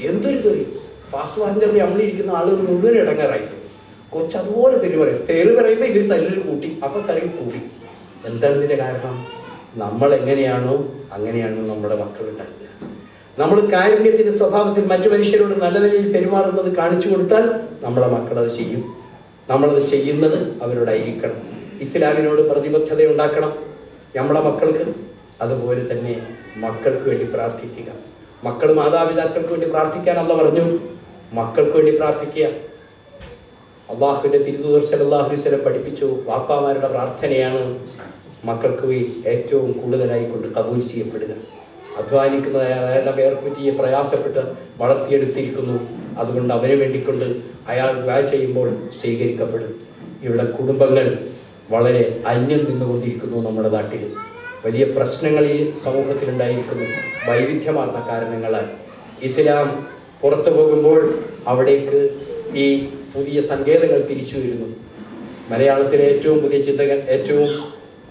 Speaker 2: എന്തൊരു തെറി! ഫാസ്റ്റ് പാസഞ്ചറിൽ നമ്മളിരിക്കുന്ന ആളുകൾ മുഴുവൻ ഇടങ്ങാറായി. കൊച്ചതുപോലെ തെറി പറയും. തെറി പറയുമ്പോൾ ഇവർ തല്ലിൽ കൂട്ടി, അപ്പം തെറി കൂടി. എന്താണ് ഇതിൻ്റെ കാരണം? നമ്മൾ എങ്ങനെയാണോ അങ്ങനെയാണോ നമ്മുടെ മക്കളുണ്ടാക്കുക. നമ്മൾ കാരുണ്യത്തിൻ്റെ സ്വഭാവത്തിൽ മറ്റു മനുഷ്യരോട് നല്ല നിലയിൽ പെരുമാറുന്നത് കാണിച്ചു കൊടുത്താൽ നമ്മുടെ മക്കളത് ചെയ്യും. നമ്മളത് ചെയ്യുന്നത് അവരോടായിരിക്കണം. ഇസ്ലാമിനോട് പ്രതിബദ്ധത ഉണ്ടാക്കണം നമ്മുടെ മക്കൾക്ക്. അതുപോലെ തന്നെ മക്കൾക്ക് വേണ്ടി പ്രാർത്ഥിക്കുക. മക്കൾ മാതാപിതാക്കൾക്ക് വേണ്ടി പ്രാർത്ഥിക്കാൻ അല്ലാഹു പറഞ്ഞു. മക്കൾക്ക് വേണ്ടി പ്രാർത്ഥിക്കുക. അള്ളാഹുവിൻ്റെ തിരുദൂതർ സല്ലല്ലാഹു അലൈഹി വസല്ലം പഠിപ്പിച്ചു, വാപ്പാമാരുടെ പ്രാർത്ഥനയാണ് മക്കൾക്ക് ഏറ്റവും കൂടുതലായി കൊണ്ട് കബൂൽ ചെയ്യപ്പെടുക. അധ്വാനിക്കുന്നയാളുടെ വേർപ്പറ്റിയെ പ്രയാസപ്പെട്ട് വളർത്തിയെടുത്തിരിക്കുന്നു. അതുകൊണ്ട് അവന് വേണ്ടിക്കൊണ്ട് അയാൾ ദ്വാ ചെയ്യുമ്പോൾ സ്വീകരിക്കപ്പെടും. ഇവിടെ കുടുംബങ്ങൾ വളരെ അന്യം നിന്നുകൊണ്ടിരിക്കുന്നു. നമ്മുടെ നാട്ടിൽ വലിയ പ്രശ്നങ്ങൾ ഈ സമൂഹത്തിലുണ്ടായിരിക്കുന്നു. വൈവിധ്യമാർന്ന കാരണങ്ങളാൽ ഇസ്ലാം പുറത്തു പോകുമ്പോൾ അവിടേക്ക് ഈ പുതിയ സങ്കേതങ്ങൾ തിരിച്ചു വരുന്നു. മലയാളത്തിലെ ഏറ്റവും പുതിയ ചിന്തകൻ, ഏറ്റവും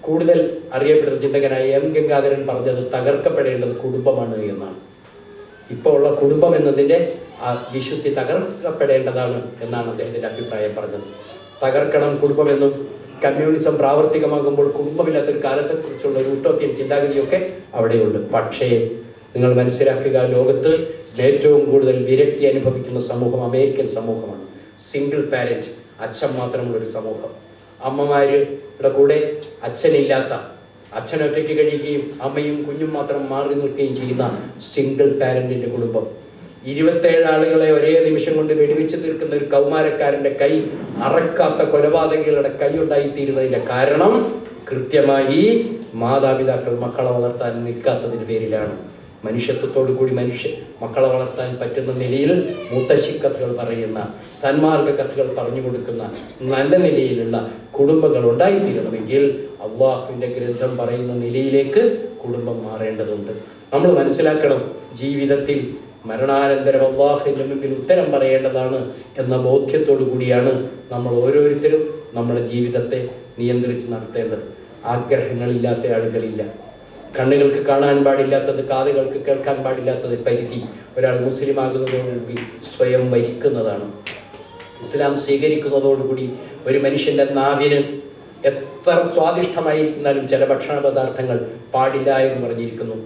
Speaker 2: കൂടുതൽ അറിയപ്പെടുന്ന ചിന്തകനായ എം ഗംഗാധരൻ പറഞ്ഞത് തകർക്കപ്പെടേണ്ടത് കുടുംബമാണ് എന്നാണ്. ഇപ്പോൾ ഉള്ള കുടുംബം എന്നതിൻ്റെ ആ വിശുദ്ധി തകർക്കപ്പെടേണ്ടതാണ് എന്നാണ് അദ്ദേഹത്തിൻ്റെ അഭിപ്രായം പറഞ്ഞത്. തകർക്കണം കുടുംബമെന്നും കമ്മ്യൂണിസം പ്രാവർത്തികമാകുമ്പോൾ കുടുംബമില്ലാത്തൊരു കാലത്തെക്കുറിച്ചുള്ള ഒരു യൂട്ടോപ്യൻ ചിന്താഗതിയൊക്കെ അവിടെയുണ്ട്. പക്ഷേ നിങ്ങൾ മനസ്സിലാക്കുക, ലോകത്ത് ഏറ്റവും കൂടുതൽ വിരക്തി അനുഭവിക്കുന്ന സമൂഹം അമേരിക്കൻ സമൂഹമാണ്. സിംഗിൾ പാരൻറ്റ്, അച്ഛൻ മാത്രമുള്ളൊരു സമൂഹം. അമ്മമാരുടെ കൂടെ അച്ഛനില്ലാത്ത, അച്ഛനൊറ്റയ്ക്ക് കഴിയുകയും അമ്മയും കുഞ്ഞും മാത്രം മാറി നിൽക്കുകയും ചെയ്യുന്ന സിംഗിൾ പാരൻറ്റിൻ്റെ കുടുംബം. 27 ആളുകളെ ഒരേ നിമിഷം കൊണ്ട് വെടിവെച്ച് തീർക്കുന്ന ഒരു കൗമാരക്കാരൻ്റെ കൈ അറക്കാത്ത കൊലപാതകികളുടെ കൈ ഉണ്ടായിത്തീരുന്നതിൻ്റെ കാരണം കൃത്യമായി മാതാപിതാക്കൾ മക്കളെ വളർത്താൻ നിൽക്കാത്തതിൻ്റെ പേരിലാണ്. മനുഷ്യത്വത്തോടു കൂടി മക്കളെ വളർത്താൻ പറ്റുന്ന നിലയിൽ മുത്തശ്ശി കഥകൾ പറയുന്ന, സന്മാർഗ കഥകൾ പറഞ്ഞു കൊടുക്കുന്ന നല്ല നിലയിലുള്ള കുടുംബങ്ങൾ ഉണ്ടായിത്തീരണമെങ്കിൽ അള്ളാഹുവിൻ്റെ ഗ്രന്ഥം പറയുന്ന നിലയിലേക്ക് കുടുംബം മാറേണ്ടതുണ്ട്. നമ്മൾ മനസ്സിലാക്കണം, ജീവിതത്തിൽ മരണാനന്തരം അള്ളാഹുവിൻ്റെ മുമ്പിൽ ഉത്തരം പറയേണ്ടതാണ് എന്ന ബോധ്യത്തോടു കൂടിയാണ് നമ്മൾ ഓരോരുത്തരും നമ്മുടെ ജീവിതത്തെ നിയന്ത്രിച്ച് നടത്തേണ്ടത്. ആഗ്രഹങ്ങളില്ലാത്ത ആളുകളില്ല. കണ്ണുകൾക്ക് കാണാൻ പാടില്ലാത്തത്, കാതുകൾക്ക് കേൾക്കാൻ പാടില്ലാത്തത് പരിധി. ഒരാൾ മുസ്ലിം ആകുന്നതോടുകൂടി സ്വയം വരിക്കുന്നതാണ്.
Speaker 1: ഇസ്ലാം സ്വീകരിക്കുന്നതോടുകൂടി ഒരു മനുഷ്യൻ്റെ നാവിന് എത്ര സ്വാദിഷ്ടമായിരിക്കുന്നാലും ചില ഭക്ഷണ പദാർത്ഥങ്ങൾ പാടില്ല എന്ന് പറഞ്ഞിരിക്കുന്നു.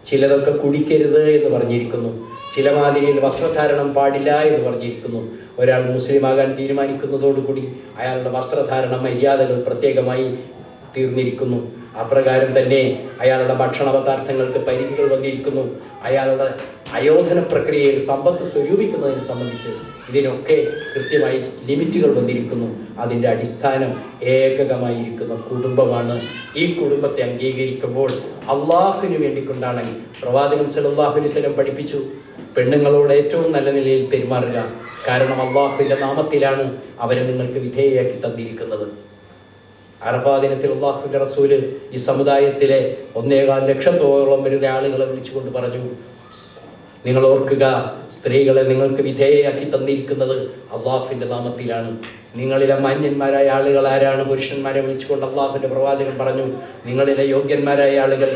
Speaker 1: ചിലതൊക്കെ കുടിക്കരുത് എന്ന് പറഞ്ഞിരിക്കുന്നു. ചില മാതിരിയിൽ വസ്ത്രധാരണം പാടില്ല എന്ന് പറഞ്ഞിരിക്കുന്നു. ഒരാൾ മുസ്ലിമാകാൻ തീരുമാനിക്കുന്നതോടുകൂടി അയാളുടെ വസ്ത്രധാരണ മര്യാദകൾ പ്രത്യേകമായി തീർന്നിരിക്കുന്നു. അപ്രകാരം തന്നെ അയാളുടെ ഭക്ഷണ പദാർത്ഥങ്ങൾക്ക് പരിധികൾ വന്നിരിക്കുന്നു. അയാളുടെ അയോധന പ്രക്രിയയിൽ സമ്പത്ത് സ്വരൂപിക്കുന്നതിനെ സംബന്ധിച്ച് ഇതിനൊക്കെ കൃത്യമായി ലിമിറ്റുകൾ വന്നിരിക്കുന്നു. അതിൻ്റെ അടിസ്ഥാനം ഏകകമായിരിക്കുന്ന കുടുംബമാണ്. ഈ കുടുംബത്തെ അംഗീകരിക്കുമ്പോൾ അള്ളാഹുവിന് വേണ്ടിക്കൊണ്ടാണെങ്കിൽ പ്രവാചകൻ സല്ലല്ലാഹു അലൈഹി വസല്ലം പഠിപ്പിച്ചു, പെണ്ണുങ്ങളോട് ഏറ്റവും നല്ല നിലയിൽ പെരുമാറുക. കാരണം അള്ളാഹുവിൻ്റെ നാമത്തിലാണ് അവരെ നിങ്ങൾക്ക് വിധേയയാക്കി തന്നിരിക്കുന്നത്. അറഫാ ദിനത്തിൽ അള്ളാഹുവിൻ്റെ റസൂല് ഈ സമുദായത്തിലെ 1.25 ലക്ഷത്തോളം വരുന്ന ആളുകളെ വിളിച്ചുകൊണ്ട് പറഞ്ഞു, നിങ്ങൾ ഓർക്കുക, സ്ത്രീകളെ നിങ്ങൾക്ക് വിധേയയാക്കി തന്നിരിക്കുന്നത് അള്ളാഹുവിൻ്റെ നാമത്തിലാണ്. നിങ്ങളിലെ മാന്യന്മാരായ ആളുകൾ ആരാണ്? പുരുഷന്മാരെ വിളിച്ചുകൊണ്ട് അള്ളാഹുവിൻ്റെ പ്രവാചകൻ പറഞ്ഞു, നിങ്ങളിലെ യോഗ്യന്മാരായ ആളുകൾ,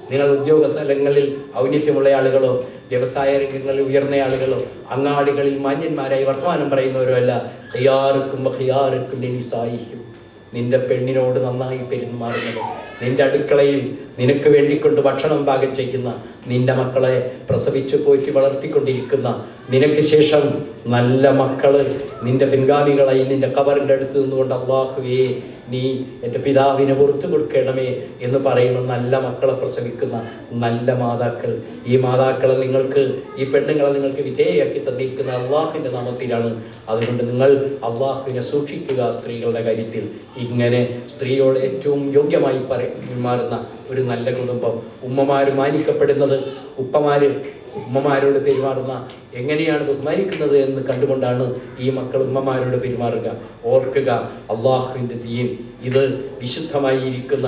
Speaker 1: നിങ്ങൾ ഉദ്യോഗ സ്ഥലങ്ങളിൽ ഔന്നിത്യമുള്ള ആളുകളോ വ്യവസായ രംഗങ്ങളിൽ ഉയർന്ന ആളുകളോ അങ്ങാടികളിൽ മാന്യന്മാരായി വർത്തമാനം പറയുന്നവരോ അല്ല. ഖിയാറുക്കും ഖിയാറുക്കും നിസായിഹും, നിന്റെ പെണ്ണിനോട് നന്നായി പെരുമാറുന്നത്, നിന്റെ അടുക്കളയിൽ നിനക്ക് വേണ്ടിക്കൊണ്ട് ഭക്ഷണം പാകം ചെയ്യുന്ന, നിന്റെ മക്കളെ പ്രസവിച്ച് പോറ്റി വളർത്തിക്കൊണ്ടിരിക്കുന്ന, നിനക്ക് ശേഷം നല്ല മക്കള് നിന്റെ പിൻഗാമികളായി നിന്റെ ഖബറിൻ്റെ അടുത്ത് നിന്നുകൊണ്ട് അല്ലാഹുവേ നീ എൻ്റെ പിതാവിനെ പുറത്തു കൊടുക്കണമേ എന്ന് പറയുന്ന നല്ല മക്കളെ പ്രസവിക്കുന്ന നല്ല മാതാക്കൾ, ഈ മാതാക്കളെ നിങ്ങൾക്ക്, ഈ പെണ്ണുങ്ങളെ നിങ്ങൾക്ക് വിധേയയാക്കി തന്നിരിക്കുന്ന അള്ളാഹുവിൻ്റെ നാമത്തിലാണ്. അതുകൊണ്ട് നിങ്ങൾ അള്ളാഹുവിനെ സൂക്ഷിക്കുക സ്ത്രീകളുടെ കാര്യത്തിൽ. ഇങ്ങനെ സ്ത്രീയോട് ഏറ്റവും യോഗ്യമായി പെരുമാറുന്ന ഒരു നല്ല കുടുംബം, ഉമ്മമാർ മാനിക്കപ്പെടുന്നത് ഉമ്മമാരോട് പെരുമാറുന്ന എങ്ങനെയാണ് ബഹുമാനിക്കുന്നത് എന്ന് കണ്ടുകൊണ്ടാണ് ഈ മക്കൾ ഉമ്മമാരോട് പെരുമാറുക. ഓർക്കുക, അള്ളാഹുവിൻ്റെ ദീൻ ഇത് വിശുദ്ധമായിരിക്കുന്ന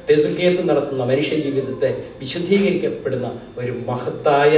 Speaker 1: തെസ്കിയത്ത് നടത്തുന്ന മനുഷ്യ ജീവിതത്തെ വിശുദ്ധീകരിക്കപ്പെടുന്ന ഒരു മഹത്തായ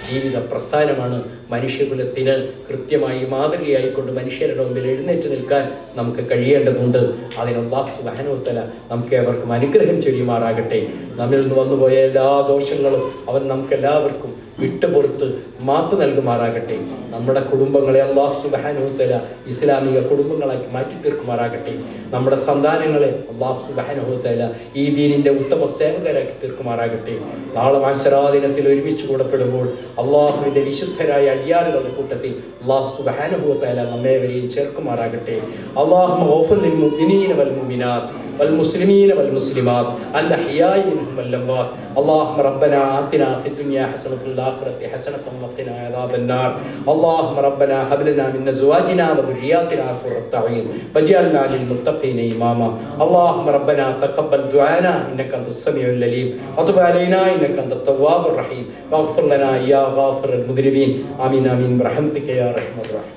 Speaker 1: ജീവിത പ്രസ്ഥാനമാണ്. മനുഷ്യകുലത്തിന് കൃത്യമായി മാതൃകയായിക്കൊണ്ട് മനുഷ്യരുടെ മുമ്പിൽ എഴുന്നേറ്റ് നിൽക്കാൻ നമുക്ക് കഴിയേണ്ടതുണ്ട്. അതിന് അല്ലാഹു സുബ്ഹാനഹു വ തആല നമുക്ക് ഏവർക്കും അനുഗ്രഹം ചൊരിയുമാറാകട്ടെ. നമ്മിൽ നിന്ന് വന്നുപോയ എല്ലാ ദോഷങ്ങളും അവൻ നമുക്കെല്ലാവർക്കും വിട്ടുപുറത്ത് മാപ്പ് നൽകുമാറാകട്ടെ. നമ്മുടെ കുടുംബങ്ങളെ അല്ലാഹു സുബ്ഹാനഹു വ തആല ഇസ്ലാമിക കുടുംബങ്ങളാക്കി മാറ്റി തീർക്കുമാറാകട്ടെ. നമ്മുടെ സന്താനങ്ങളെ അല്ലാഹു സുബ്ഹാനഹു വ തആല ഈ ദീനിൻ്റെ ഉത്തമ സേവകരാക്കി തീർക്കുമാറാകട്ടെ. നാളെ മഹ്ശറാ ദിനത്തിൽ ഒരുമിച്ച് കൂടപ്പെടുമ്പോൾ അള്ളാഹുവിൻ്റെ വിശുദ്ധരായ അടിയാറുകളുടെ കൂട്ടത്തിൽ അല്ലാഹു സുബ്ഹാനഹു വ തആല നമ്മേവരെയും ചേർക്കുമാറാകട്ടെ. അല്ലാഹുമ്മ ഗഫിർ ലിൽ മുഅ്മിനീന വൽ മുഅ്മിനാത്ത് വൽ മുസ്ലിമീന വൽ മുസ്ലിമാത്ത് അൽ അഹ്യാഇ മിൻഹും വൽ അംവാത്ത്. അല്ലാഹുമ്മ റബ്ബനാ ആതിനാ ഫിദ് ദുനിയാ ഹസനത വഫിൽ ആഖിറതി ഹസനത വഖിനാ അദാബൻ നാർ. അല്ലാഹുമ്മ റബ്ബനാ ഹബ് ലനാ മിൻ അസ്വാജിനാ വദുരിയാതിനാ ഖുറത അയ്ൻ വജഅൽനാ ലിൽ മുത്തഖീന ഇമാമാ. അല്ലാഹുമ്മ റബ്ബനാ തഖബ്ബൽ ദുആനാ ഇന്നക അൻതസ് സമീഉൽ അലീം വതുബ് അലൈനാ ഇന്നക അൻതത് തവ്വാബുർ റഹീം വഗ്ഫിർ ലനാ യാ ഗാഫിറൽ മുദ്നിബീൻ. ആമീൻ ആമീൻ ബിറഹ്മതിക യാ റഹ്മത്തുർ റഹീം.